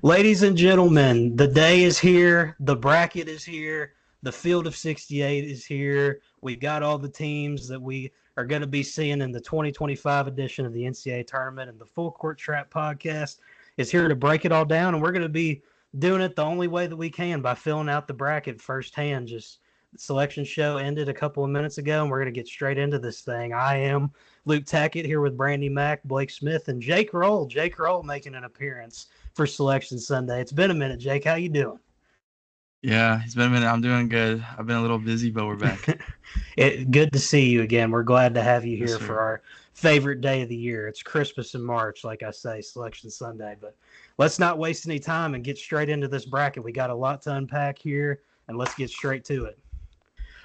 Ladies and gentlemen, the day is here. The bracket is here. The field of 68 is here. We've got all the teams that we are going to be seeing in the 2025 edition of the NCAA Tournament, and the Full Court Trap podcast is here to break it all down. And we're going to be doing it the only way that we can by filling out the bracket firsthand. Just the selection show ended a couple of minutes ago, and we're going to get straight into this thing. I am Luke Tackett here with Brandie Mac, Blake Smith, and Jake Roll. Jake Roll making an appearance for Selection Sunday. It's been a minute, Jake. How you doing? Yeah, it's been a minute. I'm doing good. I've been a little busy, but we're back. Good to see you again. We're glad to have you Yes, here sir. for our favorite day of the year. It's Christmas in March, like I say, Selection Sunday. But let's not waste any time and get straight into this bracket. We got a lot to unpack here, and let's get straight to it.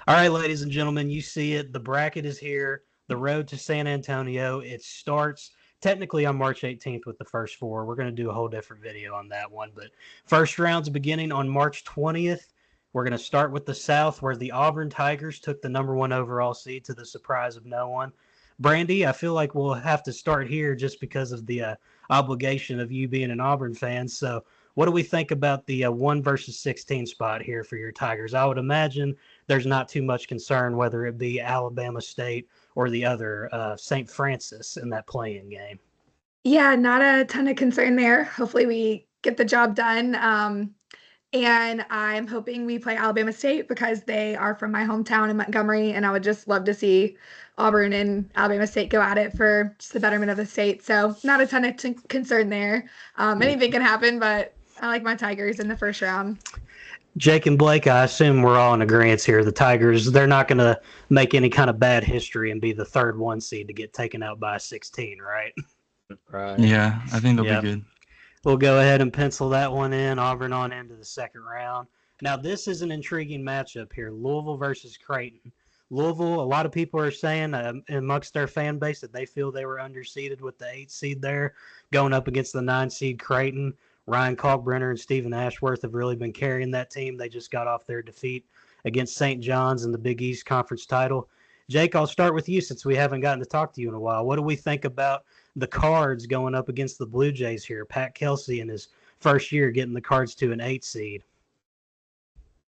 All right, ladies and gentlemen, you see it. The bracket is here. The road to San Antonio. It starts technically on March 18th with the first four. We're going to do a whole different video on that one. But first round's beginning on March 20th. We're going to start with the South, where the Auburn Tigers took the number one overall seed to the surprise of no one. Brandie, I feel like we'll have to start here just because of the obligation of you being an Auburn fan. So what do we think about the 1 versus 16 spot here for your Tigers? I would imagine there's not too much concern whether it be Alabama State or the other St. Francis in that playing game. Yeah, not a ton of concern there. Hopefully we get the job done. And I'm hoping we play Alabama State because they are from my hometown in Montgomery, and I would just love to see Auburn and Alabama State go at it for just the betterment of the state. So not a ton of concern there. Anything can happen, but I like my Tigers in the first round. Jake and Blake, I assume we're all in agreement here. The Tigers, they're not going to make any kind of bad history and be the third 1 seed to get taken out by a 16, right? Right. Yeah, I think they'll Yep. be good. We'll go ahead and pencil that one in. Auburn on into the second round. Now, this is an intriguing matchup here. Louisville versus Creighton. Louisville, a lot of people are saying amongst their fan base that they feel they were underseeded with the 8 seed there, going up against the 9 seed Creighton. Ryan Kalkbrenner and Stephen Ashworth have really been carrying that team. They just got off their defeat against St. John's in the Big East Conference title. Jake, I'll start with you since we haven't gotten to talk to you in a while. What do we think about the Cards going up against the Blue Jays here? Pat Kelsey in his first year getting the Cards to an 8 seed.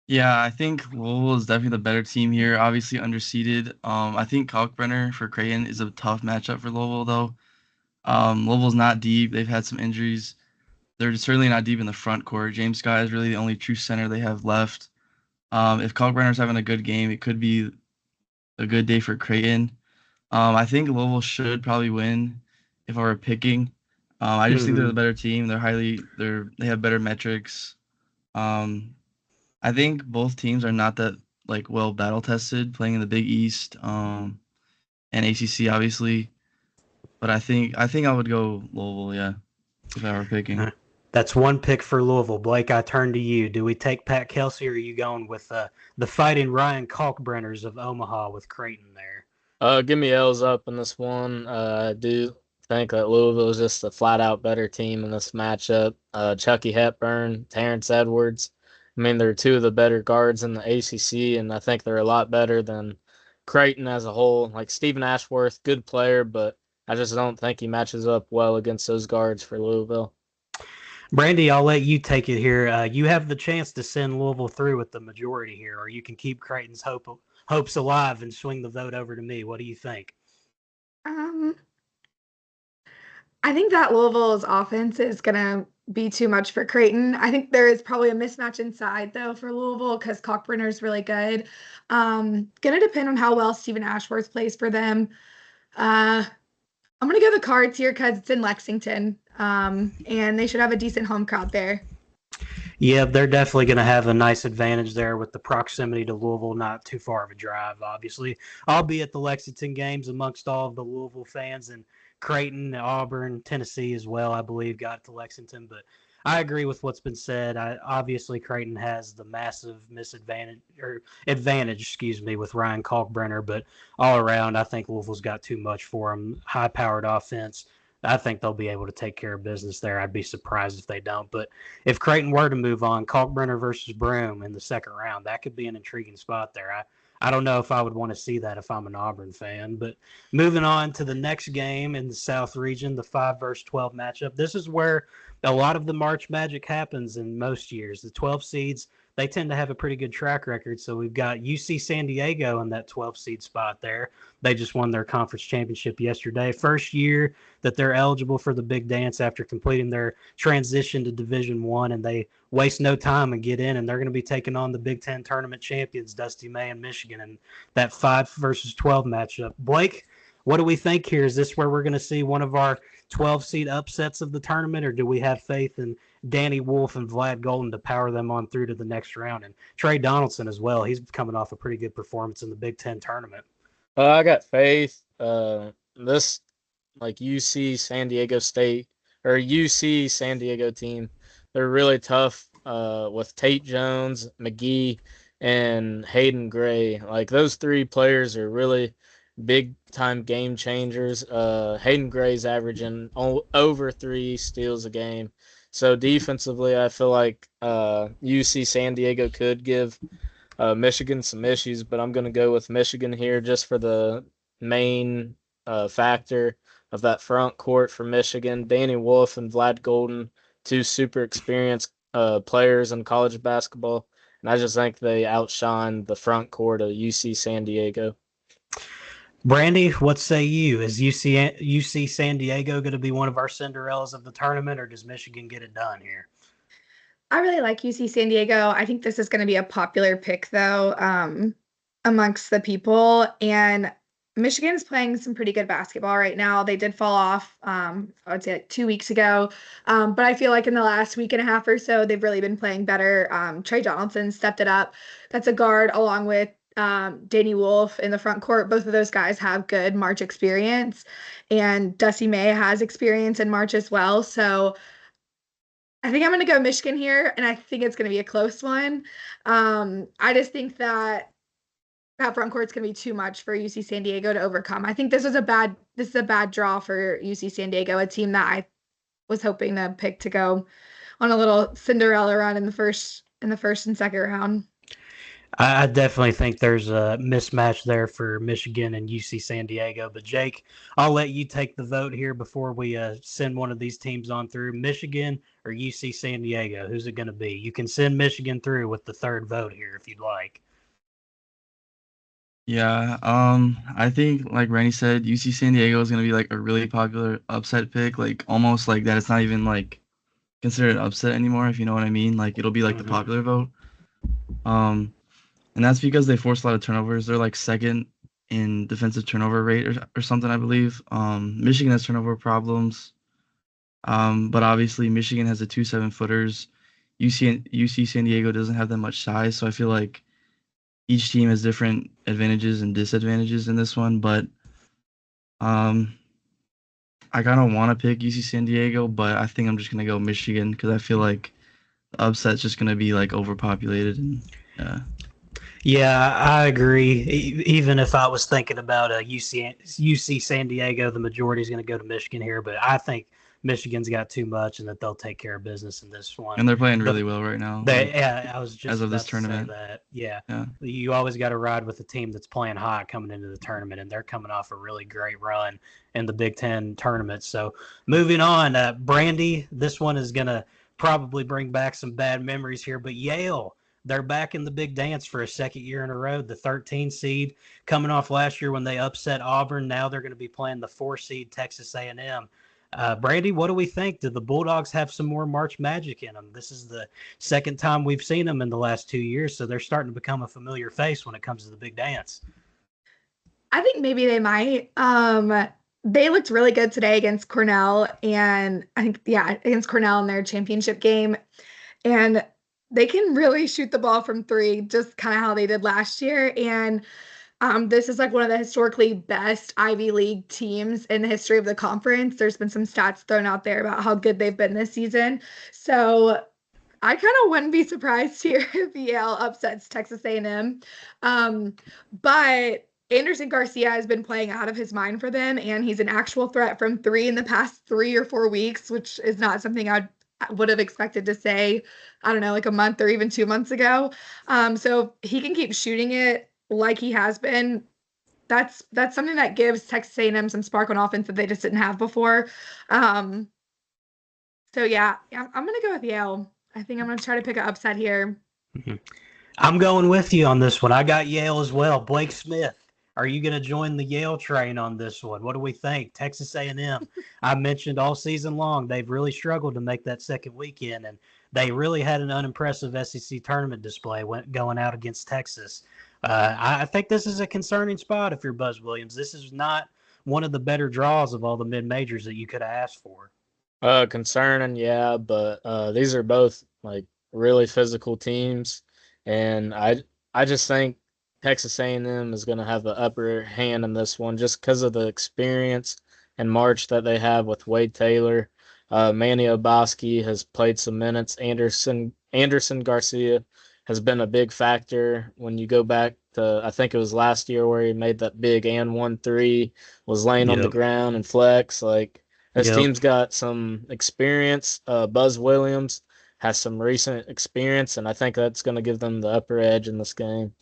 Yeah, I think Louisville is definitely the better team here. Obviously underseeded. I think Kalkbrenner for Creighton is a tough matchup for Louisville, though. Louisville's not deep. They've had some injuries. They're certainly not deep in the front court. James Scott is really the only true center they have left. If Kalkbrenner's having a good game, it could be a good day for Creighton. I think Louisville should probably win if I were picking. I just think they're the better team. They have better metrics. I think both teams are not that well battle tested, playing in the Big East and ACC obviously. But I think I would go Louisville, yeah, if I were picking. That's one pick for Louisville. Blake, I turn to you. Do we take Pat Kelsey, or are you going with the fighting Ryan Kalkbrenners of Omaha with Creighton there? Give me L's up in this one. I do think that Louisville is just a flat-out better team in this matchup. Chucky Hepburn, Terrence Edwards. I mean, they're two of the better guards in the ACC, and I think they're a lot better than Creighton as a whole. Like Stephen Ashworth, good player, but I just don't think he matches up well against those guards for Louisville. Brandie, I'll let you take it here. You have the chance to send Louisville through with the majority here, or you can keep Creighton's hopes alive and swing the vote over to me. What do you think? I think that Louisville's offense is going to be too much for Creighton. I think there is probably a mismatch inside, though, for Louisville because Kalkbrenner is really good. Going to depend on how well Stephen Ashworth plays for them. I'm going to go the Cards here because it's in Lexington, and they should have a decent home crowd there. Yeah, they're definitely going to have a nice advantage there with the proximity to Louisville, not too far of a drive, obviously. I'll be at the Lexington games amongst all of the Louisville fans, and Creighton, Auburn, Tennessee as well, I believe, got to Lexington. But I agree with what's been said. Obviously, Creighton has the massive advantage, with Ryan Kalkbrenner. But all around, I think Louisville's got too much for them. High-powered offense. I think they'll be able to take care of business there. I'd be surprised if they don't. But if Creighton were to move on, Kalkbrenner versus Broome in the second round, that could be an intriguing spot there. I don't know if I would want to see that if I'm an Auburn fan. But moving on to the next game in the South region, the 5 versus 12 matchup. This is where a lot of the March magic happens in most years. The 12 seeds, they tend to have a pretty good track record. So we've got UC San Diego in that 12 seed spot there. They just won their conference championship yesterday. First year that they're eligible for the big dance after completing their transition to Division One, and they waste no time and get in, and they're going to be taking on the Big Ten tournament champions, Dusty May and Michigan, in that 5 versus 12 matchup. Blake, what do we think here? Is this where we're going to see one of our 12 seed upsets of the tournament, or do we have faith in Danny Wolf and Vlad Golden to power them on through to the next round? And Trey Donaldson as well. He's coming off a pretty good performance in the Big Ten tournament. I got faith. This like UC San Diego State or UC San Diego team, they're really tough with Tate Jones, McGee, and Hayden Gray. Like those three players are really big time game changers. Hayden Gray's averaging over 3 steals a game. So defensively, I feel like UC San Diego could give Michigan some issues, but I'm going to go with Michigan here just for the main factor of that front court for Michigan. Danny Wolf and Vlad Golden, 2 super experienced players in college basketball, and I just think they outshine the front court of UC San Diego. Brandie, what say you? Is UC San Diego going to be one of our Cinderellas of the tournament, or does Michigan get it done here? I really like UC San Diego. I think this is going to be a popular pick, though, amongst the people. And Michigan's playing some pretty good basketball right now. They did fall off, I would say, like 2 weeks ago. But I feel like in the last week and a half or so, they've really been playing better. Trey Donaldson stepped it up. That's a guard along with Danny Wolf in the front court. Both of those guys have good March experience. And Dusty May has experience in March as well. So I think I'm going to go Michigan here, and I think it's going to be a close one. I just think that front court's going to be too much for UC San Diego to overcome. I think this is a bad draw for UC San Diego, a team that I was hoping to pick to go on a little Cinderella run in the first and second round. I definitely think there's a mismatch there for Michigan and UC San Diego. But, Jake, I'll let you take the vote here before we send one of these teams on through. Michigan or UC San Diego? Who's it going to be? You can send Michigan through with the third vote here if you'd like. Yeah, I think like Randy said, UC San Diego is gonna be like a really popular upset pick, like almost like that it's not even like considered an upset anymore, if you know what I mean. Like it'll be like the popular vote. And that's because they force a lot of turnovers. They're like second in defensive turnover rate or something, I believe. Michigan has turnover problems. But obviously Michigan has the 2 7-footers. UC San Diego doesn't have that much size, so I feel like each team has different advantages and disadvantages in this one, but I kind of want to pick UC San Diego, but I think I'm just going to go Michigan because I feel like the upset's just going to be like overpopulated. And Yeah, I agree. Even if I was thinking about UC San Diego, the majority is going to go to Michigan here, but I think Michigan's got too much and that they'll take care of business in this one. And they're playing really well right now. I was just as of about this to tournament. say that. Yeah. You always got to ride with a team that's playing hot coming into the tournament, and they're coming off a really great run in the Big Ten tournament. So moving on, Brandie, this one is going to probably bring back some bad memories here, but Yale, they're back in the big dance for a second year in a row. The 13 seed coming off last year when they upset Auburn. Now they're going to be playing the 4 seed Texas A&M. Brandie, what do we think? Do the Bulldogs have some more March magic in them? This is the second time we've seen them in the last 2 years, so they're starting to become a familiar face when it comes to the big dance. I think maybe they might. They looked really good today against Cornell, and I think, against Cornell in their championship game. And they can really shoot the ball from 3, just kind of how they did last year. And this is like one of the historically best Ivy League teams in the history of the conference. There's been some stats thrown out there about how good they've been this season. So I kind of wouldn't be surprised here if Yale upsets Texas A&M. But Anderson Garcia has been playing out of his mind for them, and he's an actual threat from 3 in the past 3 or 4 weeks, which is not something I would have expected to say, I don't know, like a month or even 2 months ago. So he can keep shooting it. like he has been, that's something that gives Texas A&M some spark on offense that they just didn't have before. So yeah, I'm gonna go with Yale. I think I'm gonna try to pick an upset here. I'm going with you on this one. I got Yale as well. Blake Smith, are you going to join the Yale train on this one? What do we think? Texas A&M. I mentioned all season long they've really struggled to make that second weekend, and they really had an unimpressive SEC tournament display going out against Texas. I think this is a concerning spot if you're Buzz Williams. This is not one of the better draws of all the mid-majors that you could have asked for. Concerning, yeah, but these are both like really physical teams, and I just think Texas A&M is going to have the upper hand in this one just because of the experience and march that they have with Wade Taylor. Manny Oboski has played some minutes. Anderson Garcia has been a big factor when you go back to, I think it was last year where he made that big and 1-3, was laying on the ground and flex. Like, this team's got some experience. Buzz Williams has some recent experience, and I think that's going to give them the upper edge in this game.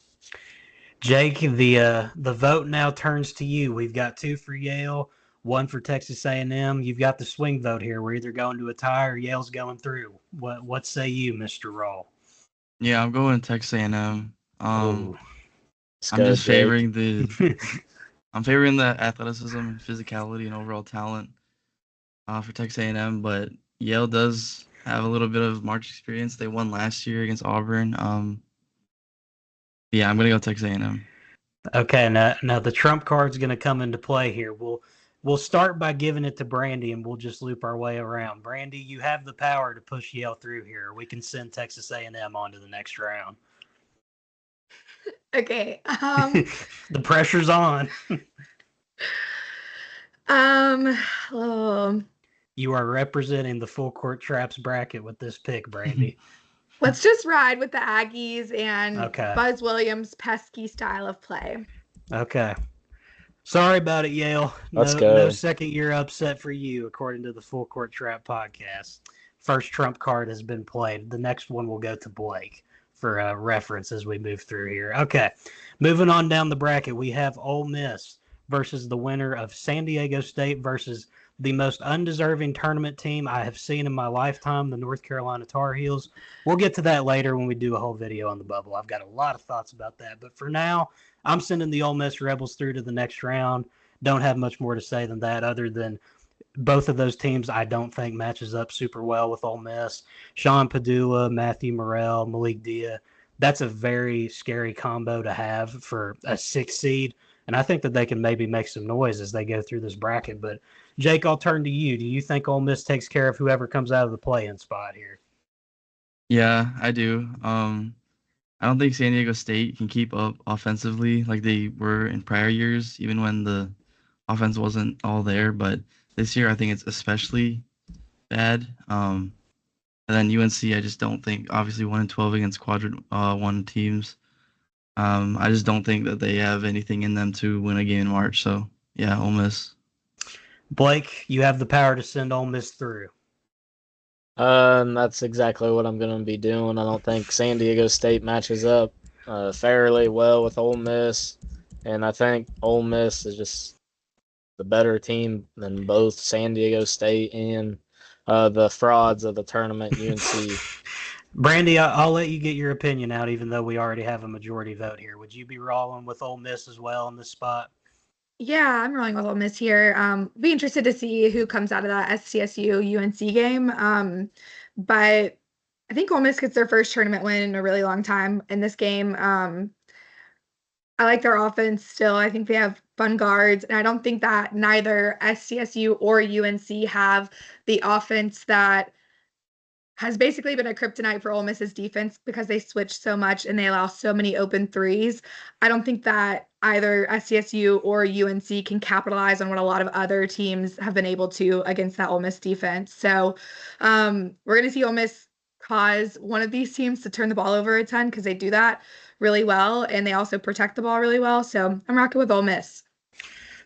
Jake, the vote now turns to you. We've got 2 for Yale, 1 for Texas A&M. You've got the swing vote here. We're either going to a tie or Yale's going through. What say you, Mr. Roll? Yeah, I'm going Texas A&M. I'm just favoring I'm favoring the athleticism and physicality and overall talent for Texas A&M, but Yale does have a little bit of March experience. They won last year against Auburn. Yeah, I'm gonna go Texas A&M. Okay, now the trump card's going to come into play here. We'll start by giving it to Brandie, and we'll just loop our way around. Brandie, you have the power to push Yale through here. We can send Texas A&M on to the next round. Okay. The pressure's on. Oh, You are representing the full court traps bracket with this pick, Brandie. let's just ride with the Aggies and Okay. Buzz Williams' pesky style of play. Okay. Sorry about it, Yale. Let's go. No second-year upset for you, according to the Full Court Trap podcast. First trump card has been played. The next one will go to Blake for reference as we move through here. Okay, moving on down the bracket, we have Ole Miss versus the winner of San Diego State versus the most undeserving tournament team I have seen in my lifetime, the North Carolina Tar Heels. We'll get to that later when we do a whole video on the bubble. I've got a lot of thoughts about that. But for now, I'm sending the Ole Miss Rebels through to the next round. Don't have much more to say than that other than both of those teams I don't think matches up super well with Ole Miss. Sean Padula, Matthew Morrell, Malik Dia. That's a very scary combo to have for a 6 seed. And I think that they can maybe make some noise as they go through this bracket. But, Jake, I'll turn to you. Do you think Ole Miss takes care of whoever comes out of the play-in spot here? Yeah, I do. I don't think San Diego State can keep up offensively like they were in prior years, even when the offense wasn't all there. But this year, I think it's especially bad. And then UNC, I just don't think, obviously 1-12 against quadrant 1 teams. I just don't think that they have anything in them to win a game in March. So, yeah, Ole Miss. Blake, you have the power to send Ole Miss through. That's exactly what I'm going to be doing. I don't think San Diego State matches up fairly well with Ole Miss, and I think Ole Miss is just the better team than both San Diego State and the frauds of the tournament, UNC. Brandie, I'll let you get your opinion out, even though we already have a majority vote here. Would you be rolling with Ole Miss as well in this spot? Yeah, I'm rolling with Ole Miss here. Be interested to see who comes out of that SCSU UNC game. But I think Ole Miss gets their first tournament win in a really long time in this game. I like their offense still. I think they have fun guards, and I don't think that neither SCSU or UNC have the offense that has basically been a kryptonite for Ole Miss's defense because they switch so much and they allow so many open threes. I don't think that either SCSU or UNC can capitalize on what a lot of other teams have been able to against that Ole Miss defense. So we're going to see Ole Miss cause one of these teams to turn the ball over a ton because they do that really well, and they also protect the ball really well. So I'm rocking with Ole Miss.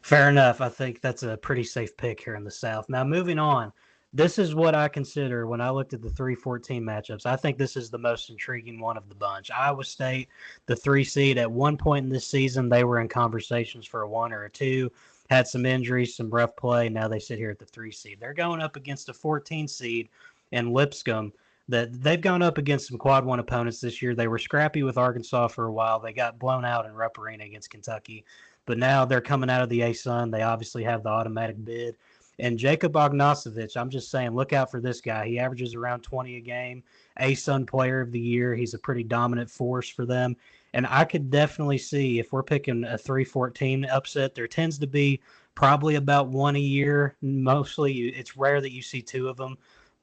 Fair enough. I think that's a pretty safe pick here in the South. Now, moving on, this is what I consider when I looked at the 3-14 matchups. I think this is the most intriguing one of the bunch. Iowa State, the 3 seed, at one point in this season, they were in conversations for a 1 or a 2, had some injuries, some rough play. Now they sit here at the 3 seed. They're going up against a 14 seed in Lipscomb. That they've gone up against some quad 1 opponents this year. They were scrappy with Arkansas for a while. They got blown out in Rupp Arena against Kentucky. But now they're coming out of the A-Sun. They obviously have the automatic bid. And Jacob Ognosovich, I'm just saying, look out for this guy. He averages around 20 a game, A-Sun Player of the Year. He's a pretty dominant force for them. And I could definitely see if we're picking a 3-14 upset, there tends to be probably about one a year. Mostly, it's rare that you see 2 of them.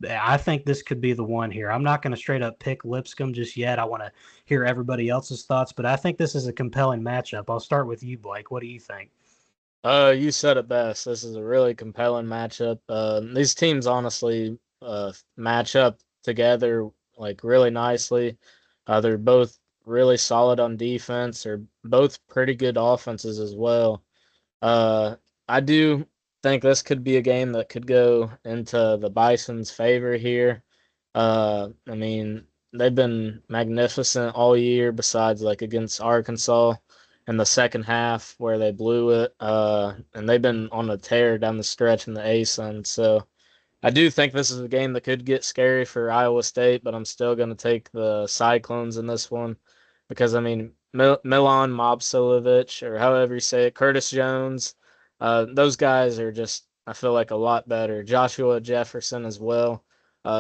I think this could be the one here. I'm not going to straight up pick Lipscomb just yet. I want to hear everybody else's thoughts, but I think this is a compelling matchup. I'll start with you, Blake. What do you think? You said it best. This is a really compelling matchup. These teams honestly match up together like really nicely. They're both really solid on defense. They're both pretty good offenses as well. I do think this could be a game that could go into the Bison's favor here. I mean, they've been magnificent all year besides like against Arkansas in the second half where they blew it. And they've been on a tear down the stretch in the A-Sun. So I do think this is a game that could get scary for Iowa State, but I'm still going to take the Cyclones in this one because, I mean, Milan Mobsovich, or however you say it, Curtis Jones, those guys are just, I feel like, a lot better. Joshua Jefferson as well.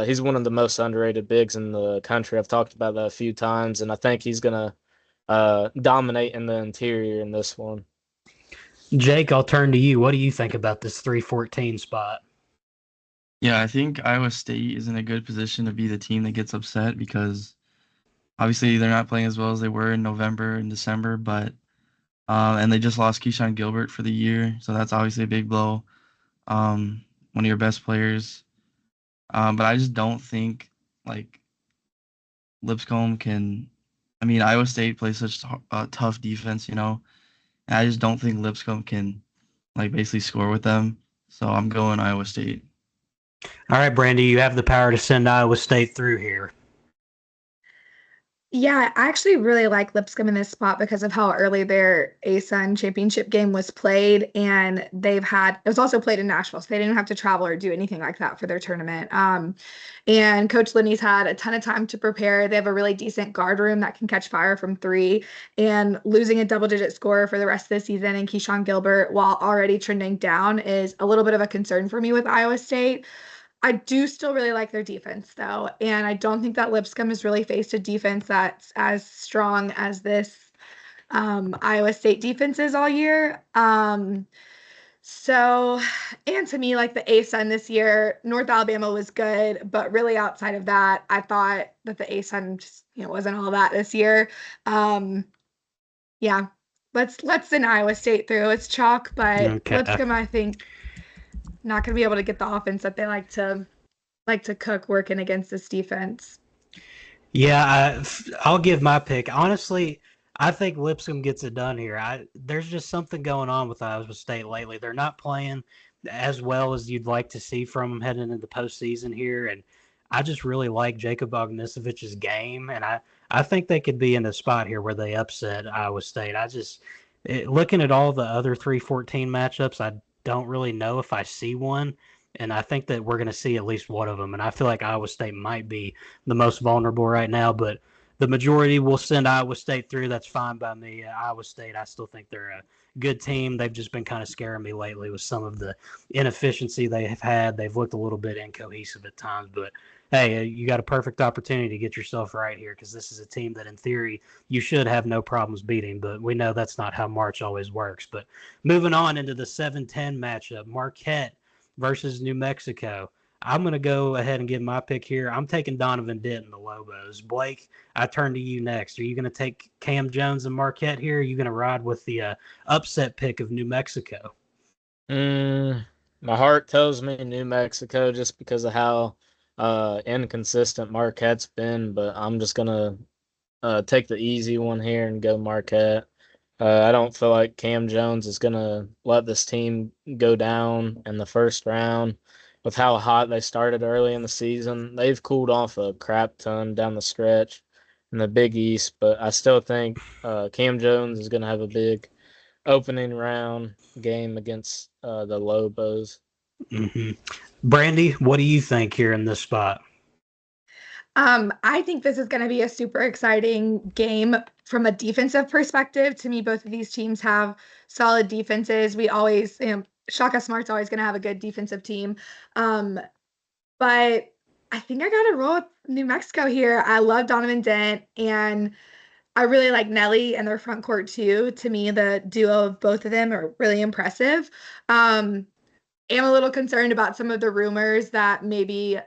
He's one of the most underrated bigs in the country. I've talked about that a few times, and I think he's going to dominate in the interior in this one. Jake, I'll turn to you. What do you think about this 3-14 spot? Yeah, I think Iowa State is in a good position to be the team that gets upset because obviously they're not playing as well as they were in November and December, but and they just lost Keyshawn Gilbert for the year, so that's obviously a big blow. One of your best players. But I just don't think like Lipscomb can. I mean, Iowa State plays such a tough defense, and I just don't think Lipscomb can like basically score with them. So I'm going Iowa State. All right, Brandie, you have the power to send Iowa State through here. Yeah, I actually really like Lipscomb in this spot because of how early their A-Sun championship game was played. And it was also played in Nashville, so they didn't have to travel or do anything like that for their tournament. And Coach Linney's had a ton of time to prepare. They have a really decent guard room that can catch fire from 3. And losing a double-digit scorer for the rest of the season and Keyshawn Gilbert, while already trending down, is a little bit of a concern for me with Iowa State. I do still really like their defense, though, and I don't think that Lipscomb has really faced a defense that's as strong as this Iowa State defense is all year. So, and to me, like the A-Sun this year, North Alabama was good, but really outside of that, I thought that the A-Sun just wasn't all that this year. Yeah, let's send Iowa State through. It's chalk, but Okay. Lipscomb, I think, not going to be able to get the offense that they like to cook working against this defense. Yeah, I'll give my pick. Honestly, I think Lipscomb gets it done here. There's just something going on with Iowa State lately. They're not playing as well as you'd like to see from them heading into the postseason here, and I just really like Jacob Ognisovich's game, and I think they could be in a spot here where they upset Iowa State. Looking at all the other 3-14 matchups, I don't really know if I see one, and I think that we're going to see at least one of them, and I feel like Iowa State might be the most vulnerable right now, but the majority will send Iowa State through. That's fine by me. Iowa State, I still think they're a good team. They've just been kind of scaring me lately with some of the inefficiency they have had. They've looked a little bit incohesive at times, but hey, you got a perfect opportunity to get yourself right here because this is a team that in theory you should have no problems beating, but we know that's not how March always works. But moving on into the 7-10 matchup, Marquette versus New Mexico. I'm going to go ahead and give my pick here. I'm taking Donovan Denton, the Lobos. Blake, I turn to you next. Are you going to take Cam Jones and Marquette here? Or are you going to ride with the upset pick of New Mexico? My heart tells me New Mexico just because of how inconsistent Marquette's been, but I'm just going to take the easy one here and go Marquette. I don't feel like Cam Jones is going to let this team go down in the first round. with how hot they started early in the season. They've cooled off a crap ton down the stretch in the Big East, but I still think Cam Jones is going to have a big opening round game against the Lobos. Mm-hmm. Brandie, what do you think here in this spot? I think this is going to be a super exciting game from a defensive perspective. To me, both of these teams have solid defenses. We always, Shaka Smart's always going to have a good defensive team. But I think I got to roll with New Mexico here. I love Donovan Dent, and I really like Nelly and their front court too. To me, the duo of both of them are really impressive. Am a little concerned about some of the rumors that maybe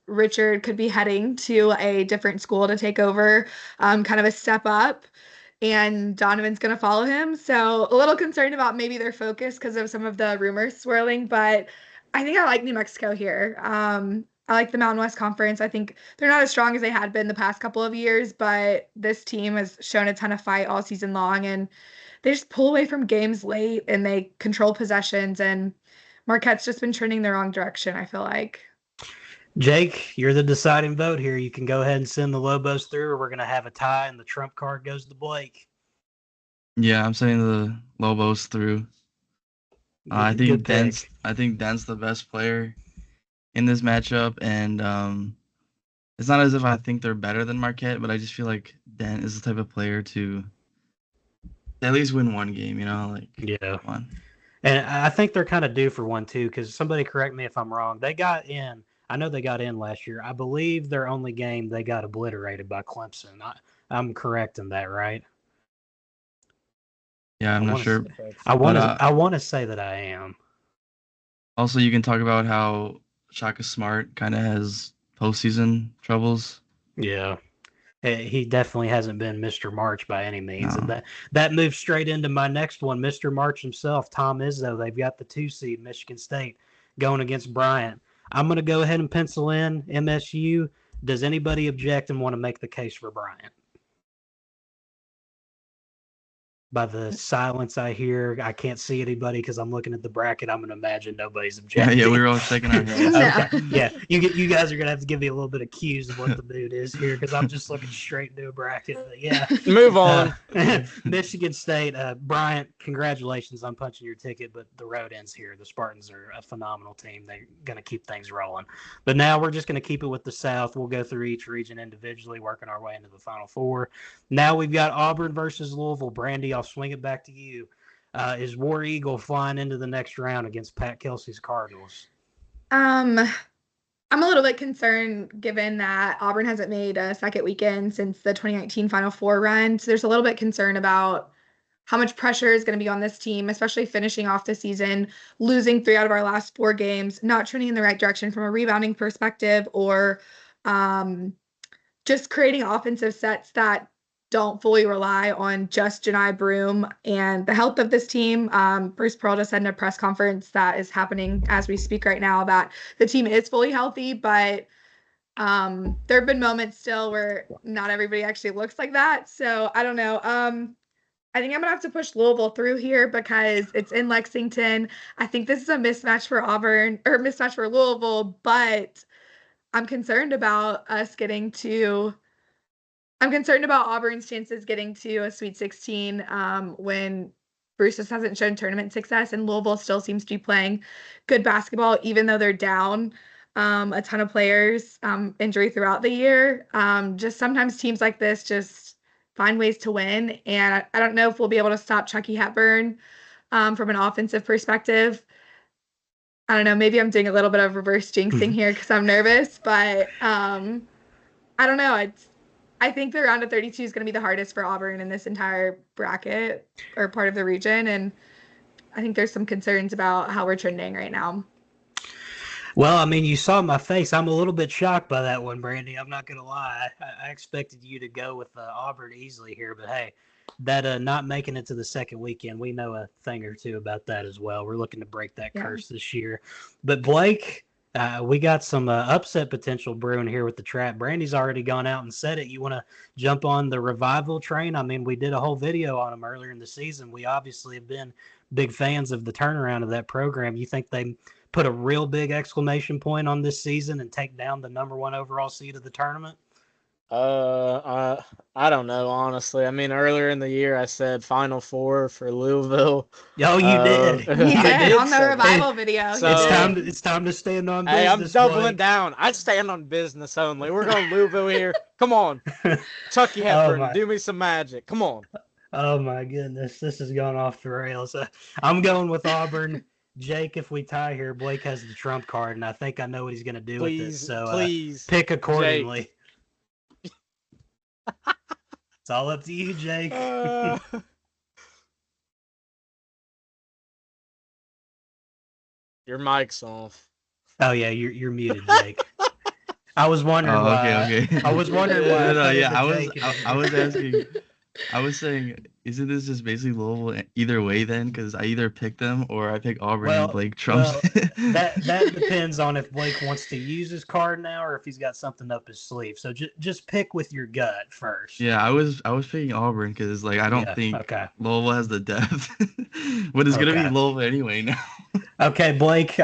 Richard could be heading to a different school to take over, kind of a step up, and Donovan's going to follow him. So a little concerned about maybe their focus because of some of the rumors swirling, but I think I like New Mexico here. I like the Mountain West Conference. I think they're not as strong as they had been the past couple of years, but this team has shown a ton of fight all season long, and they just pull away from games late and they control possessions, and Marquette's just been trending the wrong direction, I feel like. Jake, you're the deciding vote here. You can go ahead and send the Lobos through, or we're going to have a tie, and the trump card goes to Blake. Yeah, I'm sending the Lobos through. I think Dent's the best player in this matchup, and it's not as if I think they're better than Marquette, but I just feel like Dent is the type of player to at least win one game, Yeah. Come on. And I think they're kind of due for one too, because somebody correct me if I'm wrong. They got in. I know they got in last year. I believe their only game they got obliterated by Clemson. I'm correct in that, right? Yeah, I'm not sure. I want to say that I am. Also, you can talk about how Shaka Smart kind of has postseason troubles. Yeah. He definitely hasn't been Mr. March by any means. No. And that moves straight into my next one, Mr. March himself, Tom Izzo. They've got the 2 seed, Michigan State, going against Bryant. I'm going to go ahead and pencil in MSU. Does anybody object and want to make the case for Bryant? By the silence I hear, I can't see anybody because I'm looking at the bracket. I'm going to imagine nobody's objecting. Yeah, we were all shaking our heads. Okay. Yeah, you guys are going to have to give me a little bit of cues of what the mood is here because I'm just looking straight into a bracket. But yeah. Move on. Michigan State. Bryant, congratulations on punching your ticket, but the road ends here. The Spartans are a phenomenal team. They're going to keep things rolling. But now we're just going to keep it with the South. We'll go through each region individually, working our way into the Final Four. Now we've got Auburn versus Louisville. Brandie, I'll swing it back to you. Is War Eagle flying into the next round against Pat Kelsey's Cardinals? I'm a little bit concerned given that Auburn hasn't made a second weekend since the 2019 Final Four run. So there's a little bit concern about how much pressure is going to be on this team, especially finishing off the season, losing 3 out of our last 4 games, not trending in the right direction from a rebounding perspective, or just creating offensive sets that don't fully rely on just Janai Broome and the health of this team. Bruce Pearl just said in a press conference that is happening as we speak right now that the team is fully healthy, but there have been moments still where not everybody actually looks like that. So I don't know. I think I'm going to have to push Louisville through here because it's in Lexington. I think this is a mismatch for Auburn or mismatch for Louisville, but I'm concerned about Auburn's chances getting to a Sweet 16 when Bruce just hasn't shown tournament success, and Louisville still seems to be playing good basketball, even though they're down a ton of players, injury throughout the year. Just sometimes teams like this just find ways to win, and I don't know if we'll be able to stop Chucky Hepburn from an offensive perspective. I don't know. Maybe I'm doing a little bit of reverse jinxing here because I'm nervous, but I don't know. I think the round of 32 is going to be the hardest for Auburn in this entire bracket or part of the region, and I think there's some concerns about how we're trending right now. Well, I mean, you saw my face. I'm a little bit shocked by that one, Brandie. I'm not going to lie. I expected you to go with Auburn easily here, but hey, that not making it to the second weekend, we know a thing or two about that as well. We're looking to break that curse this year. But Blake, we got some upset potential brewing here with the trap. Brandie's already gone out and said it. You want to jump on the revival train? I mean, we did a whole video on them earlier in the season. We obviously have been big fans of the turnaround of that program. You think they put a real big exclamation point on this season and take down the #1 overall seed of the tournament? I don't know, honestly. I mean, earlier in the year, I said Final Four for Louisville. Oh, you did. He You did on the say that. revival video. So- It's time to stand on Hey, I'm business. doubling Blake. down. I stand on business only. We're going Louisville here. Come on. Chucky Oh, Hepburn, my. do me some magic. Come on. Oh my goodness, this has gone off the rails. I'm going with Auburn. Jake, if we tie here, Blake has the trump card, and I think I know what he's going to do with it. Please, So please. pick accordingly. It's all up to you, Jake. Your mic's off. Oh yeah, you're muted, Jake. I was wondering why. Okay. I was wondering why. No, yeah, I was Jake. asking. I was saying, isn't this just basically Louisville either way then? Because I either pick them or I pick Auburn and Blake trumps. That depends on if Blake wants to use his card now or if he's got something up his sleeve. So just pick with your gut first. Yeah, I was picking Auburn because I don't think Louisville has the depth, but it's gonna be Louisville anyway now. Okay, Blake,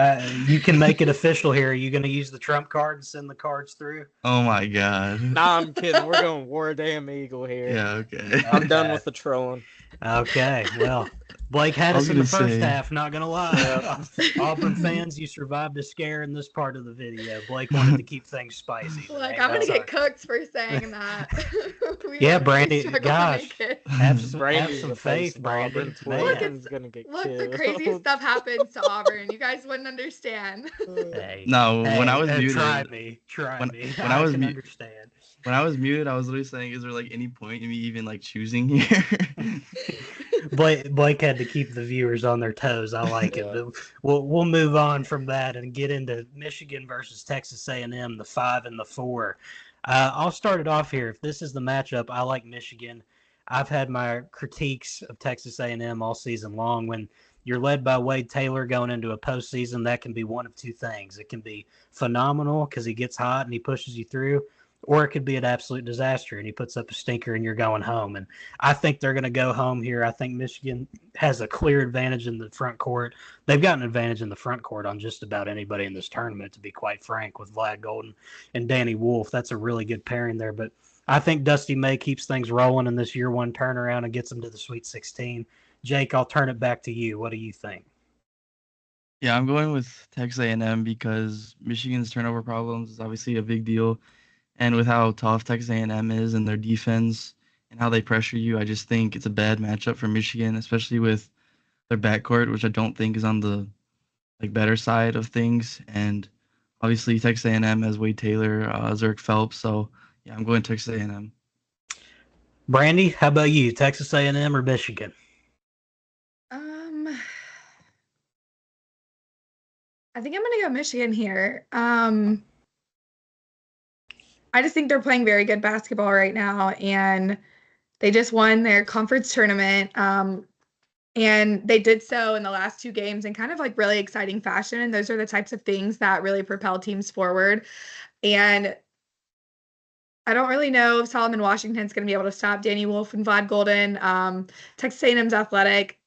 you can make it official here. Are you going to use the trump card and send the cards through? Oh my god. Nah, I'm kidding. We're going War Damn Eagle here. Yeah, okay. I'm done with the trolling. Okay, well, Blake had us in the first half, not going to lie. Auburn fans, you survived a scare in this part of the video. Blake wanted to keep things spicy. Look, I'm going to get cooked for saying that. Yeah, Brandie, gosh. Have some Brandie's faith, Brandie. Look, the craziest stuff happens to Auburn. You guys wouldn't understand. Hey, No, when I was muted. Try me. When I was understand. When I was muted, I was literally saying, is there any point in me even choosing here? Blake had to keep the viewers on their toes. I like it. We'll move on from that and get into Michigan versus Texas A&M, the 5 and the 4. I'll start it off here. If this is the matchup, I like Michigan. I've had my critiques of Texas A&M all season long. When you're led by Wade Taylor going into a postseason, that can be one of two things. It can be phenomenal because he gets hot and he pushes you through, or it could be an absolute disaster and he puts up a stinker and you're going home. And I think they're going to go home here. I think Michigan has a clear advantage in the front court. They've got an advantage in the front court on just about anybody in this tournament, to be quite frank, with Vlad Golden and Danny Wolf. That's a really good pairing there. But I think Dusty May keeps things rolling in this year one turnaround and gets them to the Sweet 16. Jake, I'll turn it back to you. What do you think? Yeah, I'm going with Texas A&M because Michigan's turnover problems is obviously a big deal. And with how tough Texas A&M is and their defense and how they pressure you, I just think it's a bad matchup for Michigan, especially with their backcourt, which I don't think is on the better side of things. And obviously Texas A&M has Wade Taylor, Zurich Phelps. So yeah, I'm going Texas A&M. Brandie, how about you? Texas A&M or Michigan? I think I'm going to go Michigan here. I just think they're playing very good basketball right now, and they just won their conference tournament. And they did so in the last two games in kind of really exciting fashion. And those are the types of things that really propel teams forward. And I don't really know if Solomon Washington's going to be able to stop Danny Wolf and Vlad Golden. Texas A&M's athletic,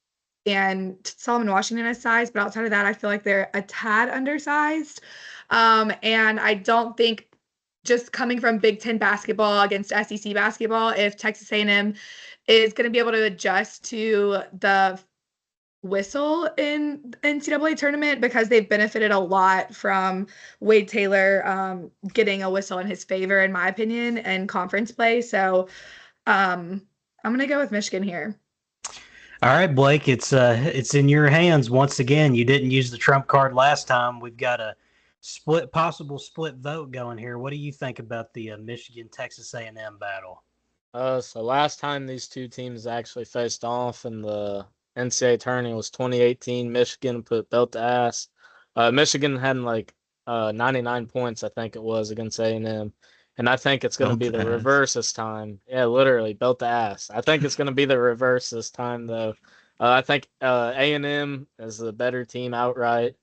and Solomon Washington has size, but outside of that, I feel like they're a tad undersized. And I don't think, just coming from Big Ten basketball against SEC basketball, if Texas A&M is going to be able to adjust to the whistle in NCAA tournament, because they've benefited a lot from Wade Taylor getting a whistle in his favor, in my opinion, and conference play. So I'm going to go with Michigan here. All right, Blake, it's in your hands once again. You didn't use the trump card last time. We've got a possible split vote going here. What do you think about the Michigan Texas A&M battle? So last time these two teams actually faced off in the NCAA tournament was 2018. Michigan put belt to ass. Michigan had 99 points, I think it was, against A&M. And I think it's going to be the reverse this time. Yeah, literally, belt to ass. I think it's going to be the reverse this time, though. I think A&M is the better team outright.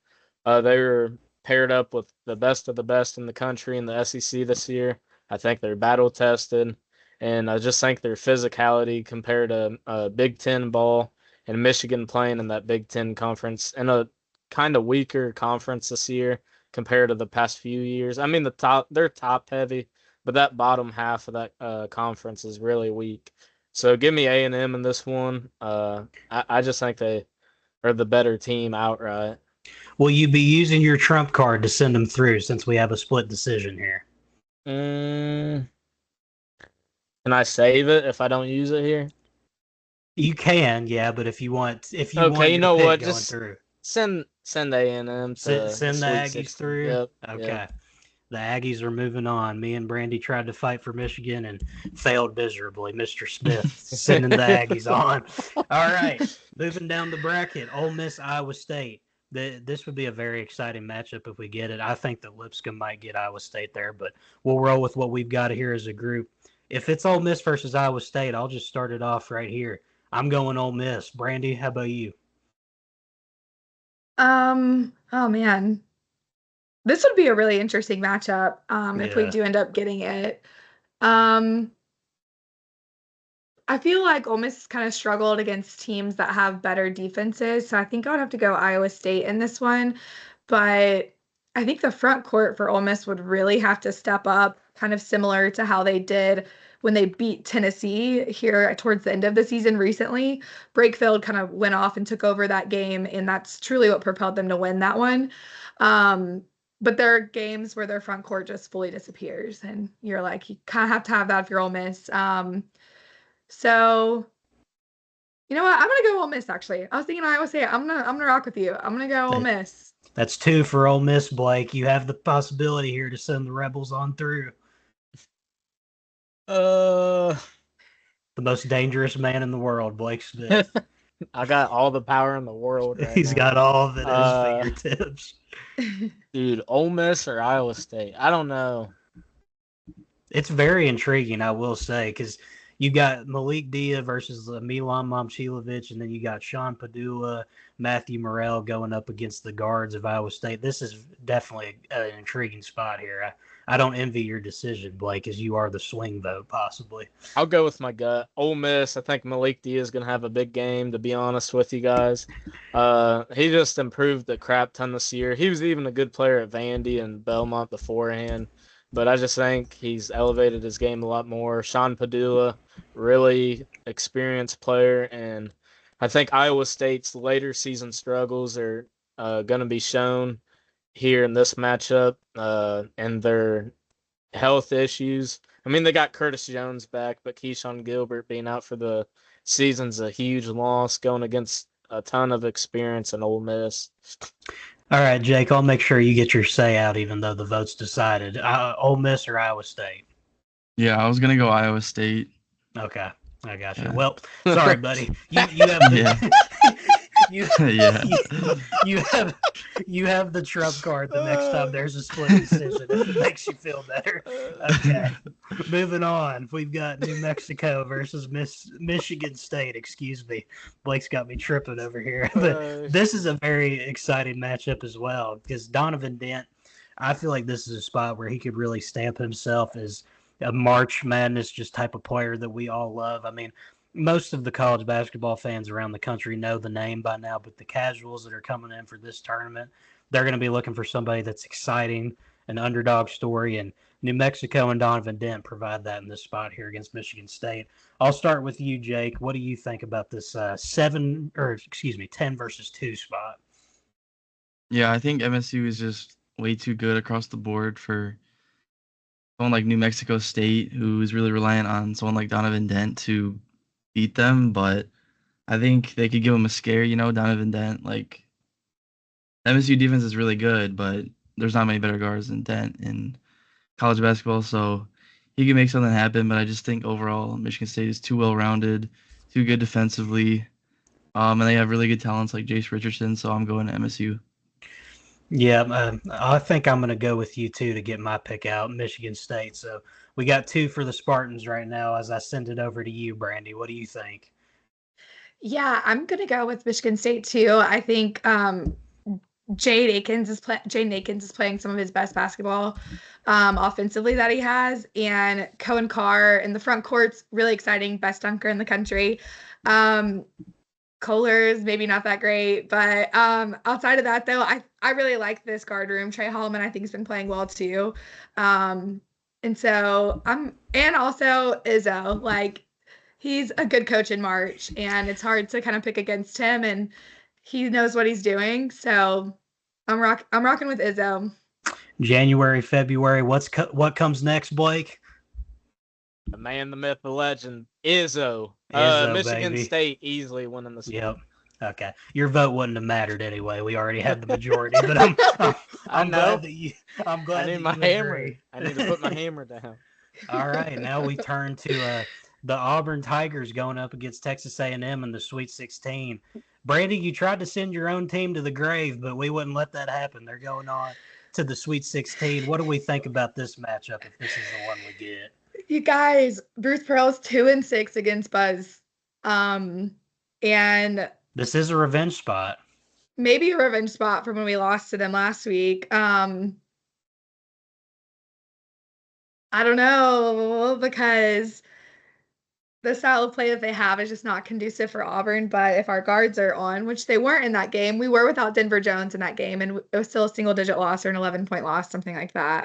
They were paired up with the best of the best in the country in the SEC this year. I think they're battle tested, and I just think their physicality compared to Big Ten ball and Michigan playing in that Big Ten conference in a kind of weaker conference this year compared to the past few years. I mean, they're top heavy, but that bottom half of that conference is really weak. So give me A&M in this one. I just think they are the better team outright. Will you be using your trump card to send them through since we have a split decision here? Can I save it if I don't use it here? You can, yeah, but if you want Okay, you your know pick what? going Just through, send A&M to the send the Sweet Aggies 16. through. Yep. Okay. Yep. The Aggies are moving on. Me and Brandie tried to fight for Michigan and failed miserably. Mr. Smith sending the Aggies on. All right, moving down the bracket, Ole Miss, Iowa State. This would be a very exciting matchup if we get it. I think that Lipscomb might get Iowa State there, but we'll roll with what we've got here as a group. If it's Ole Miss versus Iowa State, I'll just start it off right here. I'm going Ole Miss. Brandie, how about you? Oh man. This would be a really interesting matchup if we Yeah. do end up getting it. Um, I feel like Ole Miss kind of struggled against teams that have better defenses, so I think I would have to go Iowa State in this one. But I think the front court for Ole Miss would really have to step up, kind of similar to how they did when they beat Tennessee here towards the end of the season recently. Brakefield kind of went off and took over that game, and that's truly what propelled them to win that one. Um, but there are games where their front court just fully disappears, and you're like, you kind of have to have that if you're Ole Miss. So you know what? I'm gonna go Ole Miss. Actually, I was thinking Iowa State. I'm gonna rock with you. I'm gonna go Ole Miss. That's 2 for Ole Miss, Blake. You have the possibility here to send the Rebels on through. Uh, The most dangerous man in the world, Blake Smith. I got all the power in the world right He's now. got all of it at his fingertips. Dude, Ole Miss or Iowa State? I don't know. It's very intriguing, I will say, because you got Malik Dia versus Milan Momcilovic, and then you got Sean Padula, Matthew Morrell going up against the guards of Iowa State. This is definitely an intriguing spot here. I don't envy your decision, Blake, as you are the swing vote, possibly. I'll go with my gut. Ole Miss, I think Malik Dia is going to have a big game, to be honest with you guys. He just improved a crap ton this year. He was even a good player at Vandy and Belmont beforehand, but I just think he's elevated his game a lot more. Sean Padula, really experienced player, and I think Iowa State's later season struggles are going to be shown here in this matchup, and their health issues. I mean, they got Curtis Jones back, but Keyshawn Gilbert being out for the season's a huge loss, going against a ton of experience in Ole Miss. All right, Jake, I'll make sure you get your say out, even though the vote's decided. Ole Miss or Iowa State? Yeah, I was gonna go Iowa State. Okay, I got you. Yeah. Well, sorry, buddy. You have the, you have the trump card the next time there's a split decision. If it makes you feel better. Okay, moving on. We've got New Mexico versus Michigan State. Excuse me, Blake's got me tripping over here. But this is a very exciting matchup as well because Donovan Dent. I feel like this is a spot where he could really stamp himself as a March Madness just type of player that we all love. I mean, most of the college basketball fans around the country know the name by now, but the casuals that are coming in for this tournament, they're going to be looking for somebody that's exciting, an underdog story, and New Mexico and Donovan Dent provide that in this spot here against Michigan State. I'll start with you, Jake. What do you think about this 10 versus 2 spot? Yeah, I think MSU is just way too good across the board for someone like New Mexico State, who is really reliant on someone like Donovan Dent to beat them. But I think they could give him a scare, Donovan Dent. Like, MSU defense is really good, but there's not many better guards than Dent in college basketball, so he can make something happen. But I just think overall Michigan State is too well-rounded, too good defensively, and they have really good talents like Jace Richardson, so I'm going to MSU. Yeah, I think I'm going to go with you, too, to get my pick out, Michigan State. So we got 2 for the Spartans right now as I send it over to you, Brandie. What do you think? Yeah, I'm gonna go with Michigan State too. I think Jaden Akins is playing some of his best basketball offensively that he has, and Cohen Carr in the front court's really exciting, best dunker in the country. Kohler's maybe not that great, but outside of that though, I really like this guard room. Trey Holloman I think has been playing well too. And so and also Izzo, like he's a good coach in March and it's hard to kind of pick against him and he knows what he's doing. So I'm rocking with Izzo. January, February, what comes next, Blake? The man, the myth, the legend, Izzo. Michigan baby. State easily winning the Yep. Okay. Your vote wouldn't have mattered anyway. We already had the majority, but I'm glad that you. I'm glad I need that my you hammer. agree. I need to put my hammer down. All right. Now we turn to the Auburn Tigers going up against Texas A&M in the Sweet 16. Brandie, you tried to send your own team to the grave, but we wouldn't let that happen. They're going on to the Sweet 16. What do we think about this matchup if this is the one we get? You guys, Bruce Pearl's 2-6 against Buzz. And this is a revenge spot. Maybe a revenge spot from when we lost to them last week. I don't know, because the style of play that they have is just not conducive for Auburn. But if our guards are on, which they weren't in that game, we were without Denver Jones in that game, and it was still a single-digit loss or an 11-point loss, something like that.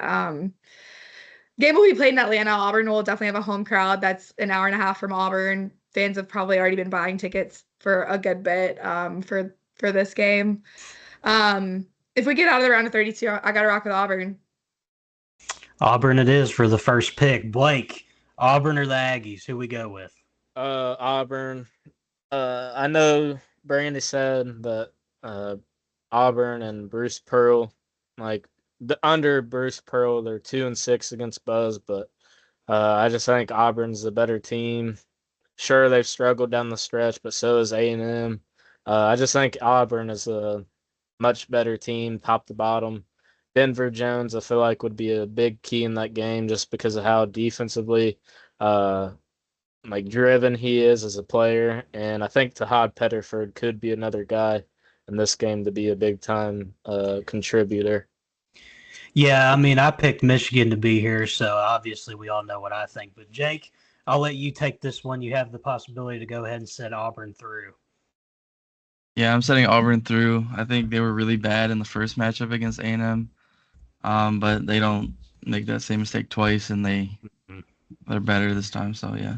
Game will be played in Atlanta. Auburn will definitely have a home crowd. That's an hour and a half from Auburn. Fans have probably already been buying tickets for a good bit for this game. If we get out of the round of 32, I got to rock with Auburn. Auburn it is for the first pick. Blake, Auburn or the Aggies? Who we go with? Auburn. I know Brandie said that Auburn and Bruce Pearl, like under Bruce Pearl, they're 2-6 against Buzz, but I just think Auburn's the better team. Sure, they've struggled down the stretch, but so is A&M. I just think Auburn is a much better team, top to bottom. Denver Jones, I feel like, would be a big key in that game just because of how defensively driven he is as a player. And I think Tahad Petterford could be another guy in this game to be a big-time contributor. Yeah, I mean, I picked Michigan to be here, so obviously we all know what I think. But Jake, I'll let you take this one. You have the possibility to go ahead and set Auburn through. Yeah, I'm setting Auburn through. I think they were really bad in the first matchup against A&M, but they don't make that same mistake twice, and they're better this time. So yeah,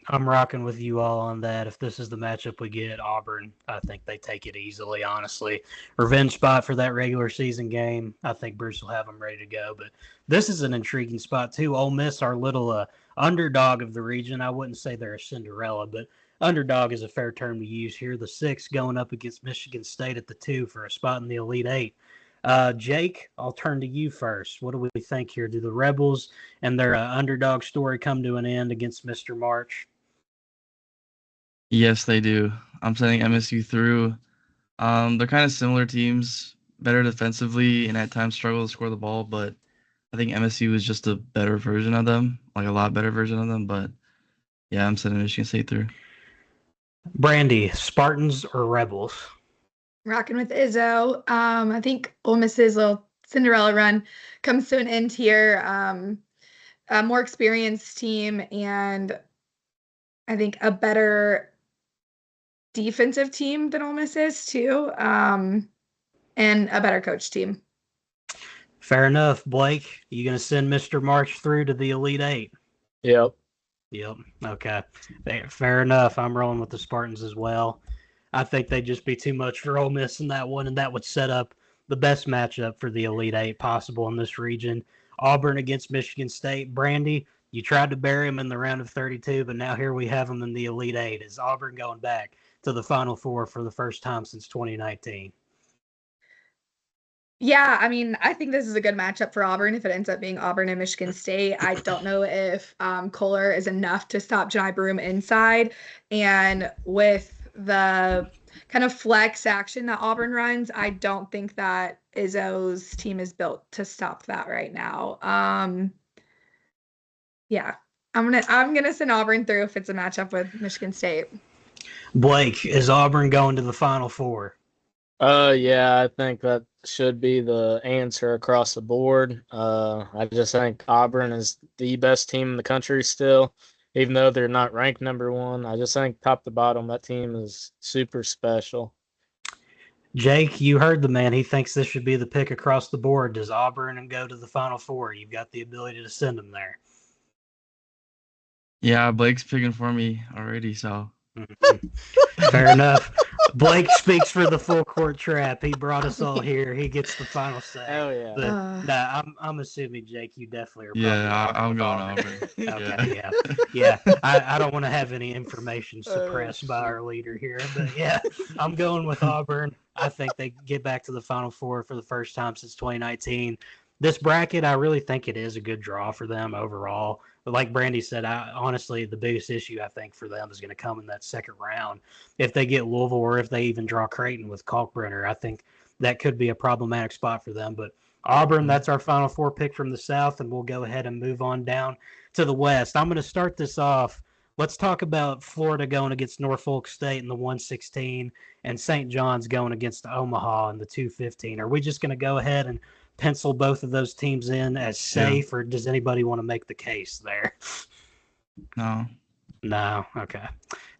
I'm rocking with you all on that. If this is the matchup we get, Auburn, I think they take it easily, honestly. Revenge spot for that regular season game. I think Bruce will have them ready to go. But this is an intriguing spot, too. Ole Miss, our little underdog of the region. I wouldn't say they're a Cinderella, but underdog is a fair term to use here. The 6 going up against Michigan State at the 2 for a spot in the Elite 8. Jake, I'll turn to you first. What do we think here? Do the Rebels and their underdog story come to an end against Mr. March? Yes, they do. I'm setting MSU through. They're kind of similar teams, better defensively and at times struggle to score the ball, but I think MSU is just a better version of them, like a lot better version of them. But yeah, I'm setting Michigan State through. Brandie, Spartans or Rebels? Rocking with Izzo. I think Ole Miss's little Cinderella run comes to an end here. A more experienced team and I think a better defensive team than Ole Miss is too, and a better coach team. Fair enough. Blake, you going to send Mr. March through to the Elite 8? Yep. Okay. Fair enough. I'm rolling with the Spartans as well. I think they'd just be too much for Ole Miss in that one, and that would set up the best matchup for the Elite 8 possible in this region. Auburn against Michigan State. Brandie, you tried to bury them in the round of 32, but now here we have them in the Elite 8. Is Auburn going back to the Final Four for the first time since 2019? Yeah, I mean, I think this is a good matchup for Auburn if it ends up being Auburn and Michigan State. I don't know if Kohler is enough to stop Johni Broome inside. And with the kind of flex action that Auburn runs, I don't think that Izzo's team is built to stop that right now. Yeah, I'm gonna send Auburn through if it's a matchup with Michigan State. Blake, is Auburn going to the Final Four? Yeah, I think that should be the answer across the board. I just think Auburn is the best team in the country still. even though they're not ranked number one. I just think top to bottom, that team is super special. Jake, you heard the man. He thinks this should be the pick across the board. Does Auburn go to the Final Four? You've got the ability to send them there. Yeah, Blake's picking for me already, so. Fair enough. Blake speaks for the full court trap. He brought us all here. He gets the final say. Hell yeah. But I'm assuming, Jake, you definitely are. Yeah, probably I'm going Auburn. Auburn. Okay, yeah. I don't want to have any information suppressed by our leader here, but yeah, I'm going with Auburn. I think they get back to the Final Four for the first time since 2019. This bracket, I really think it is a good draw for them overall. But like Brandie said, honestly, the biggest issue I think for them is going to come in that second round. If they get Louisville or if they even draw Creighton with Kalkbrenner, I think that could be a problematic spot for them. But Auburn, that's our Final Four pick from the South, and we'll go ahead and move on down to the West. I'm going to start this off. Let's talk about Florida going against Norfolk State in the 116 and St. John's going against Omaha in the 215. Are we just going to go ahead and pencil both of those teams in as safe, or does anybody want to make the case there? No. Okay.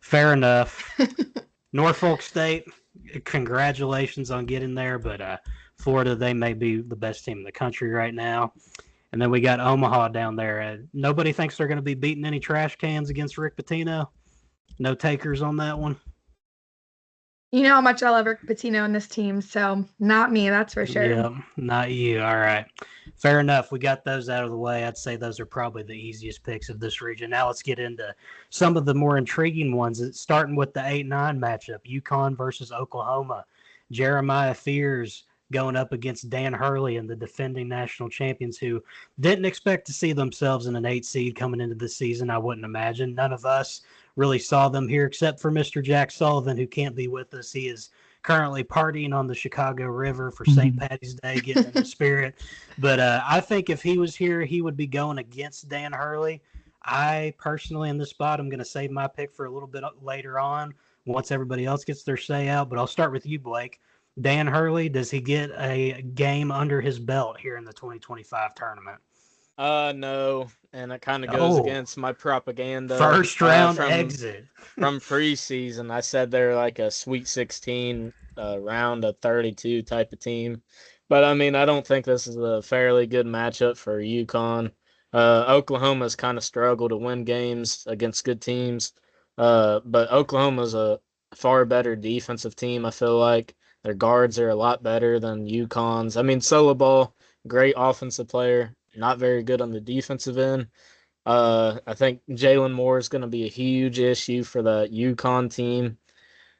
Fair enough. Norfolk State, congratulations on getting there, but Florida, they may be the best team in the country right now. And then we got Omaha down there. Nobody thinks they're going to be beating any trash cans against Rick Pitino. No takers on that one. You know how much I love Rick Pitino in this team, so not me, that's for sure. Yeah, not you. All right. Fair enough. We got those out of the way. I'd say those are probably the easiest picks of this region. Now let's get into some of the more intriguing ones, starting with the 8-9 matchup, UConn versus Oklahoma. Jeremiah Fears going up against Dan Hurley and the defending national champions, who didn't expect to see themselves in an 8 seed coming into the season, I wouldn't imagine. None of us really saw them here except for Mr. Jack Sullivan, who can't be with us. He is currently partying on the Chicago River for St. Patty's Day, getting in the spirit. But I think if he was here, he would be going against Dan Hurley. I personally, in this spot, I'm going to save my pick for a little bit later on once everybody else gets their say out. But I'll start with you, Blake. Dan Hurley, does he get a game under his belt here in the 2025 tournament? No, and it kind of goes against my propaganda. First round exit from preseason. I said they're like a Sweet 16 round of 32 type of team, but I mean I don't think this is a fairly good matchup for UConn. Oklahoma's kind of struggled to win games against good teams, but Oklahoma's a far better defensive team. I feel like their guards are a lot better than UConn's. I mean, Solo Ball, great offensive player. Not very good on the defensive end. I think Jalen Moore is going to be a huge issue for the UConn team.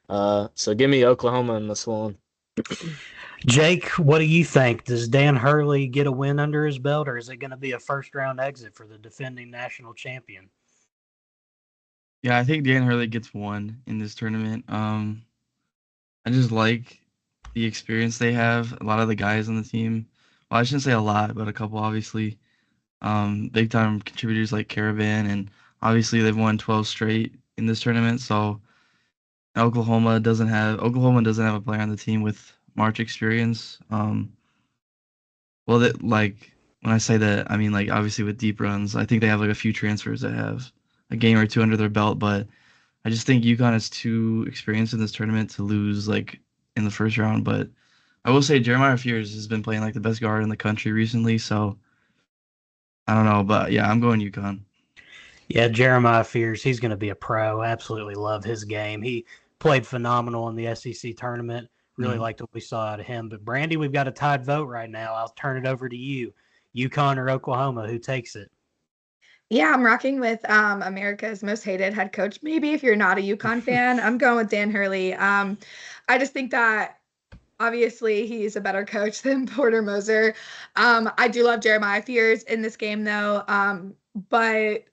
So give me Oklahoma in this one. Jake, what do you think? Does Dan Hurley get a win under his belt, or is it going to be a first-round exit for the defending national champion? Yeah, I think Dan Hurley gets one in this tournament. I just like the experience they have. A lot of the guys on the team. Well, I shouldn't say a lot, but a couple, obviously. Big time contributors like Caravan, and obviously they've won 12 straight in this tournament. So Oklahoma doesn't have a player on the team with March experience. When I say that, I mean like obviously with deep runs. I think they have like a few transfers that have a game or two under their belt, but I just think UConn is too experienced in this tournament to lose like in the first round. But I will say Jeremiah Fears has been playing like the best guard in the country recently, so I don't know, but yeah, I'm going UConn. Yeah, Jeremiah Fears, he's going to be a pro. Absolutely love his game. He played phenomenal in the SEC tournament. Really liked what we saw out of him. But Brandie, we've got a tied vote right now. I'll turn it over to you. UConn or Oklahoma, who takes it? Yeah, I'm rocking with America's most hated head coach. Maybe if you're not a UConn fan, I'm going with Dan Hurley. I just think that obviously he's a better coach than Porter Moser. I do love Jeremiah Fears in this game though, but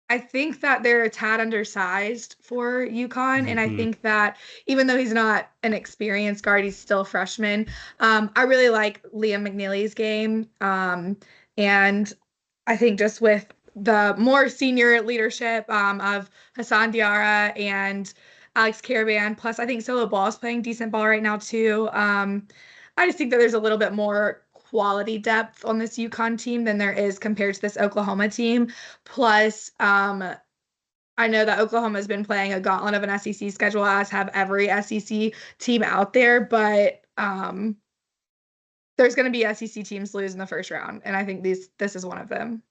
I think that they're a tad undersized for UConn, and I think that even though he's not an experienced guard, he's still a freshman. I really like Liam McNeely's game, and I think just with the more senior leadership of Hassan Diarra and Alex Caravan, plus I think Solo Ball is playing decent ball right now too. I just think that there's a little bit more quality depth on this UConn team than there is compared to this Oklahoma team. Plus, I know that Oklahoma has been playing a gauntlet of an SEC schedule, as have every SEC team out there, but there's going to be SEC teams lose in the first round, and I think this is one of them.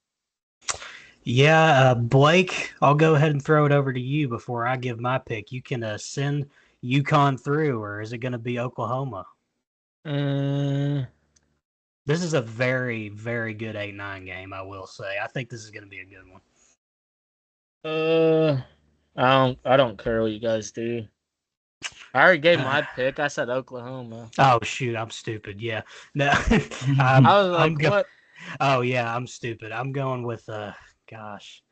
Yeah, Blake, I'll go ahead and throw it over to you before I give my pick. You can send UConn through, or is it going to be Oklahoma? This is a very, very good 8-9 game, I will say. I think this is going to be a good one. I don't care what you guys do. I already gave my pick. I said Oklahoma. Oh shoot, I'm stupid. Yeah, no, I was like, what? Oh yeah, I'm stupid. I'm going with gosh,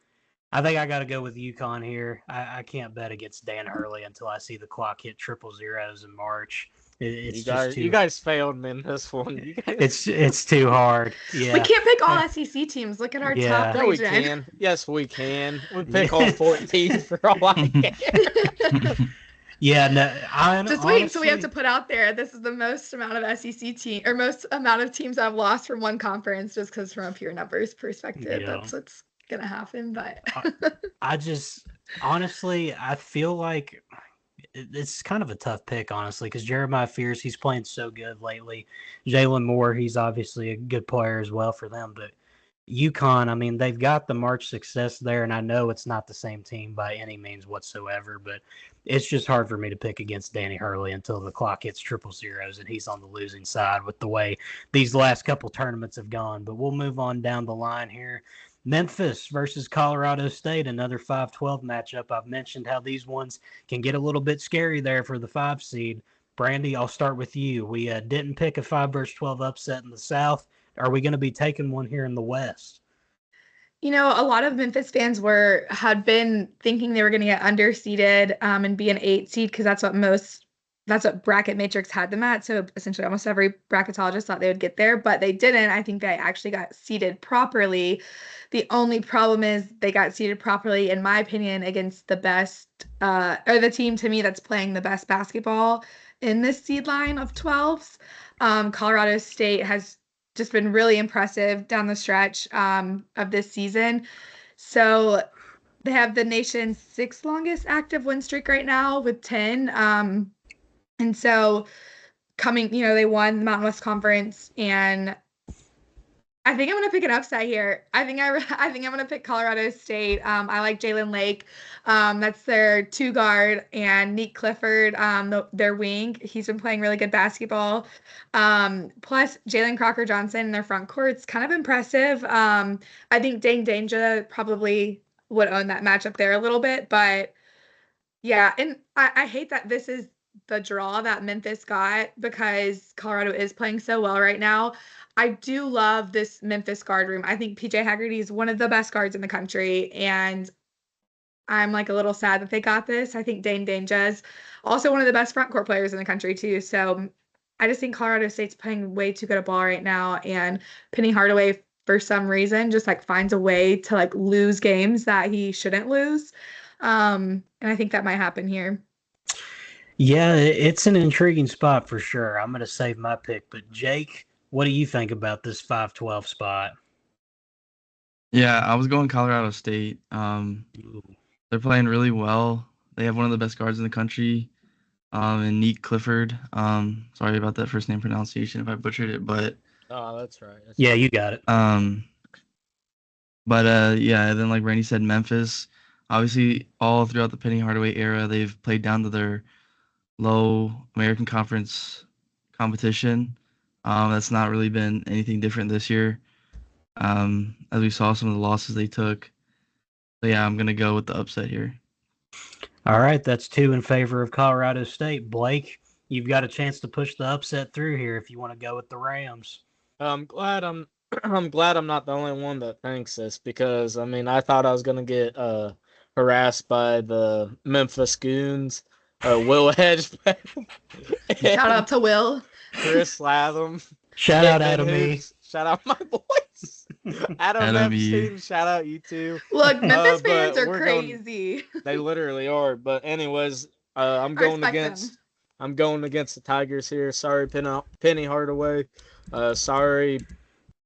I think I got to go with UConn here. I can't bet against Dan Hurley until I see the clock hit 000s in March. You guys failed me in this one. It's too hard. Yeah, we can't pick all SEC teams. Look at our top region. We can. Yes, we can. We pick all 14 for all I can. Yeah, no. Just wait until we have to put out there. This is the most amount of SEC team or most amount of teams I've lost from one conference, just because from a pure numbers perspective, that's what's gonna happen. But I just honestly, I feel like it's kind of a tough pick, honestly, because Jeremiah Fierce, he's playing so good lately. Jalen Moore, he's obviously a good player as well for them, but UConn, I mean, they've got the March success there, and I know it's not the same team by any means whatsoever, but it's just hard for me to pick against Danny Hurley until the clock hits 000s and he's on the losing side with the way these last couple tournaments have gone. But we'll move on down the line here. Memphis versus Colorado State, another 5-12 matchup. I've mentioned how these ones can get a little bit scary there for the 5 seed. Brandie, I'll start with you. We didn't pick a 5 versus 12 upset in the South. Are we going to be taking one here in the West? You know, a lot of Memphis fans had been thinking they were going to get underseeded and be an 8 seed because that's what Bracket Matrix had them at. So essentially almost every bracketologist thought they would get there, but they didn't. I think they actually got seeded properly. The only problem is they got seeded properly, in my opinion, against the best or the team to me that's playing the best basketball in this seed line of 12s. Colorado State has just been really impressive down the stretch of this season. So they have the nation's 6th longest active win streak right now with 10. And so they won the Mountain West Conference, and I think I'm going to pick an upset here. I think I'm going to pick Colorado State. I like Jalen Lake. That's their 2 guard, and Nick Clifford, their wing. He's been playing really good basketball. Plus Jalen Crocker Johnson in their front court's kind of impressive. I think Dane Danger probably would own that matchup there a little bit, but yeah, and I hate that this is the draw that Memphis got because Colorado is playing so well right now. I do love this Memphis guard room. I think PJ Haggerty is one of the best guards in the country, and I'm like a little sad that they got this. I think Dane Danger is also one of the best front court players in the country too. So I just think Colorado State's playing way too good a ball right now, and Penny Hardaway for some reason just like finds a way to like lose games that he shouldn't lose. And I think that might happen here. Yeah, it's an intriguing spot for sure. I'm going to save my pick, but Jake, what do you think about this 5-12 spot? Yeah, I was going Colorado State. They're playing really well. They have one of the best guards in the country, and Nick Clifford. Sorry about that first name pronunciation if I butchered it, but that's right. You got it. Then like Randy said, Memphis. Obviously, all throughout the Penny Hardaway era, they've played down to their low American Conference competition. That's not really been anything different this year. As we saw some of the losses they took. So yeah, I'm gonna go with the upset here. All right, that's 2 in favor of Colorado State. Blake, you've got a chance to push the upset through here if you want to go with the Rams. I'm glad I'm not the only one that thinks this, because I mean I thought I was gonna get harassed by the Memphis Goons, Will Hedgebeck. Shout out to Will. Chris Latham. Shout out Adam E. Shout out my boys. Adam Epstein, shout out you too. Look, Memphis fans are crazy. They literally are. But anyways, I'm going against I'm going against the Tigers here. Sorry, Penny Hardaway. Sorry,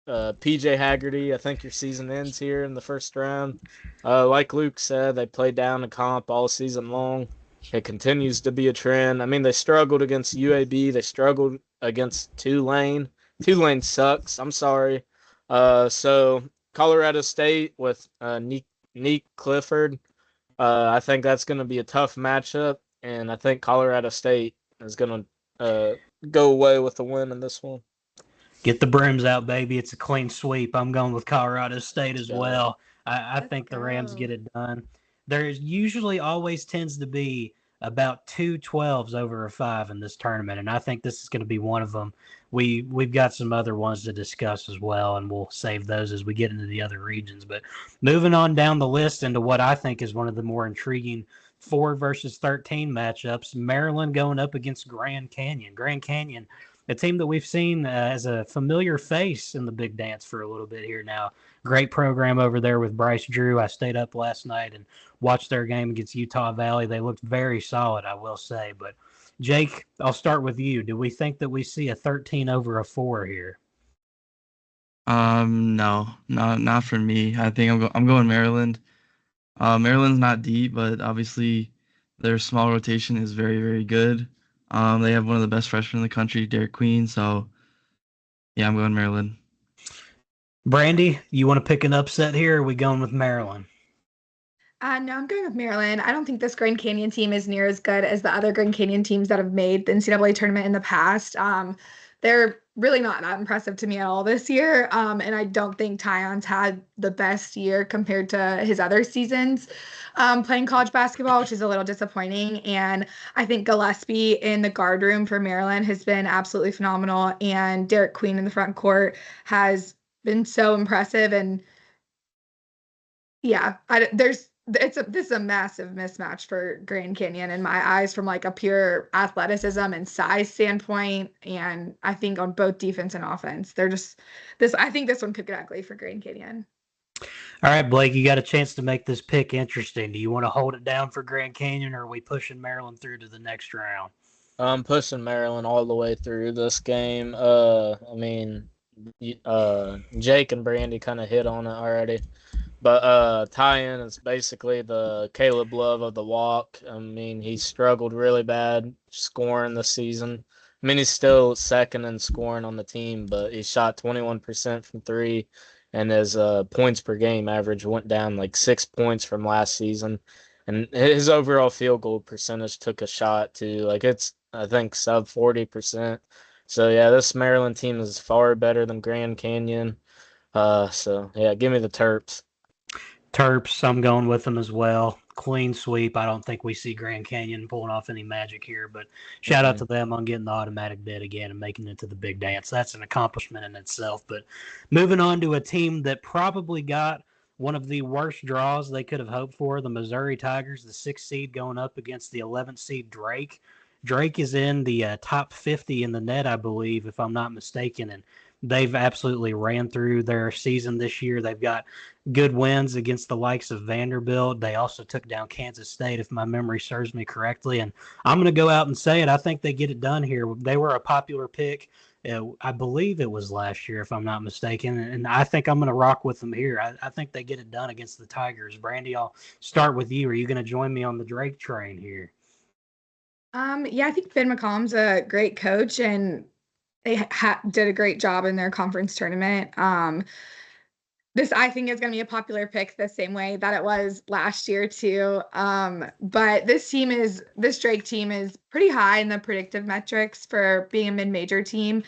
PJ Haggerty. I think your season ends here in the first round. Like Luke said, they played down the comp all season long. It continues to be a trend. I mean, they struggled against UAB. They struggled against Tulane. Tulane sucks. I'm sorry. So Colorado State with Neek Clifford. I think that's going to be a tough matchup, and I think Colorado State is going to go away with the win in this one. Get the brooms out, baby. It's a clean sweep. I'm going with Colorado State as well. I think the Rams get it done. There usually always tends to be about 2 12s over a 5 in this tournament, and I think this is going to be one of them. We've got some other ones to discuss as well, and we'll save those as we get into the other regions. But moving on down the list into what I think is one of the more intriguing 4 versus 13 matchups, Maryland going up against Grand Canyon. Grand Canyon, a team that we've seen as a familiar face in the big dance for a little bit here now. Great program over there with Bryce Drew. I stayed up last night and watched their game against Utah Valley. They looked very solid, I will say. But, Jake, I'll start with you. Do we think that we see a 13 over a 4 here? No, not for me. I think I'm going Maryland. Maryland's not deep, but obviously their small rotation is very, very good. They have one of the best freshmen in the country, Derek Queen. So, yeah, I'm going Maryland. Brandie, you want to pick an upset here, or are we going with Maryland? No, I'm going with Maryland. I don't think this Grand Canyon team is near as good as the other Grand Canyon teams that have made the NCAA tournament in the past. They're really not that impressive to me at all this year. And I don't think Tyon's had the best year compared to his other seasons playing college basketball, which is a little disappointing. And I think Gillespie in the guard room for Maryland has been absolutely phenomenal. And Derek Queen in the front court has been so impressive. And yeah, this is a massive mismatch for Grand Canyon in my eyes from like a pure athleticism and size standpoint. And I think on both defense and offense, I think this one could get ugly for Grand Canyon. All right, Blake, you got a chance to make this pick interesting. Do you want to hold it down for Grand Canyon, or are we pushing Maryland through to the next round? I'm pushing Maryland all the way through this game. I mean, Jake and Brandie kind of hit on it already. But Tyon is basically the Caleb Love of the walk. I mean, he struggled really bad scoring this season. I mean, he's still second in scoring on the team, but he shot 21% from 3, and his points per game average went down like 6 points from last season. And his overall field goal percentage took a shot to like it's I think sub 40%. So yeah, this Maryland team is far better than Grand Canyon. So yeah, give me the Terps. Terps, I'm going with them as well. Clean sweep. I don't think we see Grand Canyon pulling off any magic here, but shout out to them on getting the automatic bid again and making it to the big dance. That's an accomplishment in itself. But moving on to a team that probably got one of the worst draws they could have hoped for, the Missouri Tigers, the 6th seed going up against the 11th seed Drake. Drake is in the top 50 in the net, I believe, if I'm not mistaken, and they've absolutely ran through their season this year. They've got good wins against the likes of Vanderbilt. They also took down Kansas State, if my memory serves me correctly. And I'm going to go out and say it. I think they get it done here. They were a popular pick. I believe it was last year, if I'm not mistaken. And I think I'm going to rock with them here. I think they get it done against the Tigers. Brandie, I'll start with you. Are you going to join me on the Drake train here? Yeah, I think Ben McCollum's a great coach, and they did a great job in their conference tournament. This, I think, is going to be a popular pick the same way that it was last year too. But this Drake team is pretty high in the predictive metrics for being a mid-major team.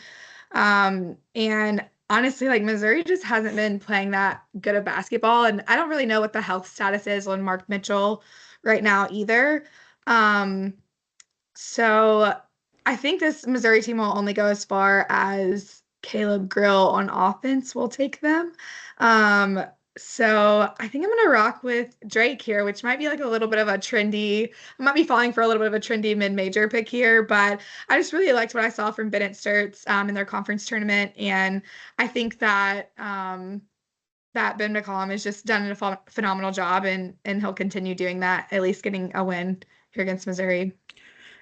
And honestly, like Missouri just hasn't been playing that good of basketball, and I don't really know what the health status is on Mark Mitchell right now either. So I think this Missouri team will only go as far as Caleb Grill on offense will take them. So I think I'm going to rock with Drake here, which might be like a little bit of a trendy, I might be falling for a little bit of a trendy mid-major pick here, but I just really liked what I saw from Bennett Sturts in their conference tournament. And I think that that Ben McCollum has just done a phenomenal job, and he'll continue doing that, at least getting a win here against Missouri.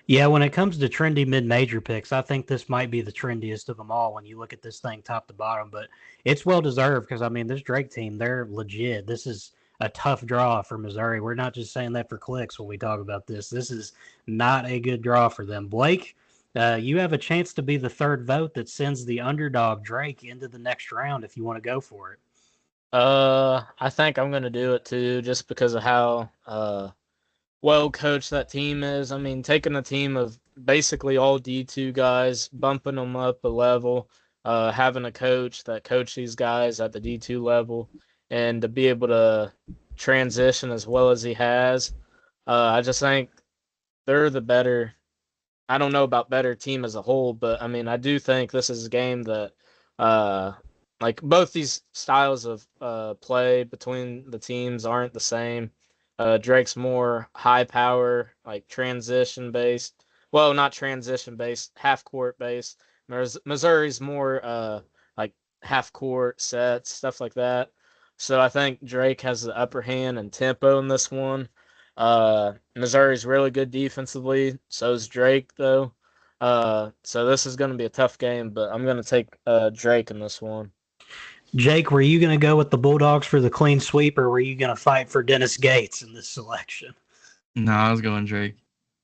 Yeah, when it comes to trendy mid-major picks, I think this might be the trendiest of them all when you look at this thing top to bottom. But it's well deserved because, I mean, this Drake team, they're legit. This is a tough draw for Missouri. We're not just saying that for clicks when we talk about this. This is not a good draw for them. Blake, you have a chance to be the third vote that sends the underdog Drake into the next round if you want to go for it. I think I'm gonna do it too, just because of how well coached that team is. I mean, taking a team of basically all D2 guys, bumping them up a level, having a coach that coach these guys at the D2 level, and to be able to transition as well as he has. I just think they're the better. I don't know about better team as a whole, but I mean, I do think this is a game that, uh, like both these styles of play between the teams aren't the same. Drake's more high power, like transition based. Well, not transition based, half court based. Missouri's more like half court sets, stuff like that. So I think Drake has the upper hand and tempo in this one. Missouri's really good defensively. So is Drake, though. So this is going to be a tough game, but I'm going to take Drake in this one. Jake, were you going to go with the Bulldogs for the clean sweep, or were you going to fight for Dennis Gates in this selection? No, I was going Drake.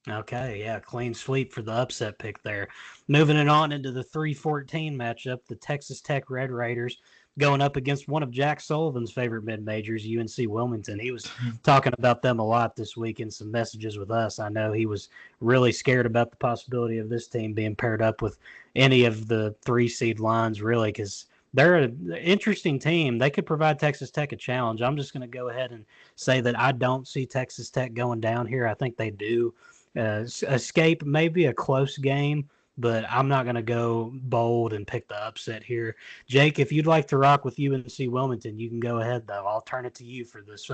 Okay, yeah, clean sweep for the upset pick there. Moving it on into the 3-14 matchup, the Texas Tech Red Raiders going up against one of Jack Sullivan's favorite mid-majors, UNC Wilmington. He was talking about them a lot this week in some messages with us. I know he was really scared about the possibility of this team being paired up with any of the 3-seed lines, really, because they're an interesting team. They could provide Texas Tech a challenge. I'm just going to go ahead and say that I don't see Texas Tech going down here. I think they do escape maybe a close game, but I'm not going to go bold and pick the upset here. Jake, if you'd like to rock with UNC Wilmington, you can go ahead, though. I'll turn it to you for this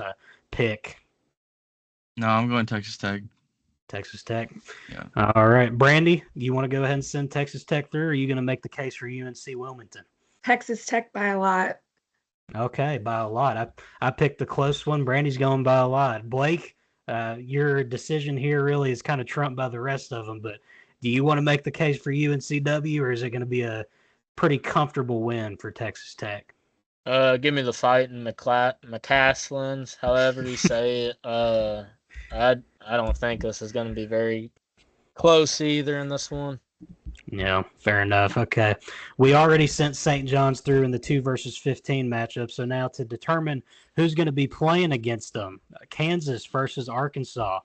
pick. No, I'm going Texas Tech. Texas Tech. Yeah. All right. Brandie, you want to go ahead and send Texas Tech through, or are you going to make the case for UNC Wilmington? Texas Tech by a lot. Okay, by a lot. I picked the close one. Brandie's going by a lot. Blake, your decision here really is kind of trumped by the rest of them, but do you want to make the case for UNCW, or is it going to be a pretty comfortable win for Texas Tech? Give me the fight in McCaslins, however you say it. I don't think this is going to be very close either in this one. Yeah, fair enough. Okay. We already sent St. John's through in the 2 versus 15 matchup. So now to determine who's going to be playing against them, Kansas versus Arkansas.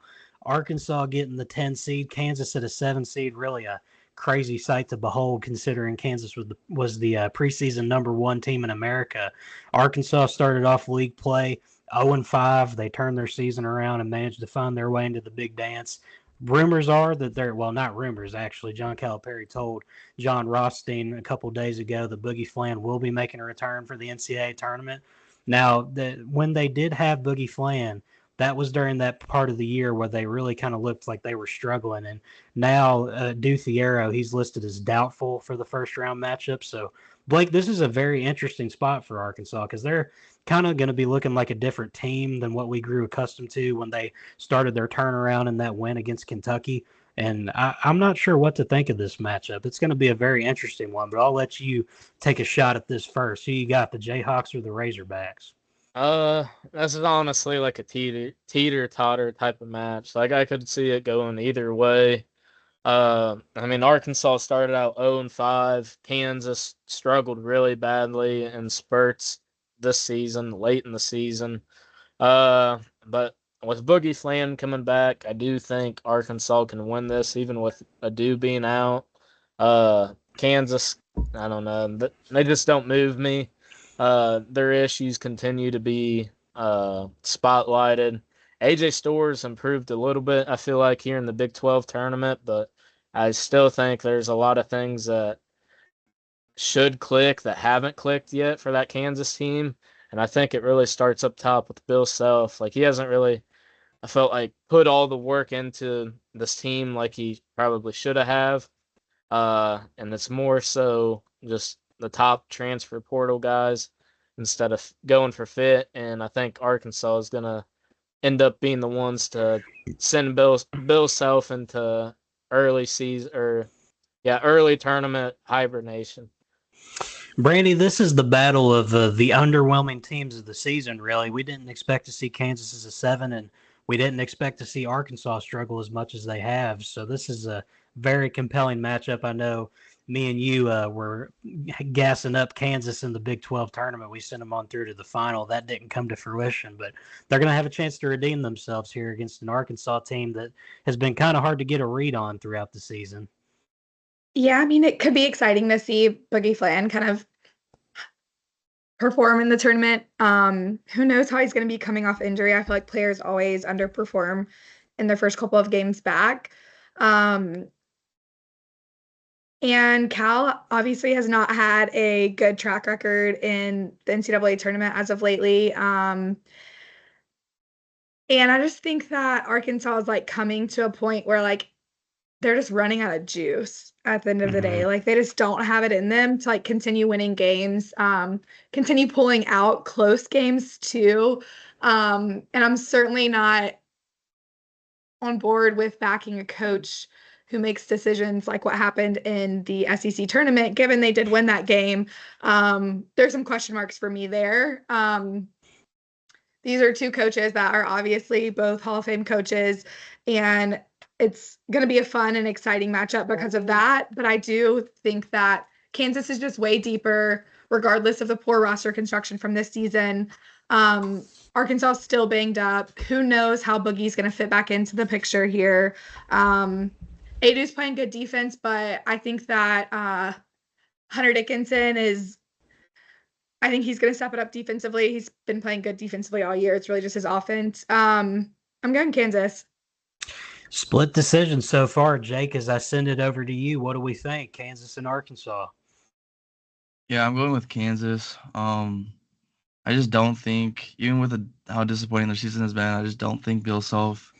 Arkansas getting the 10 seed, Kansas at a 7 seed. Really a crazy sight to behold considering Kansas was the preseason #1 team in America. Arkansas started off league play 0-5. They turned their season around and managed to find their way into the big dance. Rumors are that not rumors, actually. John Calipari told John Rothstein a couple days ago that Boogie Flan will be making a return for the NCAA tournament. Now, when they did have Boogie Flan, that was during that part of the year where they really kind of looked like they were struggling. And now, Duthiero, he's listed as doubtful for the first round matchup. So, Blake, this is a very interesting spot for Arkansas because they're kind of going to be looking like a different team than what we grew accustomed to when they started their turnaround in that win against Kentucky. And I'm not sure what to think of this matchup. It's going to be a very interesting one, but I'll let you take a shot at this first. Who you got, the Jayhawks or the Razorbacks? This is honestly like a teeter-totter type of match. Like I could see it going either way. I mean, Arkansas started out 0-5. Kansas struggled really badly in spurts this season, late in the season. But with Boogie Flan coming back, I do think Arkansas can win this, even with Adu being out. Kansas, I don't know. They just don't move me. Their issues continue to be spotlighted. AJ Stores improved a little bit, I feel like, here in the Big 12 tournament, but I still think there's a lot of things that should click that haven't clicked yet for that Kansas team. And I think it really starts up top with Bill Self. Like, he hasn't really, I felt like, put all the work into this team like he probably should have. And it's more so just the top transfer portal guys instead of going for fit. And I think Arkansas is going to end up being the ones to send Bill Self into early season early tournament hibernation. Brandie, this is the battle of the underwhelming teams of the season, really. We didn't expect to see Kansas as a 7, and we didn't expect to see Arkansas struggle as much as they have. So this is a very compelling matchup. I know me and you were gassing up Kansas in the Big 12 tournament. We sent them on through to the final. That didn't come to fruition, but they're going to have a chance to redeem themselves here against an Arkansas team that has been kind of hard to get a read on throughout the season. Yeah, I mean, it could be exciting to see Boogie Flan kind of perform in the tournament. Who knows how he's going to be coming off injury? I feel like players always underperform in their first couple of games back. And Cal obviously has not had a good track record in the NCAA tournament as of lately. And I just think that Arkansas is like coming to a point where like they're just running out of juice at the end of the day. Like they just don't have it in them to like continue winning games, continue pulling out close games too. And I'm certainly not on board with backing a coach who makes decisions like what happened in the SEC tournament, given they did win that game. There's some question marks for me there. These are two coaches that are obviously both Hall of Fame coaches, and it's going to be a fun and exciting matchup because of that. But I do think that Kansas is just way deeper, regardless of the poor roster construction from this season. Arkansas is still banged up. Who knows how Boogie's going to fit back into the picture here. Adu's playing good defense, but I think that Hunter Dickinson I think he's going to step it up defensively. He's been playing good defensively all year. It's really just his offense. I'm going Kansas. Split decision so far. Jake, as I send it over to you, what do we think? Kansas and Arkansas. Yeah, I'm going with Kansas. I just don't think, even with how disappointing their season has been, I just don't think Bill Self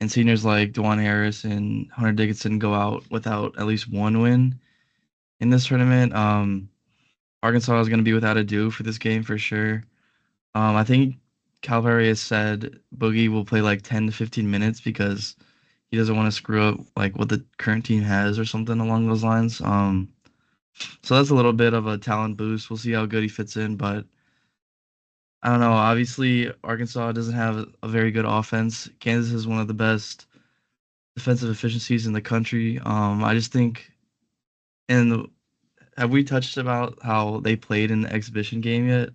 and seniors like DeJuan Harris and Hunter Dickinson go out without at least one win in this tournament. Arkansas is going to be without Adu for this game for sure. I think Calipari has said Boogie will play like 10 to 15 minutes because he doesn't want to screw up like what the current team has or something along those lines. So that's a little bit of a talent boost. We'll see how good he fits in, but I don't know. Obviously, Arkansas doesn't have a very good offense. Kansas is one of the best defensive efficiencies in the country. I just think, have we touched about how they played in the exhibition game yet?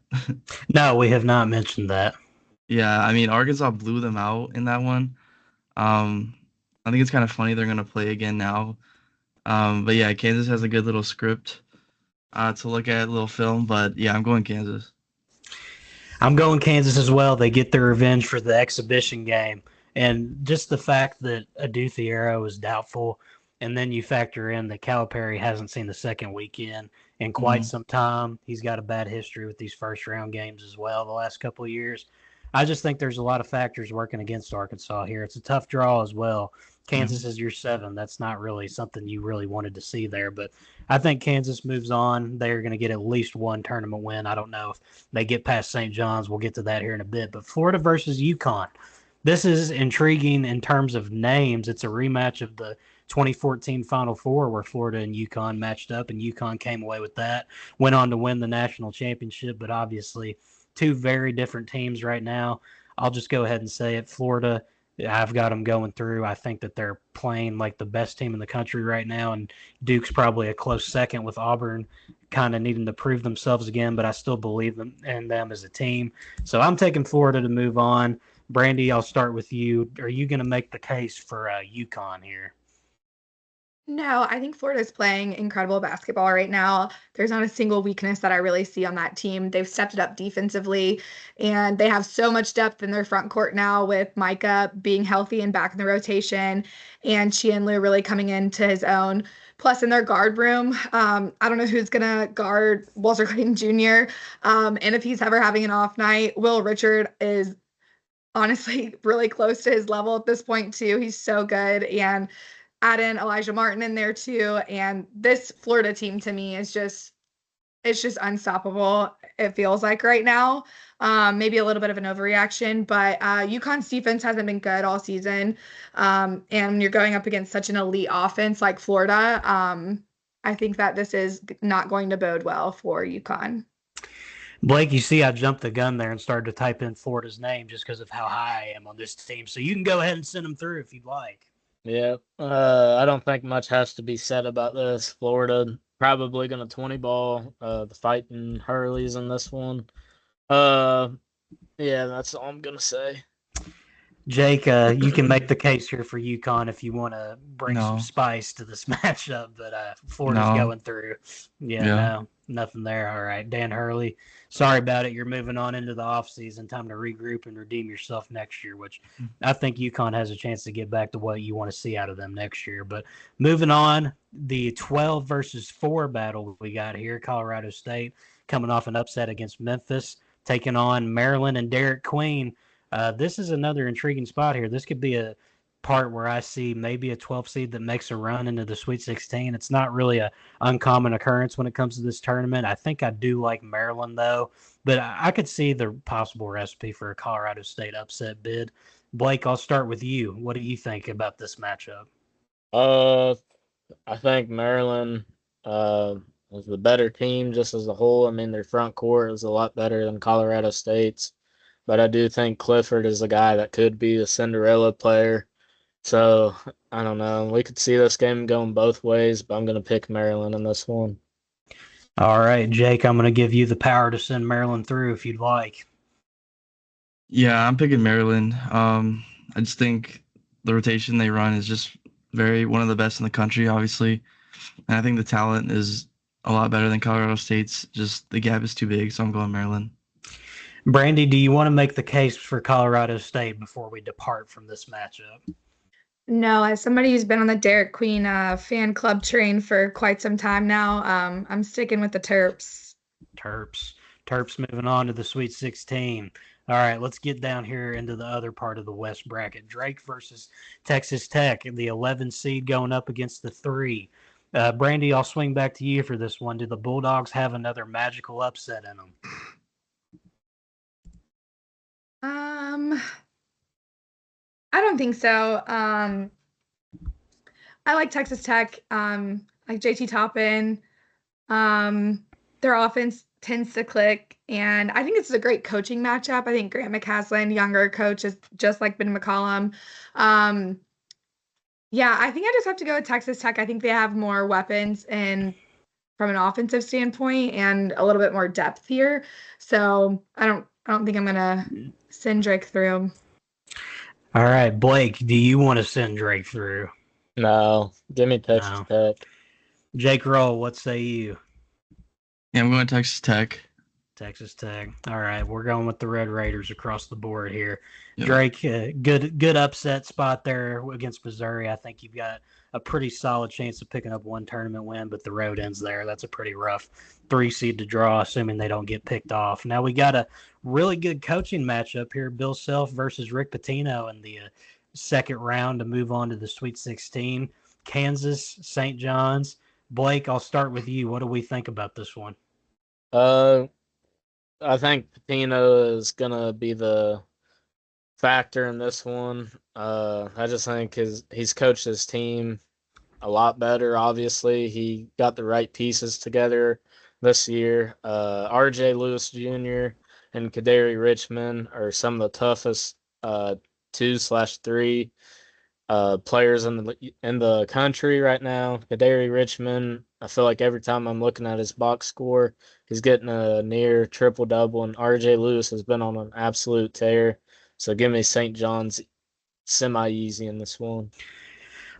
No, we have not mentioned that. Yeah, I mean, Arkansas blew them out in that one. I think it's kind of funny they're going to play again now. But yeah, Kansas has a good little script to look at, little film. But yeah, I'm going Kansas. I'm going Kansas as well. They get their revenge for the exhibition game. And just the fact that Adu Thiero is doubtful, and then you factor in that Calipari hasn't seen the second weekend in quite some time. He's got a bad history with these first-round games as well the last couple of years. I just think there's a lot of factors working against Arkansas here. It's a tough draw as well. Kansas is your 7. That's not really something you really wanted to see there. But I think Kansas moves on. They're going to get at least one tournament win. I don't know if they get past St. John's. We'll get to that here in a bit. But Florida versus UConn. This is intriguing in terms of names. It's a rematch of the 2014 Final Four where Florida and UConn matched up, and UConn came away with that. Went on to win the national championship, but obviously two very different teams right now. I'll just go ahead and say it. Florida, I've got them going through. I think that they're playing like the best team in the country right now, and Duke's probably a close second with Auburn kind of needing to prove themselves again, but I still believe in them as a team. So I'm taking Florida to move on. Brandie, I'll start with you. Are you going to make the case for UConn here? No, I think Florida's playing incredible basketball right now. There's not a single weakness that I really see on that team. They've stepped it up defensively, and they have so much depth in their front court now with Micah being healthy and back in the rotation, and Chianlu really coming into his own. Plus, in their guard room, I don't know who's going to guard Walter Clayton Jr., and if he's ever having an off night, Will Richard is honestly really close to his level at this point, too. He's so good, and add in Elijah Martin in there too. And this Florida team to me is it's just unstoppable. It feels like right now. maybe a little bit of an overreaction, but UConn's defense hasn't been good all season. And when you're going up against such an elite offense like Florida, I think that this is not going to bode well for UConn. Blake, you see I jumped the gun there and started to type in Florida's name just because of how high I am on this team. So you can go ahead and send them through if you'd like. Yeah, I don't think much has to be said about this. Florida probably going to 20 ball the Fighting Hurleys in this one. Yeah, that's all I'm going to say. Jake, you can make the case here for UConn if you want to bring some No. spice to this matchup, but Florida's No. going through. No, nothing there. All right, Dan Hurley, sorry about it. You're moving on into the offseason. Time to regroup and redeem yourself next year, which I think UConn has a chance to get back to what you want to see out of them next year. But moving on, the 12 versus 4 battle we got here, Colorado State coming off an upset against Memphis, taking on Maryland and Derek Queen. This is another intriguing spot here. This could be a part where I see maybe a 12 seed that makes a run into the Sweet 16. It's not really a uncommon occurrence when it comes to this tournament. I think I do like Maryland, though, but I could see the possible recipe for a Colorado State upset bid. Blake, I'll start with you. What do you think about this matchup? I think Maryland is the better team just as a whole. I mean, their front court is a lot better than Colorado State's. But I do think Clifford is a guy that could be a Cinderella player. So, I don't know. We could see this game going both ways, but I'm going to pick Maryland in this one. All right, Jake, I'm going to give you the power to send Maryland through if you'd like. Yeah, I'm picking Maryland. I just think the rotation they run is just one of the best in the country, obviously. And I think the talent is a lot better than Colorado State's. Just the gap is too big, so I'm going Maryland. Brandie, do you want to make the case for Colorado State before we depart from this matchup? No, as somebody who's been on the Derek Queen fan club train for quite some time now, I'm sticking with the Terps. Terps moving on to the Sweet 16. All right, let's get down here into the other part of the West bracket. Drake versus Texas Tech, the 11 seed going up against the 3. Brandie, I'll swing back to you for this one. Do the Bulldogs have another magical upset in them? I don't think so. I like Texas Tech. Like JT Toppin. Their offense tends to click, and I think it's a great coaching matchup. I think Grant McCaslin, younger coach, is just like Ben McCollum. Yeah, I think I just have to go with Texas Tech. I think they have more weapons and from an offensive standpoint and a little bit more depth here. So I don't think I'm gonna send Drake through. All right, Blake, do you want to send Drake through? No, give me Texas Tech. Jake Roll, what say you? Yeah, I'm going Texas Tech. Texas Tech. All right, we're going with the Red Raiders across the board here. Yep. Drake, good upset spot there against Missouri. I think you've got a pretty solid chance of picking up one tournament win, but the road ends there. That's a pretty rough 3 seed to draw, assuming they don't get picked off. Now we got a really good coaching matchup here. Bill Self versus Rick Pitino in the second round to move on to the Sweet 16. Kansas, St. John's. Blake, I'll start with you. What do we think about this one? I think Pitino is going to be the factor in this one. I just think he's coached his team a lot better, obviously. He got the right pieces together this year. RJ Lewis Jr. and Kadari Richmond are some of the toughest 2/3 players in the country right now. Kadari Richmond, I feel like every time I'm looking at his box score, he's getting a near triple-double, and RJ Lewis has been on an absolute tear. So give me St. John's semi-easy in this one.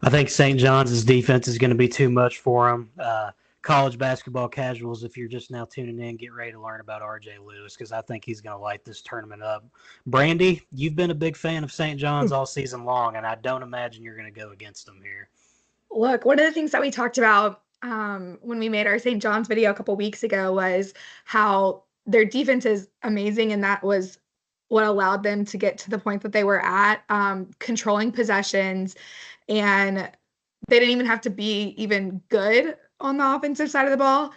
I think St. John's defense is going to be too much for him. College basketball casuals, if you're just now tuning in, get ready to learn about RJ Lewis because I think he's going to light this tournament up. Brandie, you've been a big fan of St. John's all season long, and I don't imagine you're going to go against them here. Look, one of the things that we talked about when we made our St. John's video a couple weeks ago was how their defense is amazing, and that was what allowed them to get to the point that they were at, controlling possessions, and they didn't even have to be even good on the offensive side of the ball.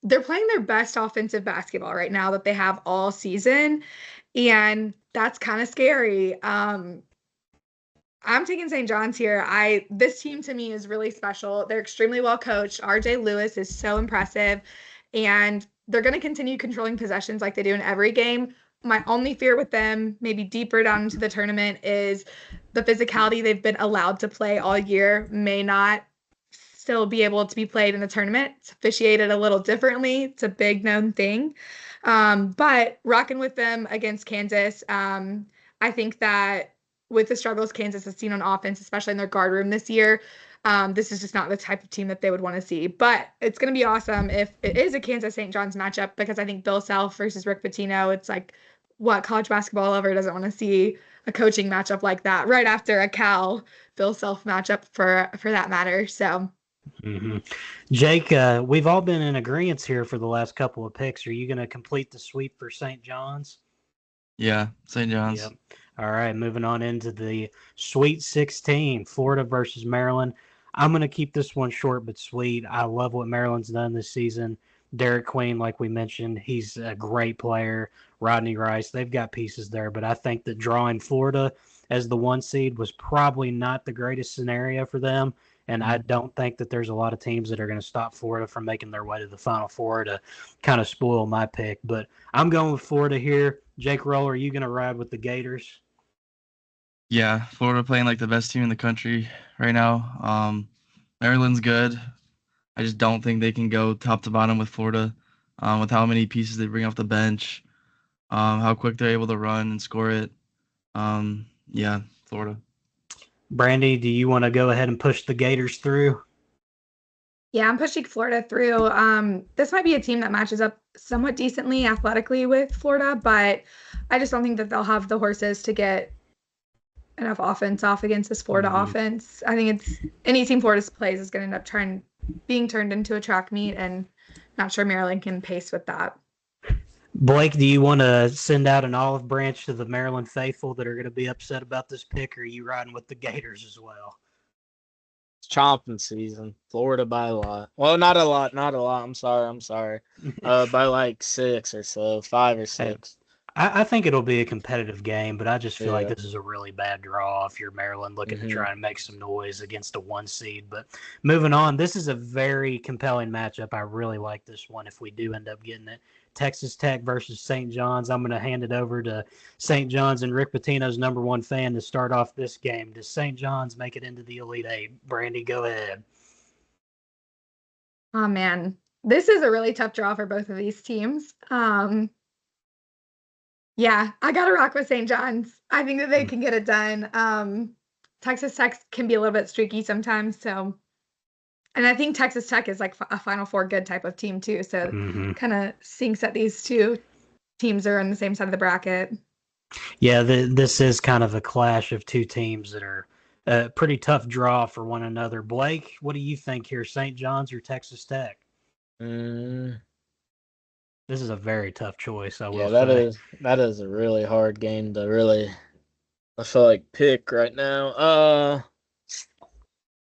they're playing their best offensive basketball right now that they have all season, and that's kind of scary. I'm taking St. John's here. This team to me is really special. They're extremely well coached. RJ Lewis is so impressive, and they're going to continue controlling possessions like they do in every game. My only fear with them, maybe deeper down into the tournament, is the physicality they've been allowed to play all year may not still be able to be played in the tournament. It's officiated a little differently. It's a big known thing. But rocking with them against Kansas, I think that with the struggles Kansas has seen on offense, especially in their guard room this year, this is just not the type of team that they would want to see. But it's going to be awesome if it is a Kansas-St. John's matchup, because I think Bill Self versus Rick Pitino, it's like, what college basketball lover doesn't want to see a coaching matchup like that right after a Cal Bill Self matchup for that matter. So Jake, we've all been in agreement here for the last couple of picks. Are you going to complete the sweep for St. John's? Yeah, St. John's. Yep. All right, moving on into the Sweet 16, Florida versus Maryland. I'm going to keep this one short but sweet. I love what Maryland's done this season. Derek Queen, like we mentioned, he's a great player. Rodney Rice, they've got pieces there, but I think that drawing Florida as the 1 seed was probably not the greatest scenario for them. And I don't think that there's a lot of teams that are going to stop Florida from making their way to the Final Four to kind of spoil my pick. But I'm going with Florida here. Jake Roll, are you going to ride with the Gators? Yeah, Florida playing like the best team in the country right now. Maryland's good. I just don't think they can go top to bottom with Florida, with how many pieces they bring off the bench, how quick they're able to run and score it. Yeah, Florida. Brandie, do you want to go ahead and push the Gators through? Yeah, I'm pushing Florida through. This might be a team that matches up somewhat decently athletically with Florida, but I just don't think that they'll have the horses to get enough offense off against this Florida offense. I think it's any team Florida plays is going to end up being turned into a track meet, and not sure Maryland can pace with that. Blake, do you want to send out an olive branch to the Maryland faithful that are going to be upset about this pick, or are you riding with the Gators as well? It's chomping season. Florida by a lot. Well, not a lot. I'm sorry. By like 6 or so, 5 or 6. I think it'll be a competitive game, but I just feel like this is a really bad draw if you're Maryland looking to try and make some noise against a 1 seed. But moving on, this is a very compelling matchup. I really like this one if we do end up getting it. Texas Tech versus St. John's. I'm going to hand it over to St. John's and Rick Pitino's #1 fan to start off this game. Does St. John's make it into the Elite Eight? Brandie, go ahead. Oh, man. This is a really tough draw for both of these teams. Yeah, I got to rock with St. John's. I think that they can get it done. Texas Tech can be a little bit streaky sometimes. So, and I think Texas Tech is like a Final Four good type of team too. So kind of sinks that these two teams are on the same side of the bracket. Yeah, this is kind of a clash of two teams that are a pretty tough draw for one another. Blake, what do you think here, St. John's or Texas Tech? This is a very tough choice, I will say. That is a really hard game to really, I feel like, pick right now.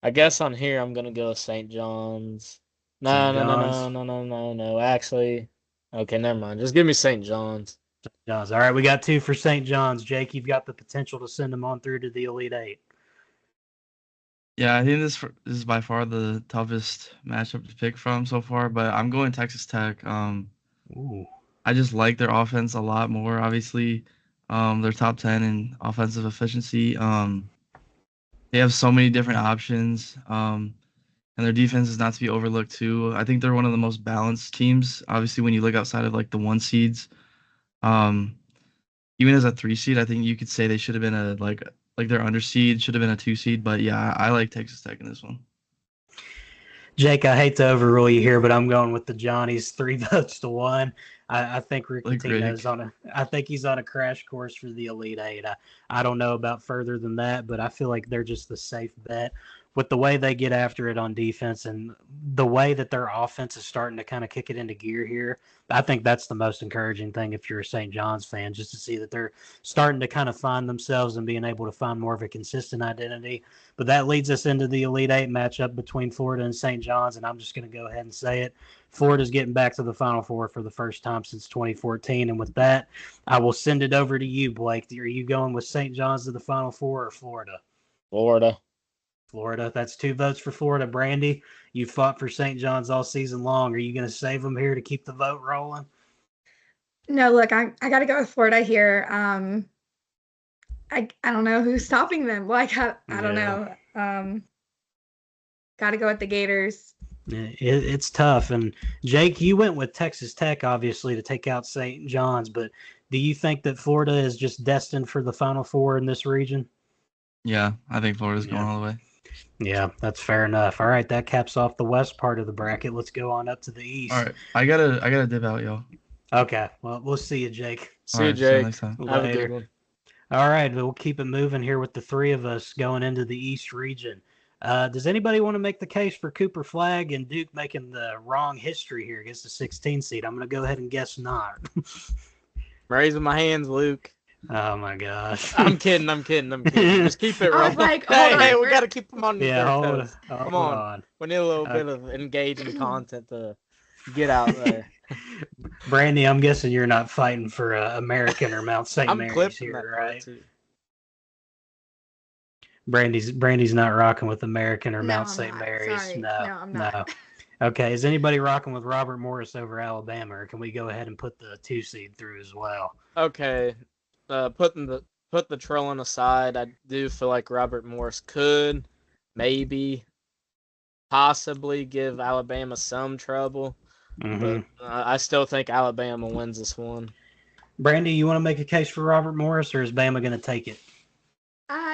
I guess on here I'm gonna go with St. John's. No. Actually, okay, never mind. Just give me St. John's. St. John's. All right, we got 2 for St. John's. Jake, you've got the potential to send them on through to the Elite Eight. Yeah, I think this is by far the toughest matchup to pick from so far, but I'm going Texas Tech. I just like their offense a lot more. Obviously, they're top 10 in offensive efficiency. They have so many different options, and their defense is not to be overlooked too. I think they're one of the most balanced teams. Obviously, when you look outside of like the 1 seeds, even as a 3 seed, I think you could say they should have been a like their under seed should have been a 2 seed. But yeah, I like Texas Tech in this one. Jake, I hate to overrule you here, but I'm going with the Johnnies 3 votes to 1. I think Rick Pitino's I think he's on a crash course for the Elite Eight. I don't know about further than that, but I feel like they're just the safe bet with the way they get after it on defense and the way that their offense is starting to kind of kick it into gear here, I think that's the most encouraging thing if you're a St. John's fan, just to see that they're starting to kind of find themselves and being able to find more of a consistent identity. But that leads us into the Elite Eight matchup between Florida and St. John's, and I'm just going to go ahead and say it. Florida's getting back to the Final Four for the first time since 2014, and with that, I will send it over to you, Blake. Are you going with St. John's to the Final Four or Florida? Florida. That's 2 votes for Florida. Brandie, you fought for St. John's all season long. Are you going to save them here to keep the vote rolling? No, look, I got to go with Florida here. I don't know who's stopping them. Like, I don't know. Got to go with the Gators. It's tough. And Jake, you went with Texas Tech, obviously, to take out St. John's. But do you think that Florida is just destined for the Final Four in this region? Yeah, I think Florida's going all the way. Yeah, that's fair enough. All right, that caps off the west part of the bracket. Let's go on up to the east. All right, I gotta dip out, y'all. Okay, well, we'll see you, Jake. See you, Jake. Next time. Have a good one. All right, we'll keep it moving here with the 3 of us going into the East region. Does anybody want to make the case for Cooper Flagg and Duke making the wrong history here against the 16 seed? I'm going to go ahead and guess not. I'm raising my hands, Luke. Oh, my gosh. I'm kidding. Just keep it rolling. Like, hey, we got to keep them on their toes. Come on. We need a little bit of engaging content to get out there. Brandie, I'm guessing you're not fighting for American or Mount St. Mary's here, right? Brandie's not rocking with American or Mount St. Mary's. Sorry. No, I'm not. Okay, is anybody rocking with Robert Morris over Alabama, or can we go ahead and put the 2 seed through as well? Okay, put the trolling aside, I do feel like Robert Morris could maybe possibly give Alabama some trouble, but I still think Alabama wins this one. Brandie, you want to make a case for Robert Morris, or is Bama going to take it?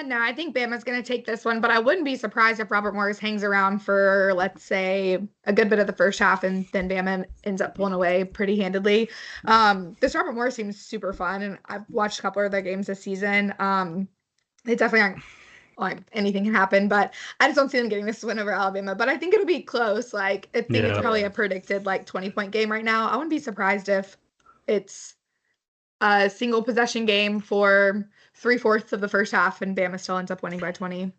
No, I think Bama's going to take this one, but I wouldn't be surprised if Robert Morris hangs around for, let's say, a good bit of the first half, and then Bama ends up pulling away pretty handedly. This Robert Morris seems super fun, and I've watched a couple of their games this season. They definitely aren't like anything can happen, but I just don't see them getting this win over Alabama. But I think it'll be close. Like, I think it's probably a predicted 20-point game right now. I wouldn't be surprised if it's a single possession game for 3/4 of the first half, and Bama still ends up winning by 20.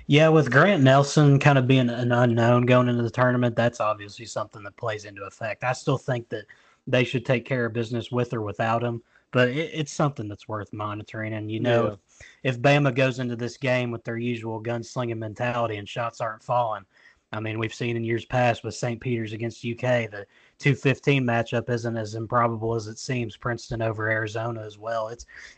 Yeah, with Grant Nelson kind of being an unknown going into the tournament, that's obviously something that plays into effect. I still think that they should take care of business with or without him, but it's something that's worth monitoring. And, if Bama goes into this game with their usual gunslinging mentality and shots aren't falling, I mean, we've seen in years past with St. Peter's against UK, the 2-15 matchup isn't as improbable as it seems. Princeton over Arizona as well.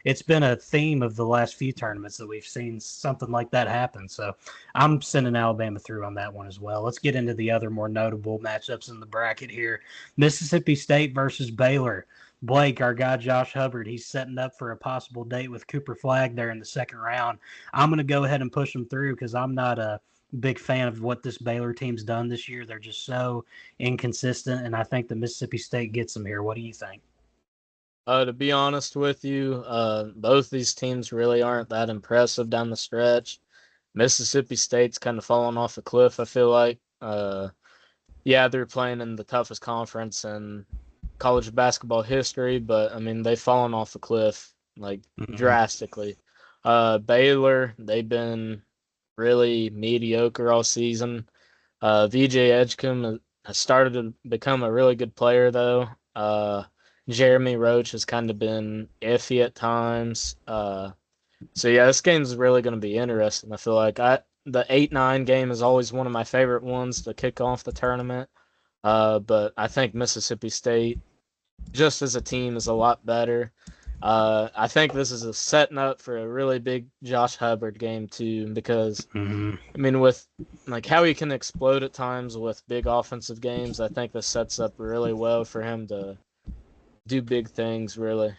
It's been a theme of the last few tournaments that we've seen something like that happen. So I'm sending Alabama through on that one as well. Let's get into the other more notable matchups in the bracket here. Mississippi State versus Baylor. Blake, our guy Josh Hubbard, he's setting up for a possible date with Cooper Flagg there in the second round. I'm going to go ahead and push him through because I'm not a big fan of what this Baylor team's done this year. They're just so inconsistent, and I think the Mississippi State gets them here. What do you think? To be honest with you, both these teams really aren't that impressive down the stretch. Mississippi State's kind of fallen off a cliff, I feel like. They're playing in the toughest conference in college basketball history, but, I mean, they've fallen off a cliff, drastically. Baylor, they've been really mediocre all season. VJ Edgecombe has started to become a really good player, though. Jeremy Roach has kind of been iffy at times. This game's really going to be interesting. I feel like the 8-9 game is always one of my favorite ones to kick off the tournament. But I think Mississippi State, just as a team, is a lot better. I think this is a setting up for a really big Josh Hubbard game too, because I mean, with how he can explode at times with big offensive games, I think this sets up really well for him to do big things. Really.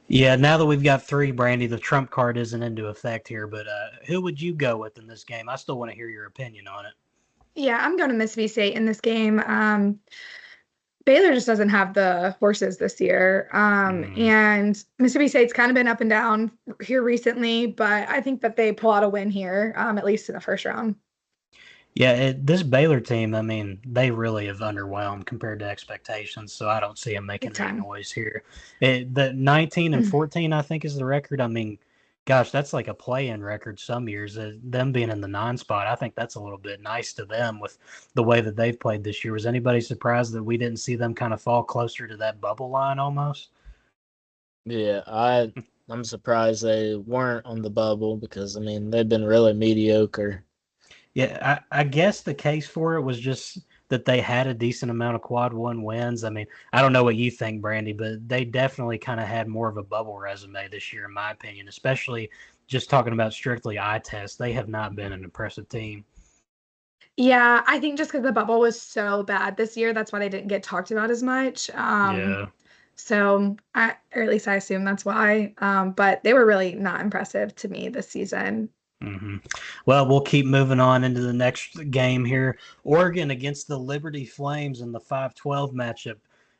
Yeah. Now that we've got 3, Brandie, the trump card isn't into effect here. But who would you go with in this game? I still want to hear your opinion on it. Yeah, I'm going to Mississippi State in this game. Baylor just doesn't have the horses this year. And Mississippi State's kind of been up and down here recently, but I think that they pull out a win here, at least in the first round. Yeah, this Baylor team, I mean, they really have underwhelmed compared to expectations, so I don't see them Big making any time. noise here. The 19-14, I think, is the record. I mean, gosh, that's like a play-in record some years. Them being in the 9 spot, I think that's a little bit nice to them with the way that they've played this year. Was anybody surprised that we didn't see them kind of fall closer to that bubble line almost? Yeah, I'm surprised they weren't on the bubble because I mean they've been really mediocre. Yeah, I guess the case for it was just that they had a decent amount of quad one wins. I mean, I don't know what you think, Brandy, but they definitely kind of had more of a bubble resume this year, in my opinion, especially just talking about strictly eye tests. They have not been an impressive team. Yeah, I think just because the bubble was so bad this year, that's why they didn't get talked about as much. Yeah. So or at least I assume that's why. But they were really not impressive to me this season. hmm Well, we'll keep moving on into the next game here. Oregon against the Liberty Flames in the 5-12 matchup.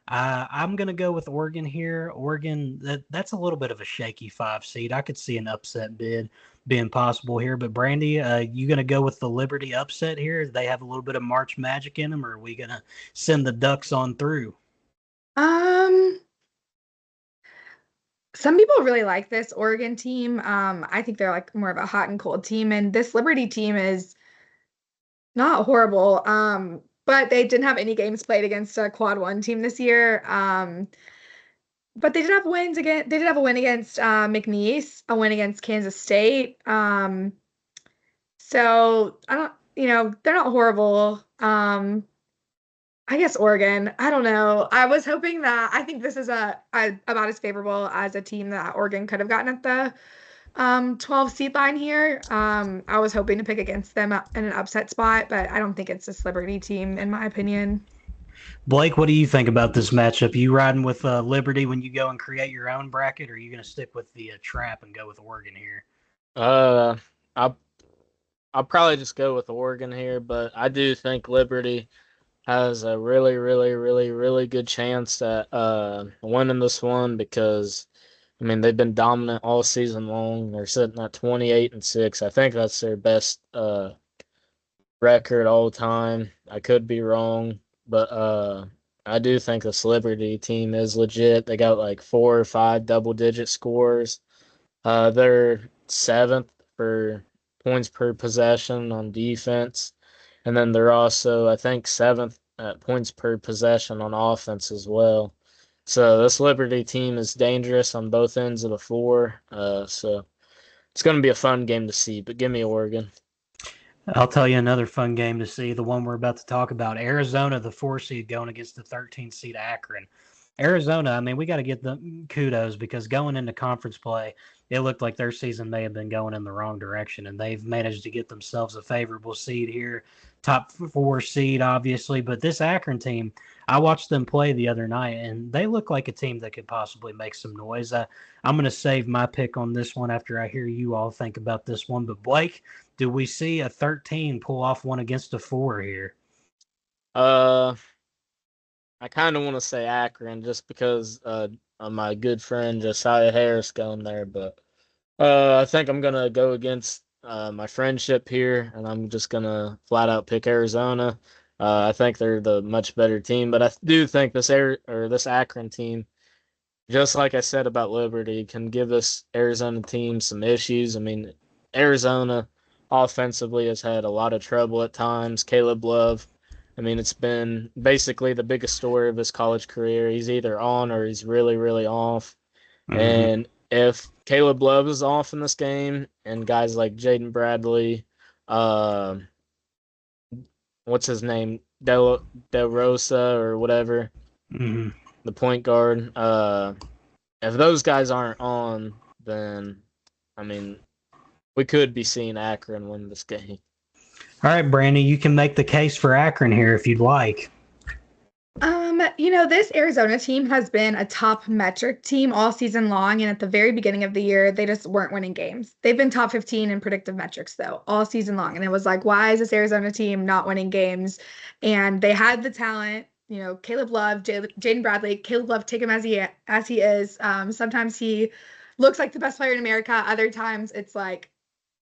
I'm going to go with Oregon here. Oregon, that's a little bit of a shaky 5 seed. I could see an upset bid being possible here. But, Brandy, you going to go with the Liberty upset here? They have a little bit of March magic in them, or are we going to send the Ducks on through? Um, some people really like this Oregon team. I think they're like more of a hot and cold team, and this Liberty team is not horrible. But they didn't have any games played against a quad one team this year. But they did have wins again. They did have a win against McNeese, a win against Kansas State. So I don't, they're not horrible. I guess Oregon. I don't know. I was hoping that I think this is about as favorable as a team that Oregon could have gotten at the 12 seed line here. I was hoping to pick against them in an upset spot, but I don't think it's this Liberty team in my opinion. Blake, what do you think about this matchup? You riding with Liberty when you go and create your own bracket, or are you going to stick with the trap and go with Oregon here? Uh, I'll I'll probably just go with Oregon here, but I do think Liberty has a really, really, really, really good chance at winning this one because I mean they've been dominant all season long. They're sitting at 28-6. I think that's their best record all time. I could be wrong, but I do think this Liberty team is legit. They got like 4 or 5 double digit scores. They're seventh for points per possession on defense. And then they're also, I think, seventh at points per possession on offense as well. So this Liberty team is dangerous on both ends of the floor. So it's going to be a fun game to see, but give me Oregon. I'll tell you another fun game to see, the one we're about to talk about. Arizona, the 4 seed, going against the 13 seed Akron. Arizona, I mean, we got to get them kudos because going into conference play, it looked like their season may have been going in the wrong direction, and they've managed to get themselves a favorable seed here. Top 4 seed, obviously, but this Akron team, I watched them play the other night, and they look like a team that could possibly make some noise. I'm going to save my pick on this one after I hear you all think about this one. But Blake, do we see a 13 pull off one against a 4 here? Uh, I kind of want to say Akron just because of my good friend Josiah Harris going there, but I think I'm gonna go against my friendship here, and I'm just gonna flat out pick Arizona. I think they're the much better team, but I do think this Akron team, just like I said about Liberty, can give this Arizona team some issues. I mean, Arizona offensively has had a lot of trouble at times. Caleb Love, I mean, it's been basically the biggest story of his college career. He's either on or he's really, really off. Mm-hmm. And if Caleb Love is off in this game, and guys like Jaden Bradley, uh, what's his name, Del Rosa or whatever, Mm-hmm. the point guard, if those guys aren't on, then I mean, we could be seeing Akron win this game. All right, Brandy, you can make the case for Akron here if you'd like. This Arizona team has been a top metric team all season long, and at the very beginning of the year, they just weren't winning games. They've been top 15 in predictive metrics though, all season long. And it was like, why is this Arizona team not winning games? And they had the talent, Caleb Love, Jaden Bradley. Caleb Love, take him as he is. Sometimes he looks like the best player in America. Other times it's like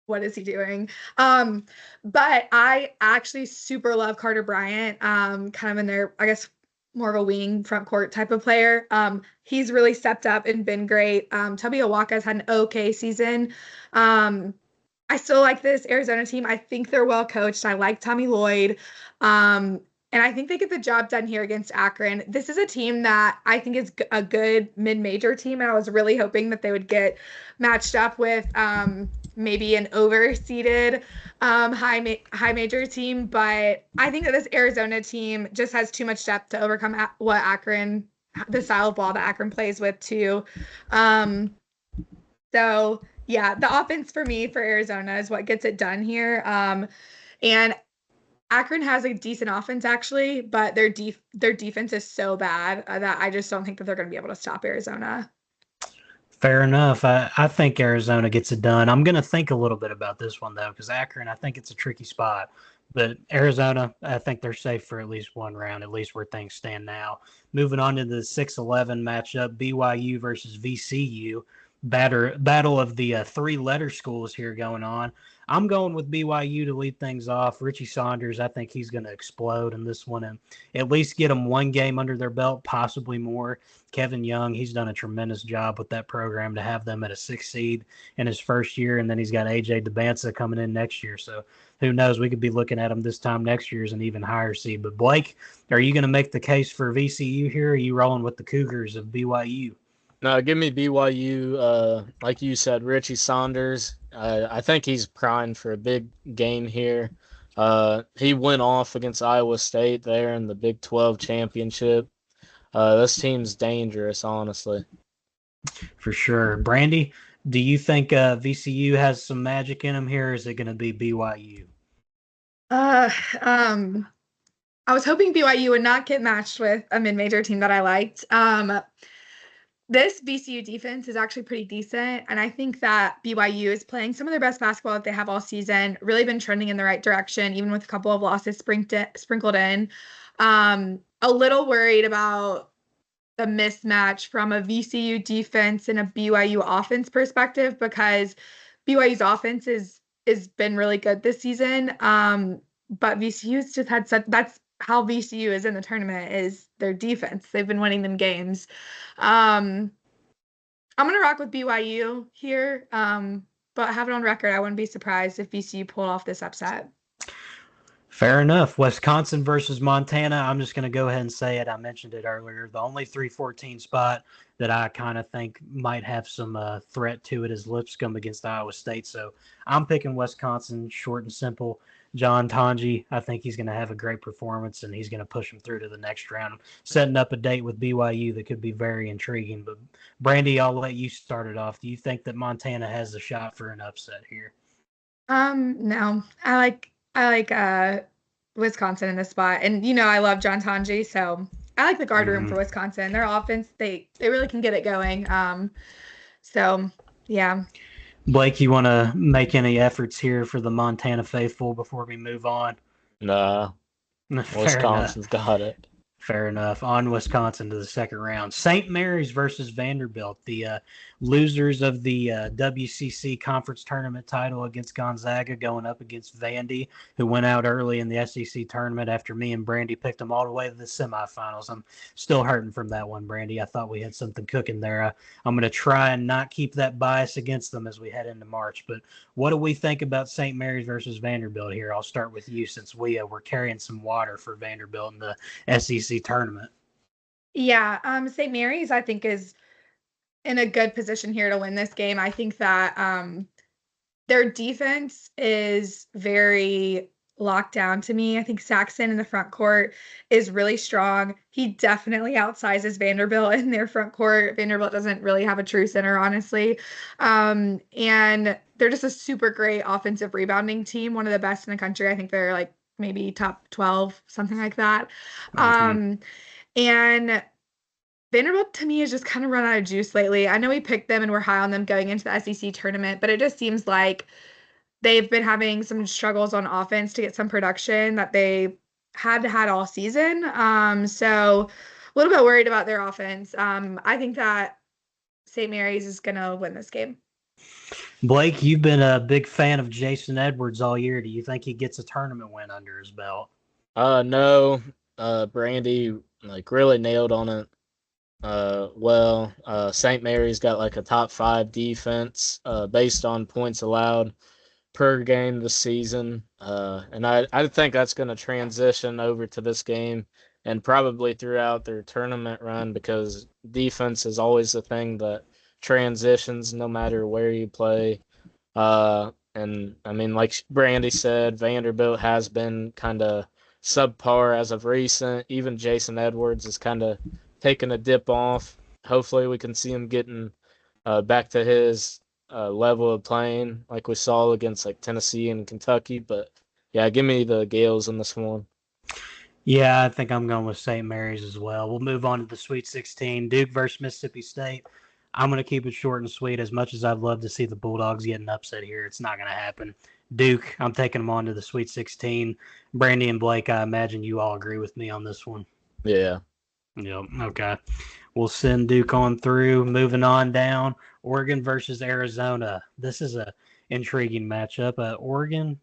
what is he doing? But I actually super love Carter Bryant, kind of in their, I guess, more of a wing front court type of player. He's really stepped up and been great. Tubby Awaka's had an okay season. I still like this Arizona team. I think they're well coached. I like Tommy Lloyd. And I think they get the job done here against Akron. This is a team that I think is a good mid-major team, and I was really hoping that they would get matched up with maybe an overseeded high major team. But I think that this Arizona team just has too much depth to overcome what Akron, the style of ball that Akron plays with too. So yeah, the offense for me for Arizona is what gets it done here. And Akron has a decent offense actually, but their defense is so bad that I just don't think that they're going to be able to stop Arizona. Fair enough. I think Arizona gets it done. I'm going to think a little bit about this one, though, because Akron, I think it's a tricky spot. But Arizona, I think they're safe for at least one round, at least where things stand now. Moving on to the 6-11 matchup, BYU versus VCU. Battle of the three-letter schools here going on. I'm going with BYU to lead things off. Richie Saunders, I think he's going to explode in this one and at least get them one game under their belt, possibly more. Kevin Young, he's done a tremendous job with that program to have them at a 6 seed in his first year, and then he's got A.J. DeBanza coming in next year. So who knows? We could be looking at him this time next year as an even higher seed. But Blake, are you going to make the case for VCU here, or are you rolling with the Cougars of BYU? No, give me BYU. Like you said, Richie Saunders. I think he's primed for a big game here. He went off against Iowa State there in the Big 12 championship. This team's dangerous, honestly. For sure. Brandie, do you think VCU has some magic in them here, or is it going to be BYU? I was hoping BYU would not get matched with a mid-major team that I liked. This VCU defense is actually pretty decent, and I think that BYU is playing some of their best basketball that they have all season, really been trending in the right direction, even with a couple of losses sprinkled in. A little worried about the mismatch from a VCU defense and a BYU offense perspective because BYU's offense is been really good this season, but VCU's just had such – that's how VCU is in the tournament is their defense. They've been winning them games. I'm going to rock with BYU here, but I have it on record. I wouldn't be surprised if VCU pulled off this upset. Fair enough. Wisconsin versus Montana. I'm just going to go ahead and say it. I mentioned it earlier. The only 314 spot that I kind of think might have some threat to it is Lipscomb against Iowa State. So I'm picking Wisconsin, short and simple. John Tanji, I think he's going to have a great performance, and he's going to push him through to the next round, setting up a date with BYU that could be very intriguing. But, Brandie, I'll let you start it off. Do you think that Montana has a shot for an upset here? No. I like Wisconsin in this spot. And, I love John Tanji, so I like the guard room for Wisconsin. Their offense, they really can get it going. So, yeah. Blake, you want to make any efforts here for the Montana faithful before we move on? Nah. Wisconsin's got it. Fair enough. On Wisconsin to the second round. St. Mary's versus Vanderbilt, the losers of the WCC conference tournament title against Gonzaga going up against Vandy, who went out early in the SEC tournament after me and Brandie picked them all the way to the semifinals. I'm still hurting from that one, Brandie. I thought we had something cooking there. I'm going to try and not keep that bias against them as we head into March. But what do we think about St. Mary's versus Vanderbilt here? I'll start with you since we were carrying some water for Vanderbilt in the SEC tournament. Yeah, St. Mary's I think is in a good position here to win this game. I think that their defense is very locked down to me. I think Saxon in the front court is really strong. He definitely outsizes Vanderbilt in their front court. Vanderbilt doesn't really have a true center, honestly. And they're just a super great offensive rebounding team, one of the best in the country. I think they're like maybe top 12, something like that. And Vanderbilt to me has just kind of run out of juice lately. I know we picked them and we're high on them going into the SEC tournament, but it just seems like they've been having some struggles on offense to get some production that they had all season. So a little bit worried about their offense. I think that St. Mary's is going to win this game. Blake, you've been a big fan of Jason Edwards all year. Do you think he gets a tournament win under his belt? No. Brandie really nailed on it. St. Mary's got like a top 5 defense based on points allowed per game this season. And I think that's going to transition over to this game and probably throughout their tournament run, because defense is always the thing that transitions no matter where you play. And I mean, like Brandie said, Vanderbilt has been kind of subpar as of recent. Even Jason Edwards is kind of taking a dip off. Hopefully, we can see him getting back to his level of playing like we saw against like Tennessee and Kentucky. But yeah, give me the Gales in this one. Yeah, I think I'm going with St. Mary's as well. We'll move on to the Sweet 16, Duke versus Mississippi State. I'm going to keep it short and sweet. As much as I'd love to see the Bulldogs get an upset here, it's not going to happen. Duke, I'm taking them on to the Sweet 16. Brandie and Blake, I imagine you all agree with me on this one. Yeah. Yep. Okay. We'll send Duke on through. Moving on down, Oregon versus Arizona. This is a intriguing matchup. Oregon,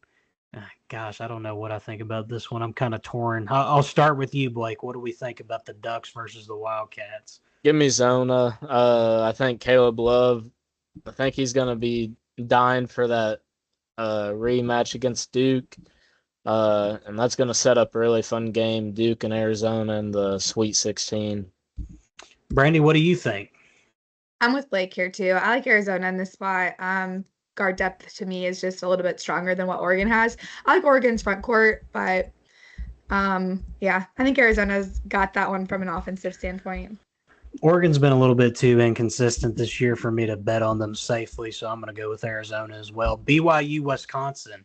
gosh, I don't know what I think about this one. I'm kind of torn. I'll start with you, Blake. What do we think about the Ducks versus the Wildcats? Give me Zona. I think Caleb Love, I think he's going to be dying for that rematch against Duke. And that's going to set up a really fun game, Duke and Arizona in the Sweet 16. Brandie, what do you think? I'm with Blake here too. I like Arizona in this spot. Guard depth to me is just a little bit stronger than what Oregon has. I like Oregon's front court, but yeah, I think Arizona's got that one from an offensive standpoint. Oregon's been a little bit too inconsistent this year for me to bet on them safely, so I'm going to go with Arizona as well. BYU, Wisconsin.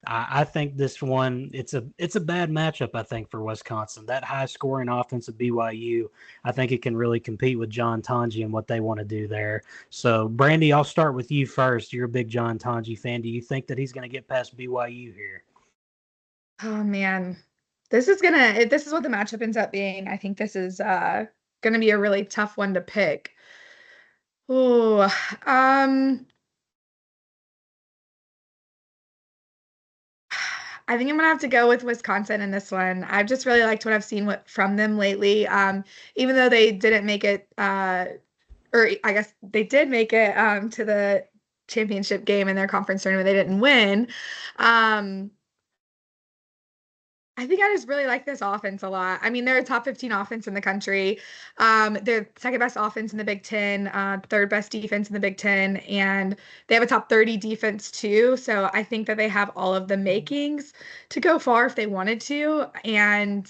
I think this one, it's a bad matchup, I think, for Wisconsin. That high-scoring offense of BYU, I think it can really compete with John Tonji and what they want to do there. So, Brandie, I'll start with you first. You're a big John Tonji fan. Do you think that he's going to get past BYU here? Oh, man. This is what the matchup ends up being. I think this is going to be a really tough one to pick. Oh, I think I'm gonna have to go with Wisconsin in this one. I've just really liked what I've seen from them lately. Even though they didn't make it, or I guess they did make it to the championship game in their conference tournament, they didn't win. I think I just really like this offense a lot. I mean, they're a top 15 offense in the country. They're second best offense in the Big Ten, third best defense in the Big Ten, and they have a top 30 defense too. So I think that they have all of the makings to go far if they wanted to. And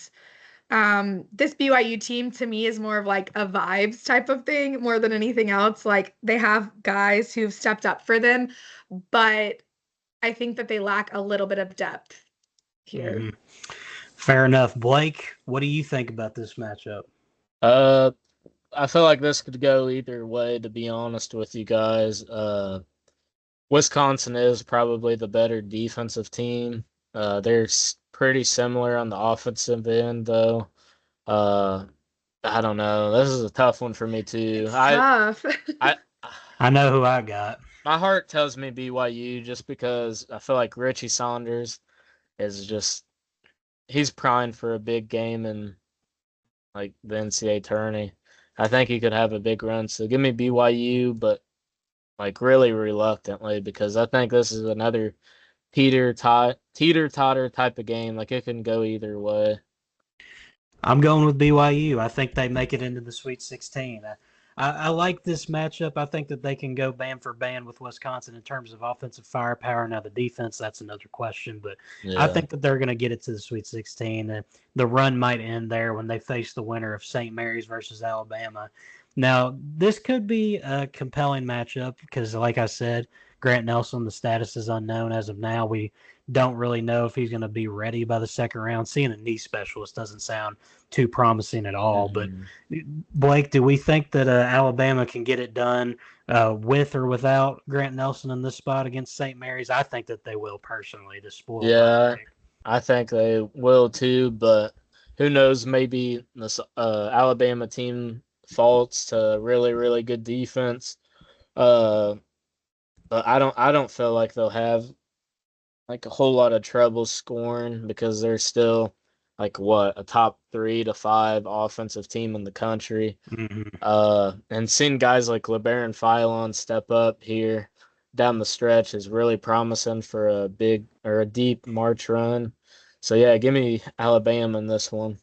this BYU team to me is more of like a vibes type of thing more than anything else. Like they have guys who've stepped up for them, but I think that they lack a little bit of depth here. Mm-hmm. Fair enough. Blake, what do you think about this matchup? I feel like this could go either way, to be honest with you guys. Wisconsin is probably the better defensive team. They're pretty similar on the offensive end, though. I don't know. This is a tough one for me, too. Tough. I know who I got. My heart tells me BYU just because I feel like Richie Saunders is just he's primed for a big game in like the NCAA tourney. I think he could have a big run. So give me BYU, but like really reluctantly, because I think this is another teeter-totter type of game. Like it can go either way. I'm going with BYU. I think they make it into the Sweet 16. I like this matchup. I think that they can go band for band with Wisconsin in terms of offensive firepower. Now, the defense, that's another question. But yeah. I think that they're going to get it to the Sweet 16. The run might end there when they face the winner of St. Mary's versus Alabama. Now, this could be a compelling matchup because, like I said, Grant Nelson, the status is unknown as of now. We don't really know if he's going to be ready by the second round. Seeing a knee specialist doesn't sound too promising at all. But, Blake, do we think that Alabama can get it done with or without Grant Nelson in this spot against St. Mary's? I think that they will, personally, to spoil. Yeah, I think they will too, but who knows? Maybe this Alabama team faults to really, really good defense. but I don't feel like they'll have like a whole lot of trouble scoring because they're still like a top 3 to 5 offensive team in the country. Mhm. And seeing guys like LeBaron Philon step up here down the stretch is really promising for a big or a deep March run. So yeah, give me Alabama in this one.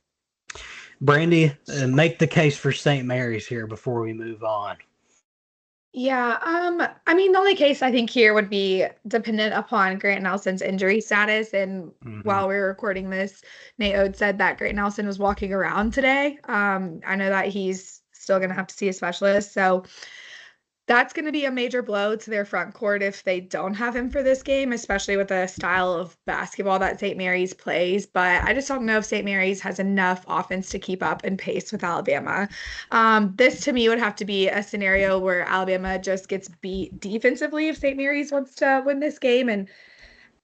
Brandie, make the case for St. Mary's here before we move on. Yeah, I mean, the only case I think here would be dependent upon Grant Nelson's injury status. And Mhm. while we were recording this, Nate Oates said that Grant Nelson was walking around today. I know that he's still going to have to see a specialist. So that's going to be a major blow to their front court if they don't have him for this game, especially with the style of basketball that St. Mary's plays. But I just don't know if St. Mary's has enough offense to keep up and pace with Alabama. This to me would have to be a scenario where Alabama just gets beat defensively if St. Mary's wants to win this game. And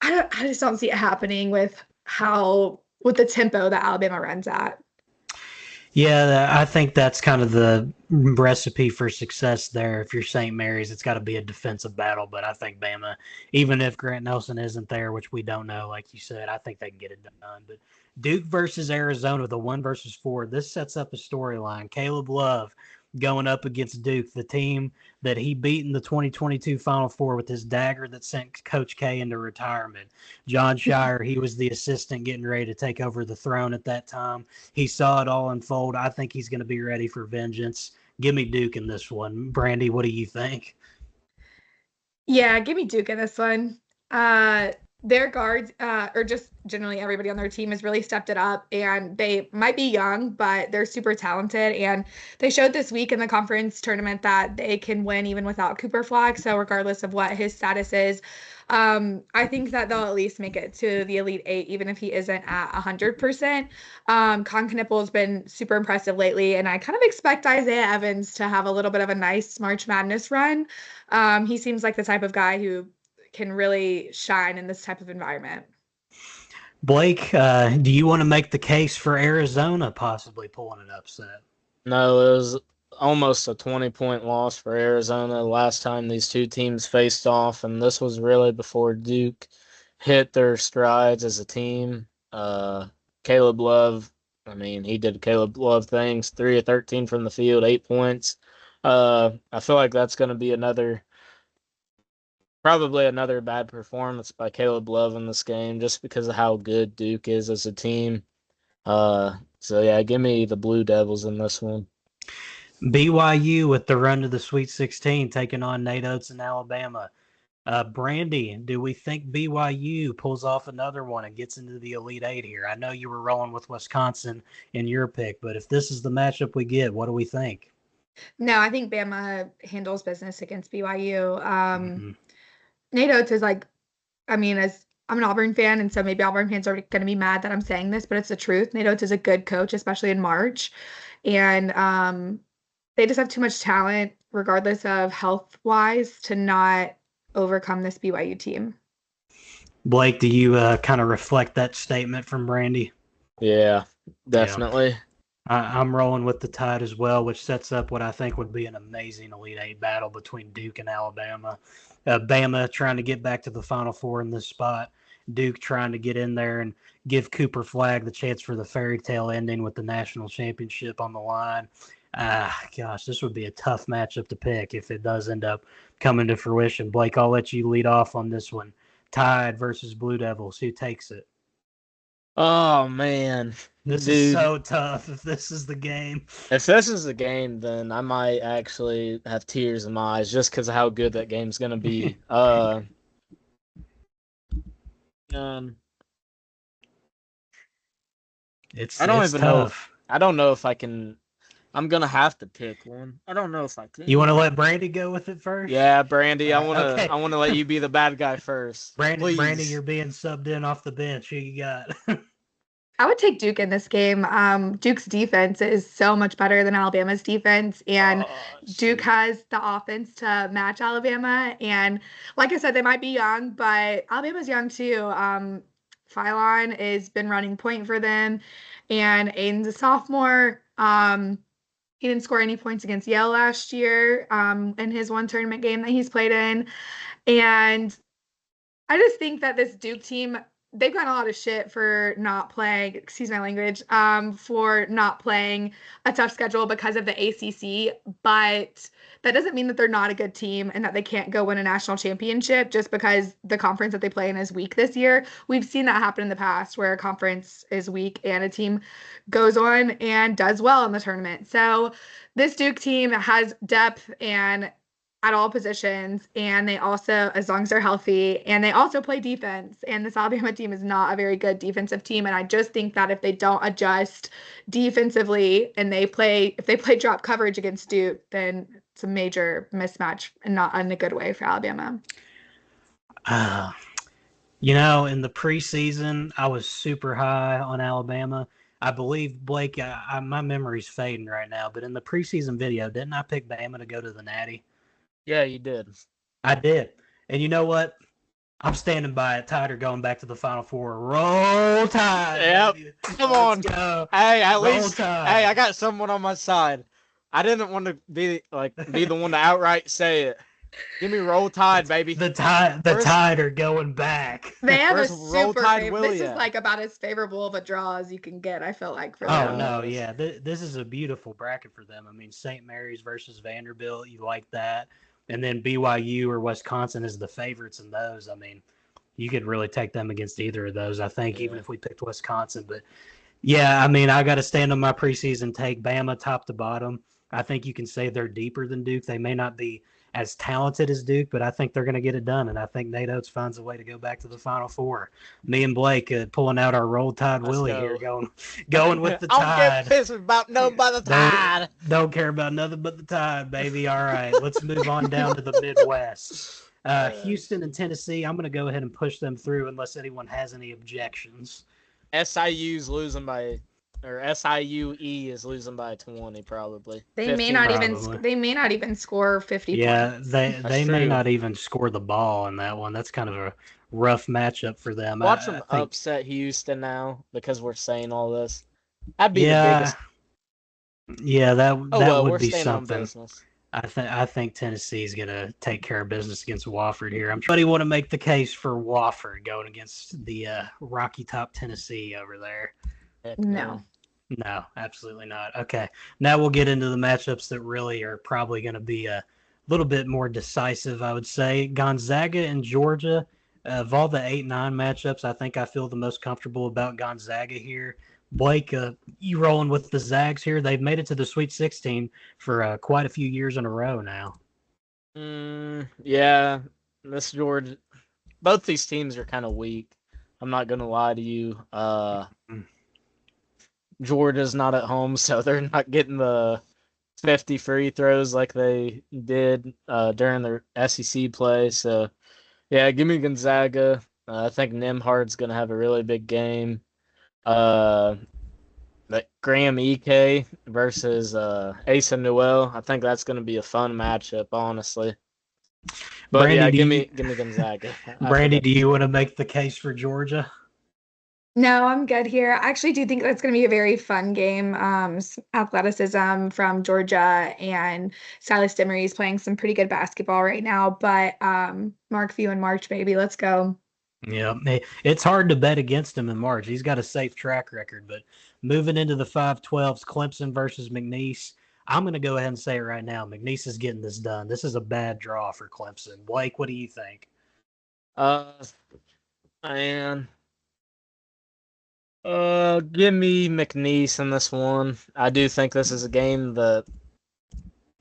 I just don't see it happening with the tempo that Alabama runs at. Yeah, I think that's kind of the recipe for success there. If you're St. Mary's, it's got to be a defensive battle. But I think Bama, even if Grant Nelson isn't there, which we don't know, like you said, I think they can get it done. But Duke versus Arizona, the 1 versus 4, this sets up a storyline. Caleb Love going up against Duke, the team that he beat in the 2022 Final Four with his dagger that sent Coach K into retirement. John Shire, he was the assistant getting ready to take over the throne at that time. He saw it all unfold. I think he's going to be ready for vengeance. Give me Duke in this one. Brandie, what do you think? Yeah, give me Duke in this one. Their guards, or just generally everybody on their team, has really stepped it up, and they might be young, but they're super talented. And they showed this week in the conference tournament that they can win even without Cooper Flag. So regardless of what his status is, I think that they'll at least make it to the Elite Eight, even if he isn't at 100%. Con Knippel has been super impressive lately, and I kind of expect Isaiah Evans to have a little bit of a nice March Madness run. He seems like the type of guy who can really shine in this type of environment. Blake, do you want to make the case for Arizona possibly pulling an upset? No, it was almost a 20-point loss for Arizona last time these two teams faced off, and this was really before Duke hit their strides as a team. Caleb Love, I mean, he did Caleb Love things, 3 of 13 from the field, 8 points. I feel like that's going to be probably another bad performance by Caleb Love in this game just because of how good Duke is as a team. So yeah, give me the Blue Devils in this one. BYU with the run to the Sweet 16 taking on Nate Oates in Alabama. Brandie, do we think BYU pulls off another one and gets into the Elite Eight here? I know you were rolling with Wisconsin in your pick, but if this is the matchup we get, what do we think? No, I think Bama handles business against BYU. Mm-hmm. Nate Oates is like, I mean, as I'm an Auburn fan, and so maybe Auburn fans are going to be mad that I'm saying this, but it's the truth. Nate Oates is a good coach, especially in March. And they just have too much talent, regardless of health-wise, to not overcome this BYU team. Blake, do you kind of reflect that statement from Brandie? Yeah, definitely. Yeah. I'm rolling with the Tide as well, which sets up what I think would be an amazing Elite Eight battle between Duke and Alabama. Bama trying to get back to the Final Four in this spot. Duke trying to get in there and give Cooper Flag the chance for the fairy tale ending with the national championship on the line. Gosh, this would be a tough matchup to pick if it does end up coming to fruition. Blake, I'll let you lead off on this one. Tide versus Blue Devils. Who takes it? Oh man, This dude, is so tough if this is the game. if this is the game, then I might actually have tears in my eyes just because of how good that game's gonna be. It's I don't it's even know. tough. I don't know if I can. I'm gonna have to pick one. I don't know if I can. You want to let Brandie go with it first? Yeah, Brandie, I wanna. Okay. I wanna let you be the bad guy first. Brandie, Please. you're being subbed in off the bench. Who you got? I would take Duke in this game. Duke's defense is so much better than Alabama's defense, and Duke has the offense to match Alabama. And like I said, they might be young, but Alabama's young too. Philon has been running point for them, and Aiden's a sophomore. He didn't score any points against Yale last year in his one tournament game that he's played in. And I just think that this Duke team, they've gotten a lot of shit for not playing, excuse my language, for not playing a tough schedule because of the ACC. But that doesn't mean that they're not a good team and that they can't go win a national championship just because the conference that they play in is weak this year. We've seen that happen in the past where a conference is weak and a team goes on and does well in the tournament. So this Duke team has depth and at all positions, and they also, as long as they're healthy, and they also play defense. And this Alabama team is not a very good defensive team, and I just think that if they don't adjust defensively and if they play drop coverage against Duke, then it's a major mismatch and not in a good way for Alabama. In the preseason, I was super high on Alabama. I believe, Blake, my memory's fading right now, but in the preseason video, didn't I pick Bama to go to the Natty? Yeah, you did. I did. And you know what? I'm standing by it. Tide are going back to the Final Four. Roll Tide. Yep. Baby. Come Let's on. go. Hey, at Roll least Tide. hey, I got someone on my side. I didn't want to be the one to outright say it. Give me Roll Tide, baby. The Tide are going back. They have a Where's Roll super Tide favorable. Willie This is at? like about as favorable of a draw as you can get, I feel like, for Oh, them. no, yeah. This is a beautiful bracket for them. I mean, St. Mary's versus Vanderbilt, you like that. And then BYU or Wisconsin is the favorites in those. I mean, you could really take them against either of those, I think, even if we picked Wisconsin. But, yeah, I mean, I got to stand on my preseason take. Bama top to bottom. I think you can say they're deeper than Duke. They may not be as talented as Duke, but I think they're going to get it done. And I think Nate Oates finds a way to go back to the Final Four. Me and Blake pulling out our Roll Tide Willie here, going with the I don't Tide. get pissed about nothing but the Tide. Don't care about nothing but the Tide, baby. All right, let's move on down to the Midwest. Houston and Tennessee, I'm going to go ahead and push them through unless anyone has any objections. SIU's losing by, or SIUE is losing by 20 probably. They may 15 not probably. they may not even score 50 Yeah, points. they may true. not even score the ball in that one. That's kind of a rough matchup for them. Watch I them think, upset Houston now because we're saying all this. That'd be the yeah, biggest. yeah, that Oh well, would we're be staying on something. business. I think Tennessee's gonna take care of business against Wofford here. I'm trying to want to make the case for Wofford going against the Rocky Top Tennessee over there. Heck No. No, absolutely not. Okay, now we'll get into the matchups that really are probably going to be a little bit more decisive, I would say. Gonzaga and Georgia, of all the 8-9 matchups, I think I feel the most comfortable about Gonzaga here. Blake, you rolling with the Zags here? They've made it to the Sweet 16 for quite a few years in a row now. Yeah, this Georgia. Both these teams are kind of weak. I'm not gonna lie to you. Georgia's not at home, so they're not getting the 50 free throws like they did during their SEC play. So, yeah, give me Gonzaga. I think Nimhard's going to have a really big game. But Graham Ike versus Asa Newell, I think that's going to be a fun matchup, honestly. But Brandie, yeah, do give me Gonzaga. Brandie, do you want to make the case for Georgia? No, I'm good here. I actually do think that's going to be a very fun game. Athleticism from Georgia, and Silas Demery is playing some pretty good basketball right now. But Mark Few in March, baby. Let's go. Yeah, it's hard to bet against him in March. He's got a safe track record. But moving into the 5-12s, Clemson versus McNeese, I'm going to go ahead and say it right now. McNeese is getting this done. This is a bad draw for Clemson. Blake, what do you think? Man. Give me McNeese in this one. I do think this is a game that,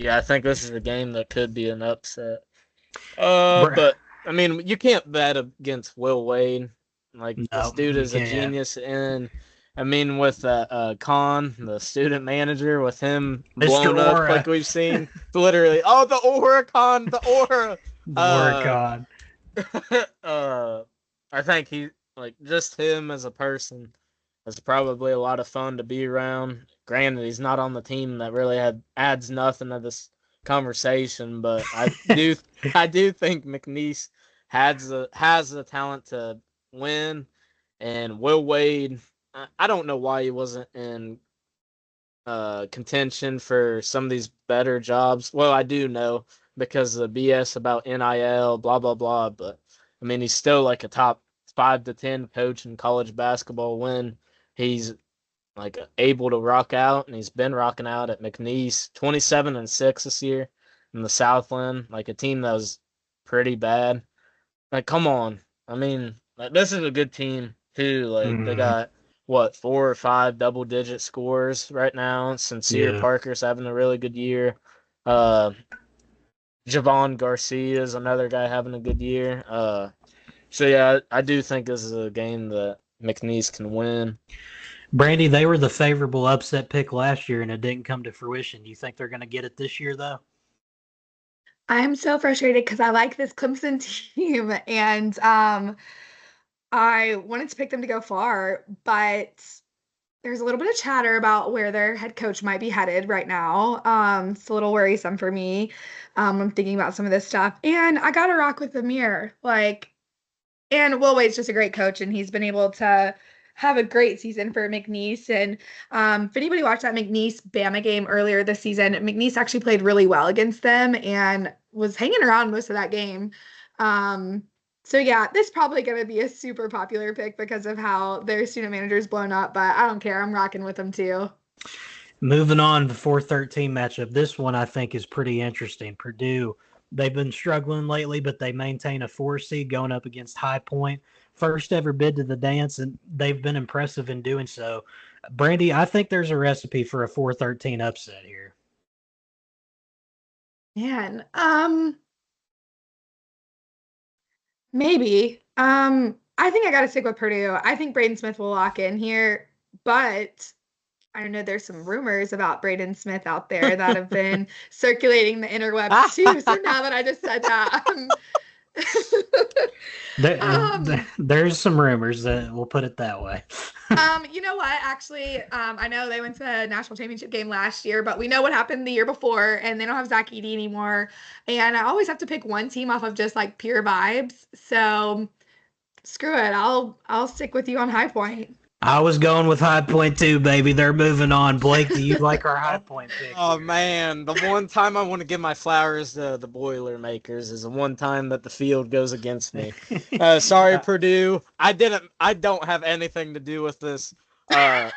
I think this is a game that could be an upset. But I mean, you can't bet against Will Wade. Like, this dude is a genius, and I mean, with Khan, the student manager, with him blown up like we've seen, literally, the Aura Khan, the Aura. The Aura Khan. I think he, just him as a person, is probably a lot of fun to be around. Granted, he's not on the team that really adds nothing to this conversation, but I do think McNeese has the talent to win. And Will Wade, I don't know why he wasn't in contention for some of these better jobs. Well, I do know, because of the BS about NIL, blah, blah, blah. But, I mean, he's still like a top 5 to 10 coach in college basketball when he's like able to rock out, and he's been rocking out at McNeese, 27-6 this year in the Southland, like a team that was pretty bad. Like, come on. I mean, like, this is a good team too. Like, they got what, 4 or 5 double-digit scores right now. Sincere Parker's having a really good year. Javon Garcia is another guy having a good year. So yeah, I do think this is a game that McNeese can win. Brandie, they were the favorable upset pick last year, and it didn't come to fruition. Do you think they're going to get it this year, though? I'm so frustrated because I like this Clemson team, and I wanted to pick them to go far, but there's a little bit of chatter about where their head coach might be headed right now. It's a little worrisome for me. I'm thinking about some of this stuff, and I gotta rock with Amir. And Will Wade's just a great coach, and he's been able to have a great season for McNeese. And if anybody watched that McNeese-Bama game earlier this season, McNeese actually played really well against them and was hanging around most of that game. So yeah, this is probably going to be a super popular pick because of how their student manager's blown up, but I don't care. I'm rocking with them too. Moving on to the 4-13 matchup. This one I think is pretty interesting. Purdue, they've been struggling lately, but they maintain a 4 seed going up against High Point. First ever bid to the dance, and they've been impressive in doing so. Brandie, I think there's a recipe for a 4-13 upset here. Man, maybe. I think I got to stick with Purdue. I think Braden Smith will lock in here, but I don't know, there's some rumors about Braden Smith out there that have been circulating the interwebs too. So now that I just said that, there's some rumors that we'll put it that way. You know what? Actually, I know they went to a national championship game last year, but we know what happened the year before, and they don't have Zach Edey anymore. And I always have to pick one team off of just like pure vibes. So screw it. I'll stick with you on High Point. I was going with High Point too, baby. They're moving on. Blake, do you like our High Point pick? Oh, man. The one time I want to give my flowers to the Boilermakers is the one time that the field goes against me. Sorry, Purdue. I don't have anything to do with this. The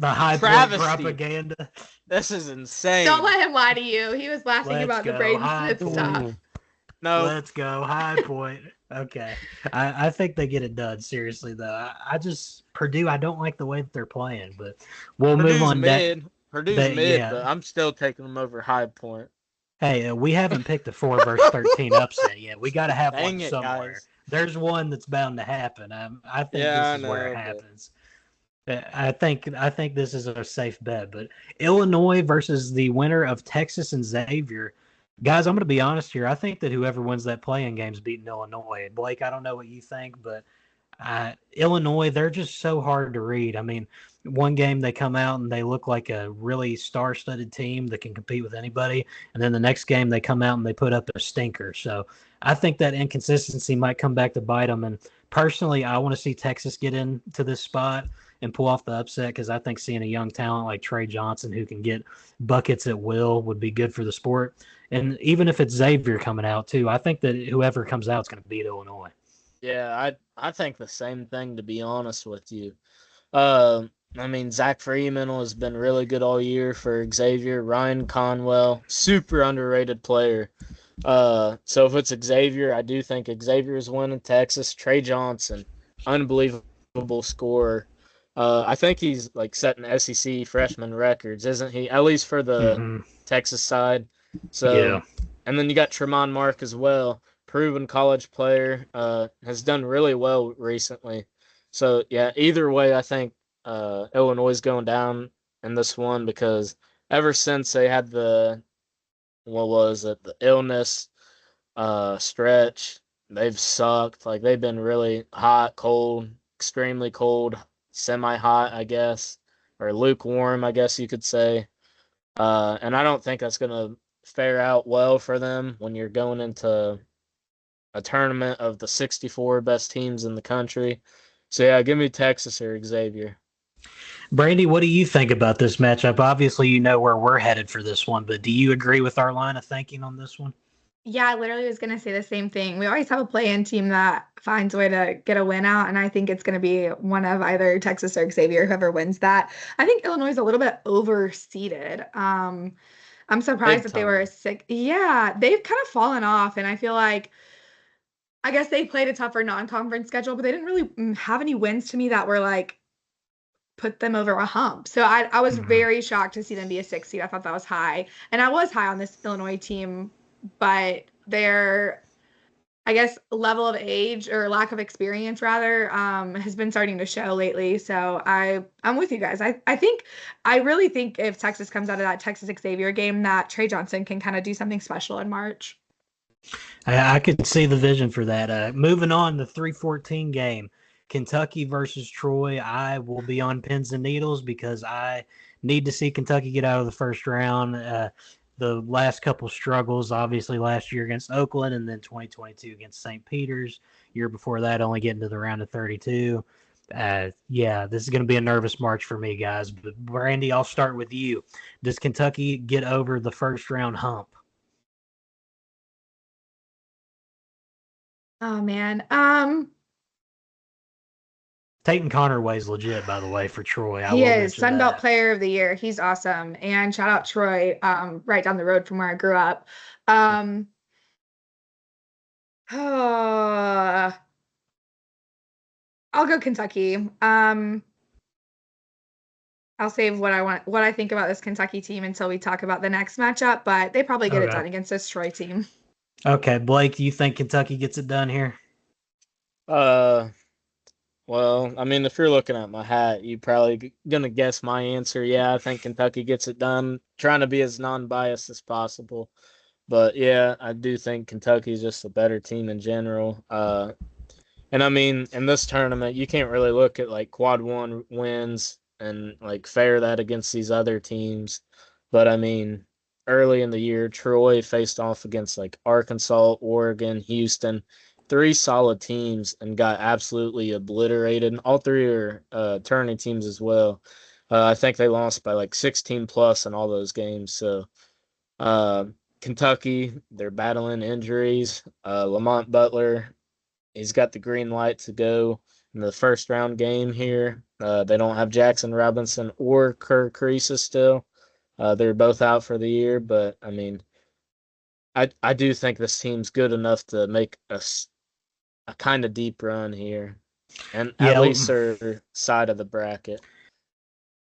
High Point propaganda. This is insane. Don't let him lie to you. He was laughing about the Braden Smith stuff. No. Let's go, High Point. Okay. I think they get it done, seriously, though. Purdue, I don't like the way that they're playing, but we'll move on. Purdue's mid, but I'm still taking them over High Point. Hey, we haven't picked a 4 versus 13 upset yet. We got to have one somewhere. Guys. There's one that's bound to happen. I think this is where it happens. I think this is a safe bet, but Illinois versus the winner of Texas and Xavier. Guys, I'm going to be honest here. I think that whoever wins that play-in game is beating Illinois. Blake, I don't know what you think, but Illinois, they're just so hard to read. I mean, one game they come out and they look like a really star-studded team that can compete with anybody, and then the next game they come out and they put up a stinker. So I think that inconsistency might come back to bite them, and personally, I want to see Texas get into this spot and pull off the upset because I think seeing a young talent like Trey Johnson who can get buckets at will would be good for the sport. And even if it's Xavier coming out too, I think that whoever comes out is going to beat Illinois. Yeah, I think the same thing, to be honest with you. I mean, Zach Freeman has been really good all year for Xavier. Ryan Conwell, super underrated player. So if it's Xavier, I do think Xavier is winning. Texas, Trey Johnson, unbelievable scorer. I think he's like setting SEC freshman records, isn't he? At least for the Texas side. So, yeah. And then you got Tremont Mark as well, proven college player, has done really well recently. So, yeah, either way, I think Illinois is going down in this one because ever since they had the illness stretch, they've sucked. Like, they've been really hot, cold, extremely cold, semi-hot, I guess, or lukewarm, I guess you could say. And I don't think that's going to fare out well for them when you're going into a tournament of the 64 best teams in the country. So, yeah, give me Texas or Xavier. Brandie, what do you think about this matchup? Obviously, you know where we're headed for this one, but do you agree with our line of thinking on this one? Yeah, I literally was going to say the same thing. We always have a play-in team that finds a way to get a win out, and I think it's going to be one of either Texas or Xavier, whoever wins that. I think Illinois is a little bit overseeded. I'm surprised Big that they were time. sick. Yeah, they've kind of fallen off, and I feel like I guess they played a tougher non-conference schedule, but they didn't really have any wins to me that were like put them over a hump. So I was Mhm. very shocked to see them be a 6 seed. I thought that was high. And I was high on this Illinois team, but their I guess level of age or lack of experience rather has been starting to show lately. So I'm with you guys. I really think if Texas comes out of that Texas Xavier game that Trey Johnson can kind of do something special in March. I could see the vision for that. Moving on, the 3:14 game, Kentucky versus Troy. I will be on pins and needles because I need to see Kentucky get out of the first round. The last couple struggles, obviously last year against Oakland and then 2022 against St. Peter's. Year before that, only getting to the round of 32. Yeah, this is going to be a nervous March for me, guys. But Brandy, I'll start with you. Does Kentucky get over the first round hump? Oh man. Tayton Connerway's legit, by the way, for Troy. I He will is mention Sunbelt that. Player of the Year. He's awesome. And shout out Troy, right down the road from where I grew up. Um, oh, I'll go Kentucky. I'll save what I think about this Kentucky team until we talk about the next matchup, but they probably get it Okay. done against this Troy team. Okay, Blake, do you think Kentucky gets it done here? Uh, well, I mean, if you're looking at my hat, you probably gonna guess my answer. Yeah, I think Kentucky gets it done. Trying to be as non-biased as possible, but yeah, I do think Kentucky's just a better team in general. And I mean, in this tournament, you can't really look at like quad one wins and like fare that against these other teams. But I mean, early in the year, Troy faced off against like Arkansas, Oregon, Houston, three solid teams and got absolutely obliterated. And all three are tourney teams as well. I think they lost by like 16 plus in all those games. So uh, Kentucky, they're battling injuries. Lamont Butler, he's got the green light to go in the first round game here. They don't have Jackson Robinson or Kerr Kriisa still. They're both out for the year, but I mean, I do think this team's good enough to make a kind of deep run here, and at Yeah, least their side of the bracket.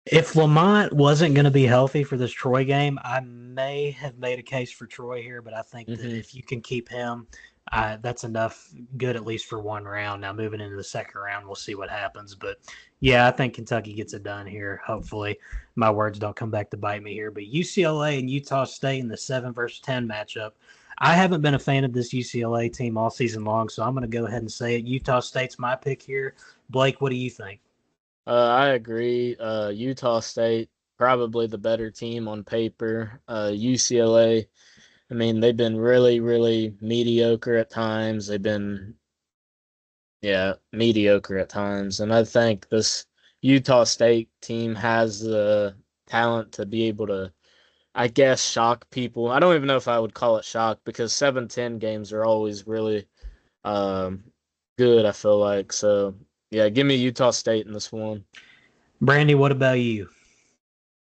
if Lamont wasn't going to be healthy for this Troy game, I may have made a case for Troy here, but I think that Mm-hmm. if you can keep him, that's enough good at least for one round. Now, moving into the second round, we'll see what happens. But yeah, I think Kentucky gets it done here. Hopefully, my words don't come back to bite me here. But UCLA and Utah State in the 7 versus 10 matchup. I haven't been a fan of this UCLA team all season long, so I'm going to go ahead and say it. Utah State's my pick here. Blake, what do you think? I agree. Utah State probably the better team on paper. UCLA, I mean, they've been really, really mediocre at times. They've been mediocre at times. And I think this Utah State team has the talent to be able to, I guess, shock people. I don't even know if I would call it shock because 7-10 games are always really um, good, I feel like. So, yeah, give me Utah State in this one. Brandy, what about you?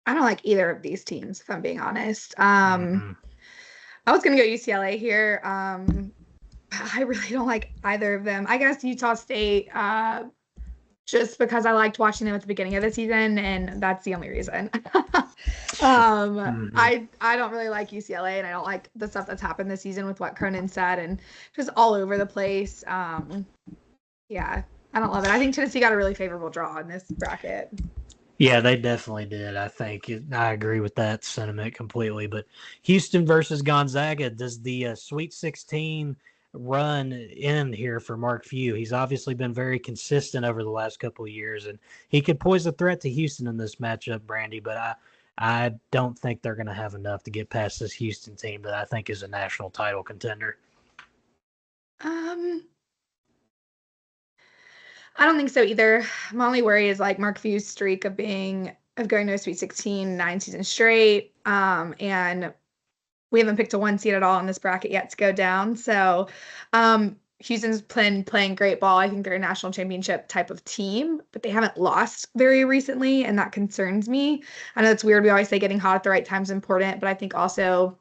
I don't like either of these teams, if I'm being honest. Mm-hmm. I was gonna go UCLA here. I really don't like either of them. I guess Utah State, just because I liked watching them at the beginning of the season, and that's the only reason. Mm-hmm. I don't really like UCLA, and I don't like the stuff that's happened this season with what Cronin said, and just all over the place. Yeah, I don't love it. I think Tennessee got a really favorable draw in this bracket. Yeah, they definitely did. I think I agree with that sentiment completely. But Houston versus Gonzaga, does the Sweet 16 run end here for Mark Few? He's obviously been very consistent over the last couple of years, and he could pose a threat to Houston in this matchup, Brandy. But I don't think they're going to have enough to get past this Houston team that I think is a national title contender. Um, I don't think so either. My only worry is like Mark Few's streak of going to a Sweet 16 9 seasons straight. And we haven't picked a 1 seed at all in this bracket yet to go down. So Houston's playing great ball. I think they're a national championship type of team, but they haven't lost very recently, and that concerns me. I know it's weird. We always say getting hot at the right time is important, but I think also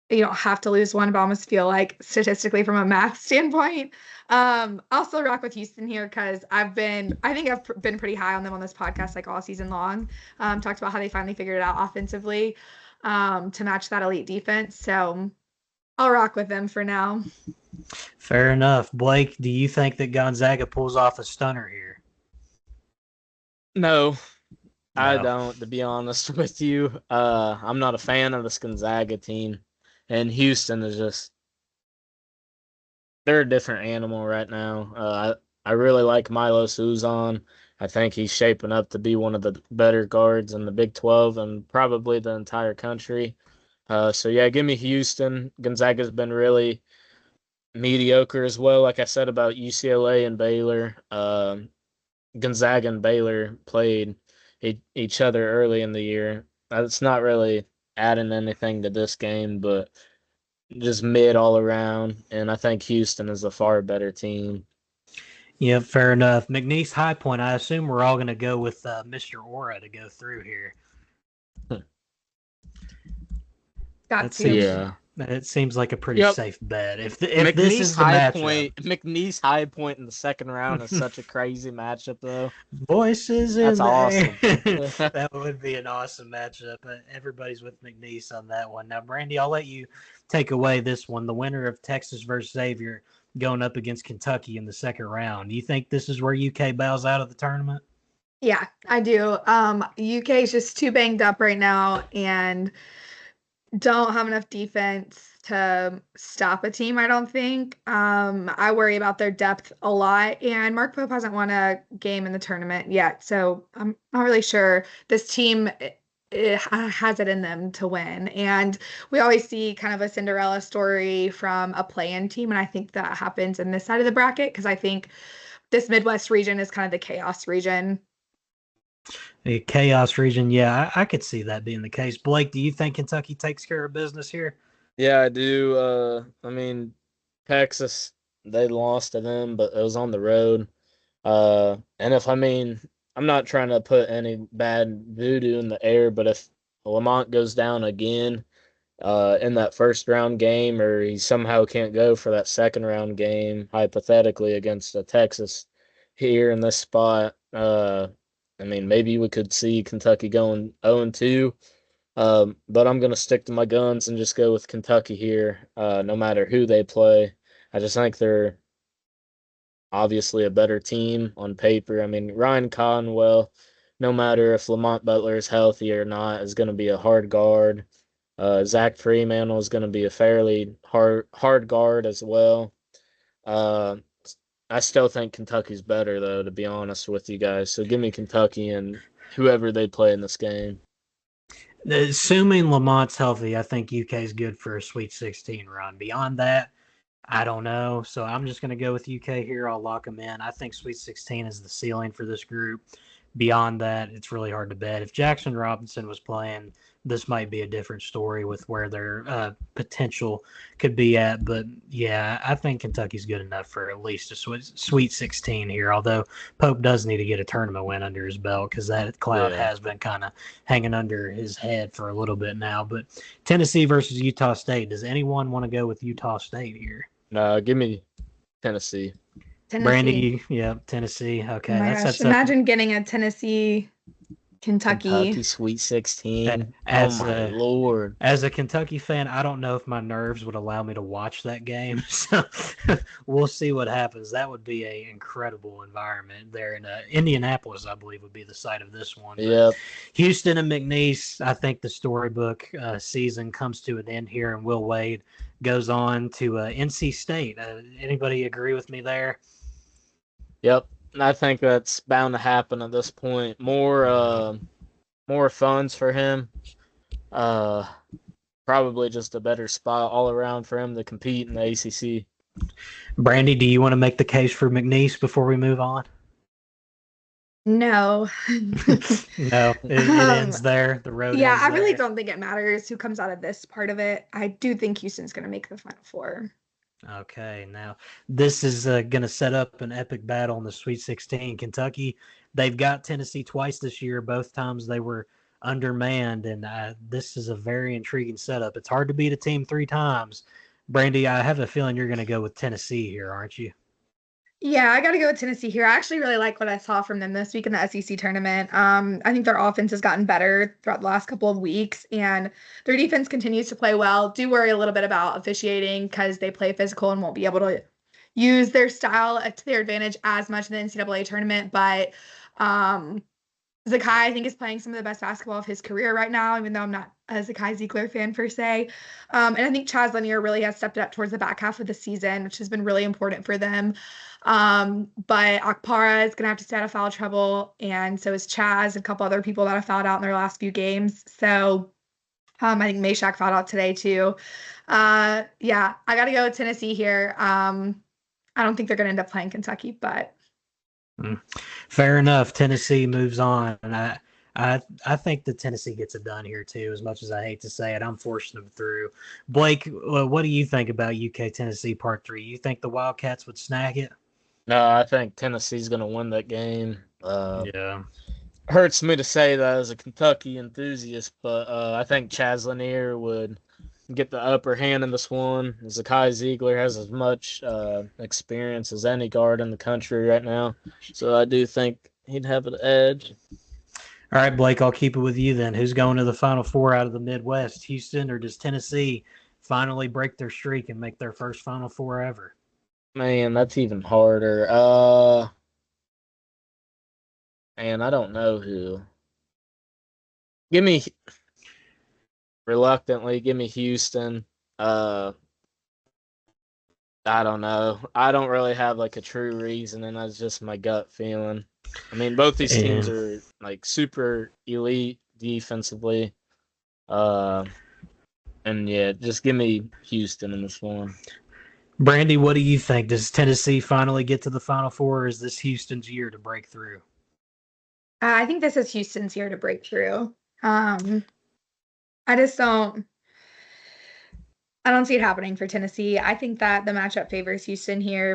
you don't have to lose one, but I almost feel like statistically from a math standpoint. I'll still rock with Houston here because I think I've been pretty high on them on this podcast like all season long. Talked about how they finally figured it out offensively to match that elite defense. So I'll rock with them for now. Fair enough. Blake, do you think that Gonzaga pulls off a stunner here? No, I don't, to be honest with you. I'm not a fan of this Gonzaga team. And Houston is just, they're a different animal right now. I really like Milo Suzon. I think he's shaping up to be one of the better guards in the Big 12 and probably the entire country. So, yeah, give me Houston. Gonzaga's been really mediocre as well. Like I said about UCLA and Baylor, Gonzaga and Baylor played each other early in the year. It's not really adding anything to this game, but just mid all around. And I think Houston is a far better team. Yeah, fair enough. McNeese High Point, I assume we're all going to go with Mr. Aura to go through here. It seems like a pretty safe bet. If this is the matchup. McNeese High Point in the second round is such a crazy matchup, though. Voices in That's awesome. That would be an awesome matchup. Everybody's with McNeese on that one. Now, Brandie, I'll let you take away this one. The winner of Texas versus Xavier going up against Kentucky in the second round. Do you think this is where UK bows out of the tournament? Yeah, I do. UK is just too banged up right now and don't have enough defense to stop a team, I don't think. I worry about their depth a lot, and Mark Pope hasn't won a game in the tournament yet, so I'm not really sure this team it has it in them to win. And we always see kind of a Cinderella story from a play-in team, and I think that happens in this side of the bracket because I think this Midwest region is kind of the chaos region. The chaos region, yeah, I could see that being the case. Blake, do you think Kentucky takes care of business here? Yeah, I do. I mean, Texas, they lost to them, but it was on the road. I'm not trying to put any bad voodoo in the air, but if Lamont goes down again in that first round game, or he somehow can't go for that second round game, hypothetically against a Texas here in this spot, maybe we could see Kentucky going 0-2. But I'm going to stick to my guns and just go with Kentucky here, no matter who they play. I just think they're obviously a better team on paper. I mean, Ryan Conwell, no matter if Lamont Butler is healthy or not, is going to be a hard guard. Zach Freemantle is going to be a fairly hard guard as well. I still think Kentucky's better, though, to be honest with you guys. So give me Kentucky and whoever they play in this game. Assuming Lamont's healthy, I think UK is good for a Sweet 16 run. Beyond that, I don't know. So I'm just going to go with UK here. I'll lock them in. I think Sweet 16 is the ceiling for this group. Beyond that, it's really hard to bet. If Jackson Robinson was playing, this might be a different story with where their potential could be at. But, yeah, I think Kentucky's good enough for at least a Sweet 16 here, although Pope does need to get a tournament win under his belt because that cloud has been kind of hanging under his head for a little bit now. But Tennessee versus Utah State, does anyone want to go with Utah State here? No, give me Tennessee. Brandie, yeah, Tennessee. Okay, imagine getting a Kentucky Sweet 16. My Lord. As a Kentucky fan, I don't know if my nerves would allow me to watch that game. So we'll see what happens. That would be an incredible environment there in Indianapolis, I believe, would be the site of this one. Yep. Houston and McNeese, I think the storybook season comes to an end here, and Will Wade goes on to NC State. Anybody agree with me there? Yep. I think that's bound to happen at this point. More funds for him. Probably just a better spot all around for him to compete in the ACC. Brandie, do you want to make the case for McNeese before we move on? No. No, it ends there. The road Yeah, ends I really there. don't think it matters who comes out of this part of it. I do think Houston's going to make the Final Four. Okay, now this is going to set up an epic battle in the Sweet 16. Kentucky, they've got Tennessee twice this year. Both times they were undermanned, and this is a very intriguing setup. It's hard to beat a team 3 times. Brandie, I have a feeling you're going to go with Tennessee here, aren't you? Yeah, I got to go with Tennessee here. I actually really like what I saw from them this week in the SEC tournament. I think their offense has gotten better throughout the last couple of weeks, and their defense continues to play well. Do worry a little bit about officiating because they play physical and won't be able to use their style to their advantage as much in the NCAA tournament. But Zakai, I think, is playing some of the best basketball of his career right now, even though I'm not a Zakai Ziegler fan per se. And I think Chaz Lanier really has stepped up towards the back half of the season, which has been really important for them. But Akpara is going to have to stay out of foul trouble, and so is Chaz, a couple other people that have fouled out in their last few games. So I think Meshack fouled out today too. Yeah, I got to go with Tennessee here. I don't think they're going to end up playing Kentucky, but fair enough. Tennessee moves on, and I think that Tennessee gets it done here too. As much as I hate to say it, I'm forcing them through. Blake, what do you think about UK Tennessee Part 3? You think the Wildcats would snag it? No, I think Tennessee's going to win that game. Yeah. Hurts me to say that as a Kentucky enthusiast, but I think Chaz Lanier would get the upper hand in this one. Zakai Ziegler has as much experience as any guard in the country right now, so I do think he'd have an edge. All right, Blake, I'll keep it with you then. Who's going to the Final Four out of the Midwest, Houston, or does Tennessee finally break their streak and make their first Final Four ever? Man, that's even harder. Man, I don't know who. Reluctantly, give me Houston. I don't know. I don't really have like a true reason, and that's just my gut feeling. I mean, both these teams are like super elite defensively. And yeah, just give me Houston in this one. Brandie, what do you think? Does Tennessee finally get to the Final Four, or is this Houston's year to break through? I think this is Houston's year to break through. I don't see it happening for Tennessee. I think that the matchup favors Houston here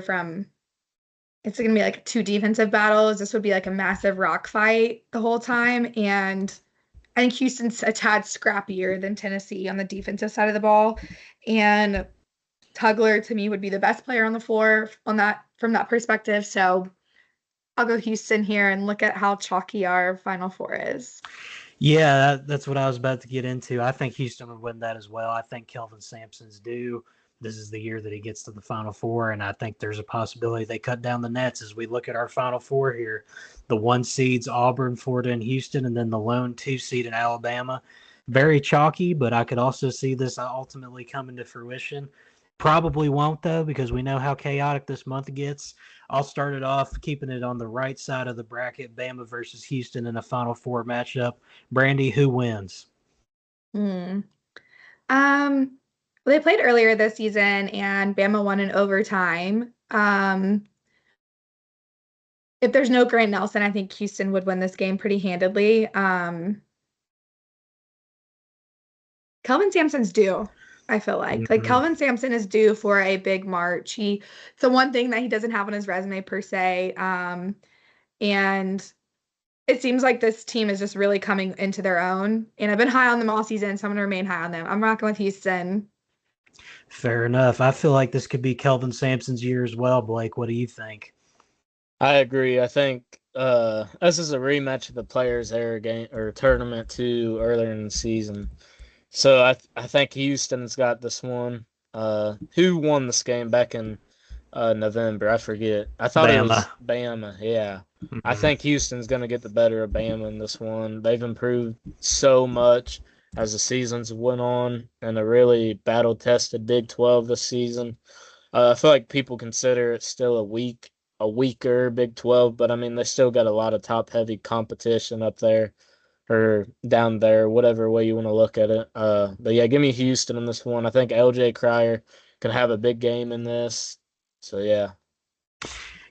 it's going to be like 2 defensive battles. This would be like a massive rock fight the whole time. And I think Houston's a tad scrappier than Tennessee on the defensive side of the ball. And Tugler, to me, would be the best player on the floor from that perspective. So I'll go Houston here and look at how chalky our Final Four is. Yeah, that's what I was about to get into. I think Houston would win that as well. I think Kelvin Sampson's due. This is the year that he gets to the Final Four, and I think there's a possibility they cut down the nets as we look at our Final Four here. The 1 seeds, Auburn, Florida, and Houston, and then the lone 2 seed in Alabama. Very chalky, but I could also see this ultimately coming to fruition. Probably won't, though, because we know how chaotic this month gets. I'll start it off keeping it on the right side of the bracket, Bama versus Houston in a Final Four matchup. Brandie, who wins? Well, they played earlier this season, and Bama won in overtime. If there's no Grant Nelson, I think Houston would win this game pretty handedly. Kelvin Sampson's due, I feel like. Mm-hmm. Like, Kelvin Sampson is due for a big March. It's the one thing that he doesn't have on his resume per se. And it seems like this team is just really coming into their own. And I've been high on them all season, so I'm going to remain high on them. I'm rocking with Houston. Fair enough. I feel like this could be Kelvin Sampson's year as well, Blake. What do you think? I agree. I think this is a rematch of the Players Era game or tournament too earlier in the season. So I think Houston's got this one. Who won this game back in November? I forget. I thought Bama. It was Bama. Yeah. Mm-hmm. I think Houston's going to get the better of Bama in this one. They've improved so much as the seasons went on, and a really battle-tested Big 12 this season. I feel like people consider it still a weaker Big 12, but I mean they still got a lot of top-heavy competition up there or down there, whatever way you want to look at it. But yeah, give me Houston in this one. I think LJ Cryer could have a big game in this. So yeah.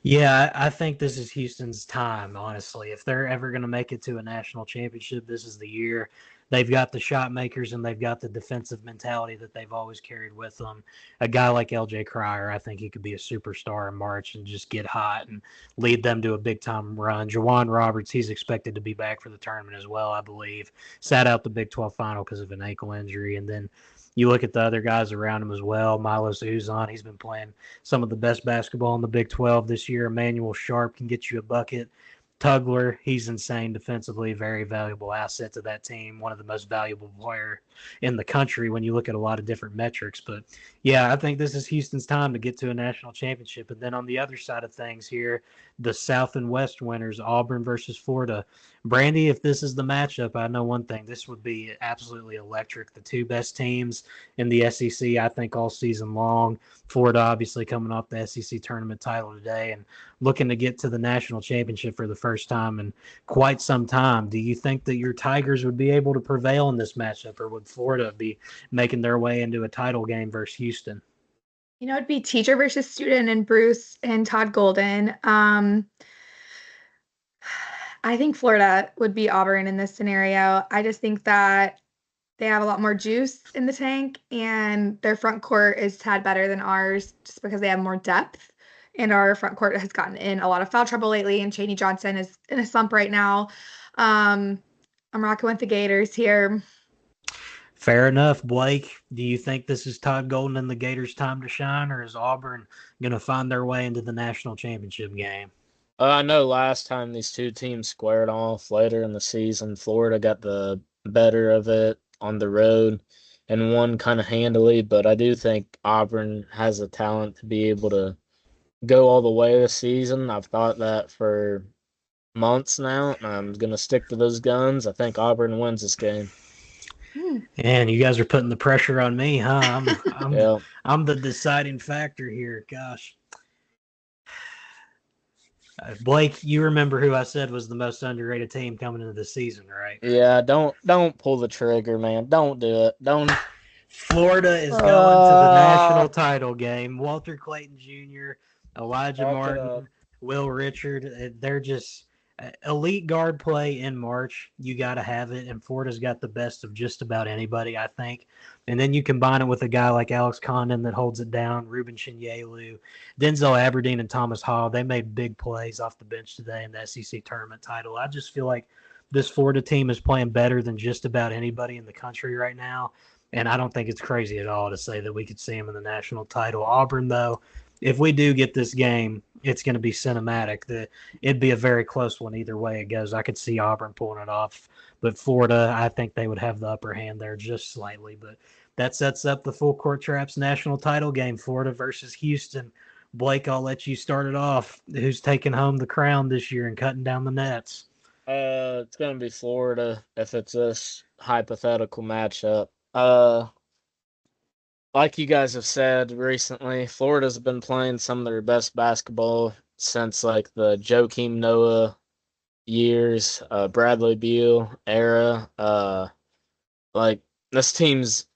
Yeah, I think this is Houston's time, honestly. If they're ever going to make it to a national championship, this is the year. They've got the shot makers and they've got the defensive mentality that they've always carried with them. A guy like LJ Cryer, I think he could be a superstar in March and just get hot and lead them to a big time run. Jawan Roberts, he's expected to be back for the tournament as well, I believe. Sat out the Big 12 final because of an ankle injury. And then you look at the other guys around him as well. Milos Uzan, he's been playing some of the best basketball in the Big 12 this year. Emmanuel Sharp can get you a bucket. Tugler, he's insane defensively, very valuable asset to that team, one of the most valuable player in the country when you look at a lot of different metrics. But yeah, I think this is Houston's time to get to a national championship. And then on the other side of things here, the South and West winners, Auburn versus Florida. Brandie, if this is the matchup, I know one thing, this would be absolutely electric. The two best teams in the SEC, I think, all season long. Florida obviously coming off the SEC tournament title today and looking to get to the national championship for the first time in quite some time. Do you think that your Tigers would be able to prevail in this matchup, or would Florida be making their way into a title game versus Houston? It'd be teacher versus student and Bruce and Todd Golden. I think Florida would be Auburn in this scenario. I just think that they have a lot more juice in the tank, and their front court is tad better than ours just because they have more depth. And our front court has gotten in a lot of foul trouble lately, and Chaney Johnson is in a slump right now. I'm rocking with the Gators here. Fair enough, Blake. Do you think this is Todd Golden and the Gators' time to shine, or is Auburn going to find their way into the national championship game? I know last time these two teams squared off later in the season, Florida got the better of it on the road and won kind of handily, but I do think Auburn has the talent to be able to go all the way this season. I've thought that for months now, and I'm going to stick to those guns. I think Auburn wins this game. And you guys are putting the pressure on me, huh? Yeah. I'm the deciding factor here. Gosh. Blake, you remember who I said was the most underrated team coming into the season, right? Yeah, don't pull the trigger, man. Don't do it. Don't. Florida is going to the national title game. Walter Clayton Jr., Elijah Martin, Will Richard, they're just elite guard play in March. You got to have it, and Florida's got the best of just about anybody, I think. And then you combine it with a guy like Alex Condon that holds it down, Ruben Chinyelu, Denzel Aberdeen, and Thomas Hall. They made big plays off the bench today in the SEC tournament title. I just feel like this Florida team is playing better than just about anybody in the country right now. And I don't think it's crazy at all to say that we could see him in the national title. Auburn, though, if we do get this game, it's going to be cinematic. It'd be a very close one either way it goes. I could see Auburn pulling it off. But Florida, I think they would have the upper hand there just slightly. But that sets up the Full Court Traps national title game, Florida versus Houston. Blake, I'll let you start it off. Who's taking home the crown this year and cutting down the nets? It's going to be Florida if it's this hypothetical matchup. Like you guys have said recently, Florida's been playing some of their best basketball since like the Joakim Noah years, Bradley Beal era. Like this team's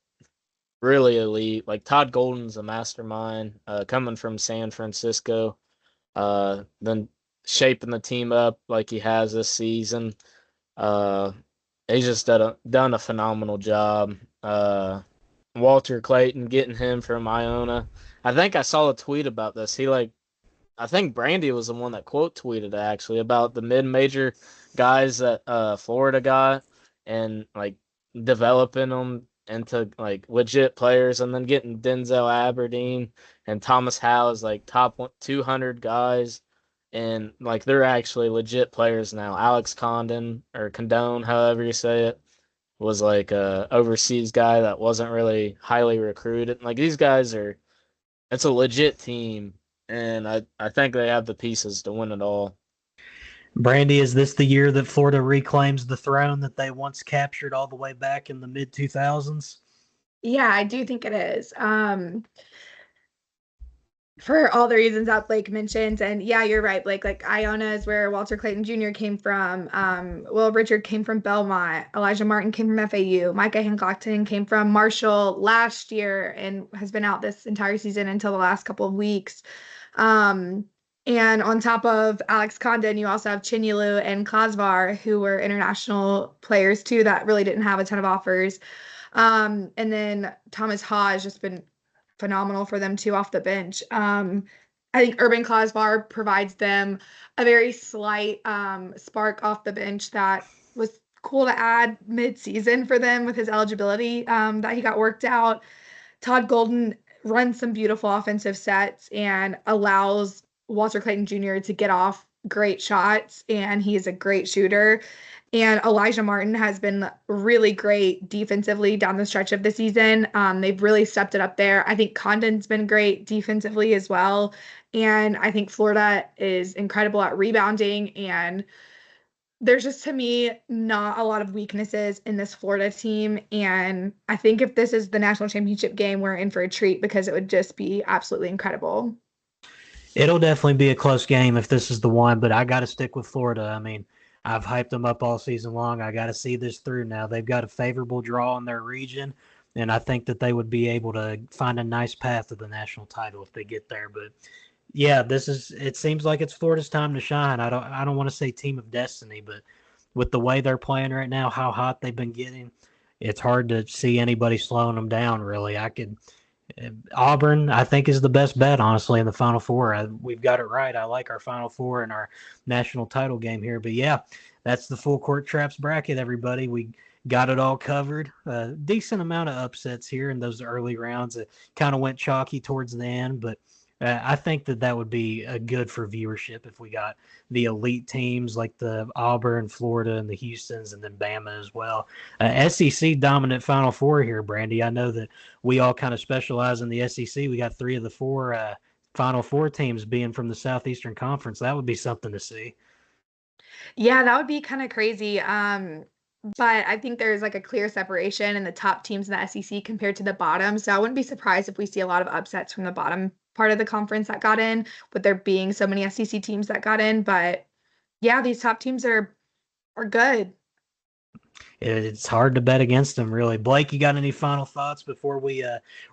really elite. Like Todd Golden's a mastermind, coming from San Francisco, then shaping the team up like he has this season. He's just done a phenomenal job. Walter Clayton, getting him from Iona. I think I saw a tweet about this. I think Brandie was the one that quote tweeted actually about the mid-major guys that Florida got and like developing them into like legit players, and then getting Denzel Aberdeen and Thomas Howe as like top 200 guys, and like they're actually legit players now. Alex Condon or Condone, however you say it, was like a overseas guy that wasn't really highly recruited. Like these guys it's a legit team, and I think they have the pieces to win it all. Brandie, is this the year that Florida reclaims the throne that they once captured all the way back in the mid-2000s? Yeah, I do think it is. For all the reasons that Blake mentioned. And yeah, you're right, Blake. Like Iona is where Walter Clayton Jr. came from. Will Richard came from Belmont. Elijah Martin came from FAU. Micah Hancockton came from Marshall last year and has been out this entire season until the last couple of weeks. And on top of Alex Condon, you also have Chinyelu and Klasvar, who were international players too that really didn't have a ton of offers. And then Thomas Ha has just been phenomenal for them too off the bench. I think Urban Klasvar provides them a very slight spark off the bench that was cool to add mid-season for them with his eligibility that he got worked out. Todd Golden runs some beautiful offensive sets and allows Walter Clayton Jr. to get off great shots, and he is a great shooter. And Elijah Martin has been really great defensively down the stretch of the season. They've really stepped it up there. I think Condon's been great defensively as well. And I think Florida is incredible at rebounding. And there's just, to me, not a lot of weaknesses in this Florida team. And I think if this is the national championship game, we're in for a treat because it would just be absolutely incredible. It'll definitely be a close game if this is the one, but I got to stick with Florida. I mean, I've hyped them up all season long. I got to see this through now. They've got a favorable draw in their region, and I think that they would be able to find a nice path to the national title if they get there. But yeah, it seems like it's Florida's time to shine. I don't want to say team of destiny, but with the way they're playing right now, how hot they've been getting, it's hard to see anybody slowing them down, really. Auburn, I think, is the best bet, honestly, in the Final Four. We've got it right. I like our Final Four and our national title game here. But, yeah, that's the Full Court Traps bracket, everybody. We got it all covered. Decent amount of upsets here in those early rounds. It kind of went chalky towards the end, but I think that would be good for viewership if we got the elite teams like the Auburn, Florida, and the Houstons, and then Bama as well. SEC dominant Final Four here, Brandie. I know that we all kind of specialize in the SEC. We got 3 of the 4 Final Four teams being from the Southeastern Conference. That would be something to see. Yeah, that would be kind of crazy. But I think there's like a clear separation in the top teams in the SEC compared to the bottom. So I wouldn't be surprised if we see a lot of upsets from the bottom part of the conference that got in, with there being so many SEC teams that got in. But yeah, these top teams are good. It's hard to bet against them, really. Blake, you got any final thoughts before we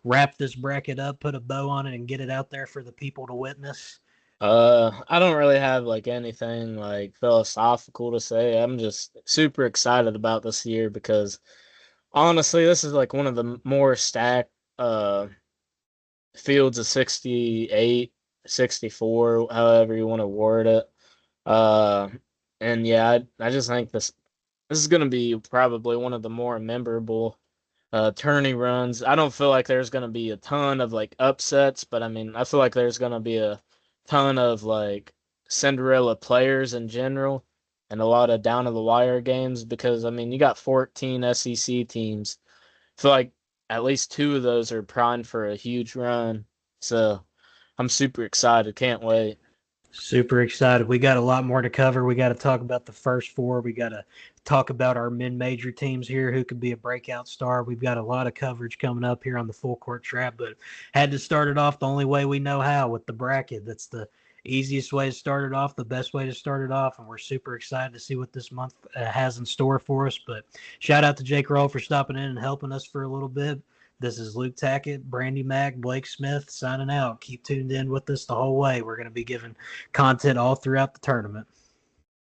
wrap this bracket up, put a bow on it, and get it out there for the people to witness? I don't really have like anything like philosophical to say. I'm just super excited about this year because honestly, this is like one of the more stacked fields of 68, 64, however you want to word it. And yeah, I just think this is going to be probably one of the more memorable tourney runs. I don't feel like there's going to be a ton of like upsets, but I mean, I feel like there's going to be a ton of like Cinderella players in general and a lot of down to the wire games because I mean, you got 14 SEC teams. I feel like at least 2 of those are primed for a huge run. So I'm super excited. Can't wait. Super excited. We got a lot more to cover. We got to talk about the first 4. We got to talk about our mid-major teams here who could be a breakout star. We've got a lot of coverage coming up here on the Full Court Trap, but had to start it off the only way we know how, with the bracket. That's the easiest way to start it off, the best way to start it off, and we're super excited to see what this month has in store for us. But shout out to Jake Roll for stopping in and helping us for a little bit. This is Luke Tackett, Brandie Mac, Blake Smith signing out. Keep tuned in with us the whole way. We're going to be giving content all throughout the tournament.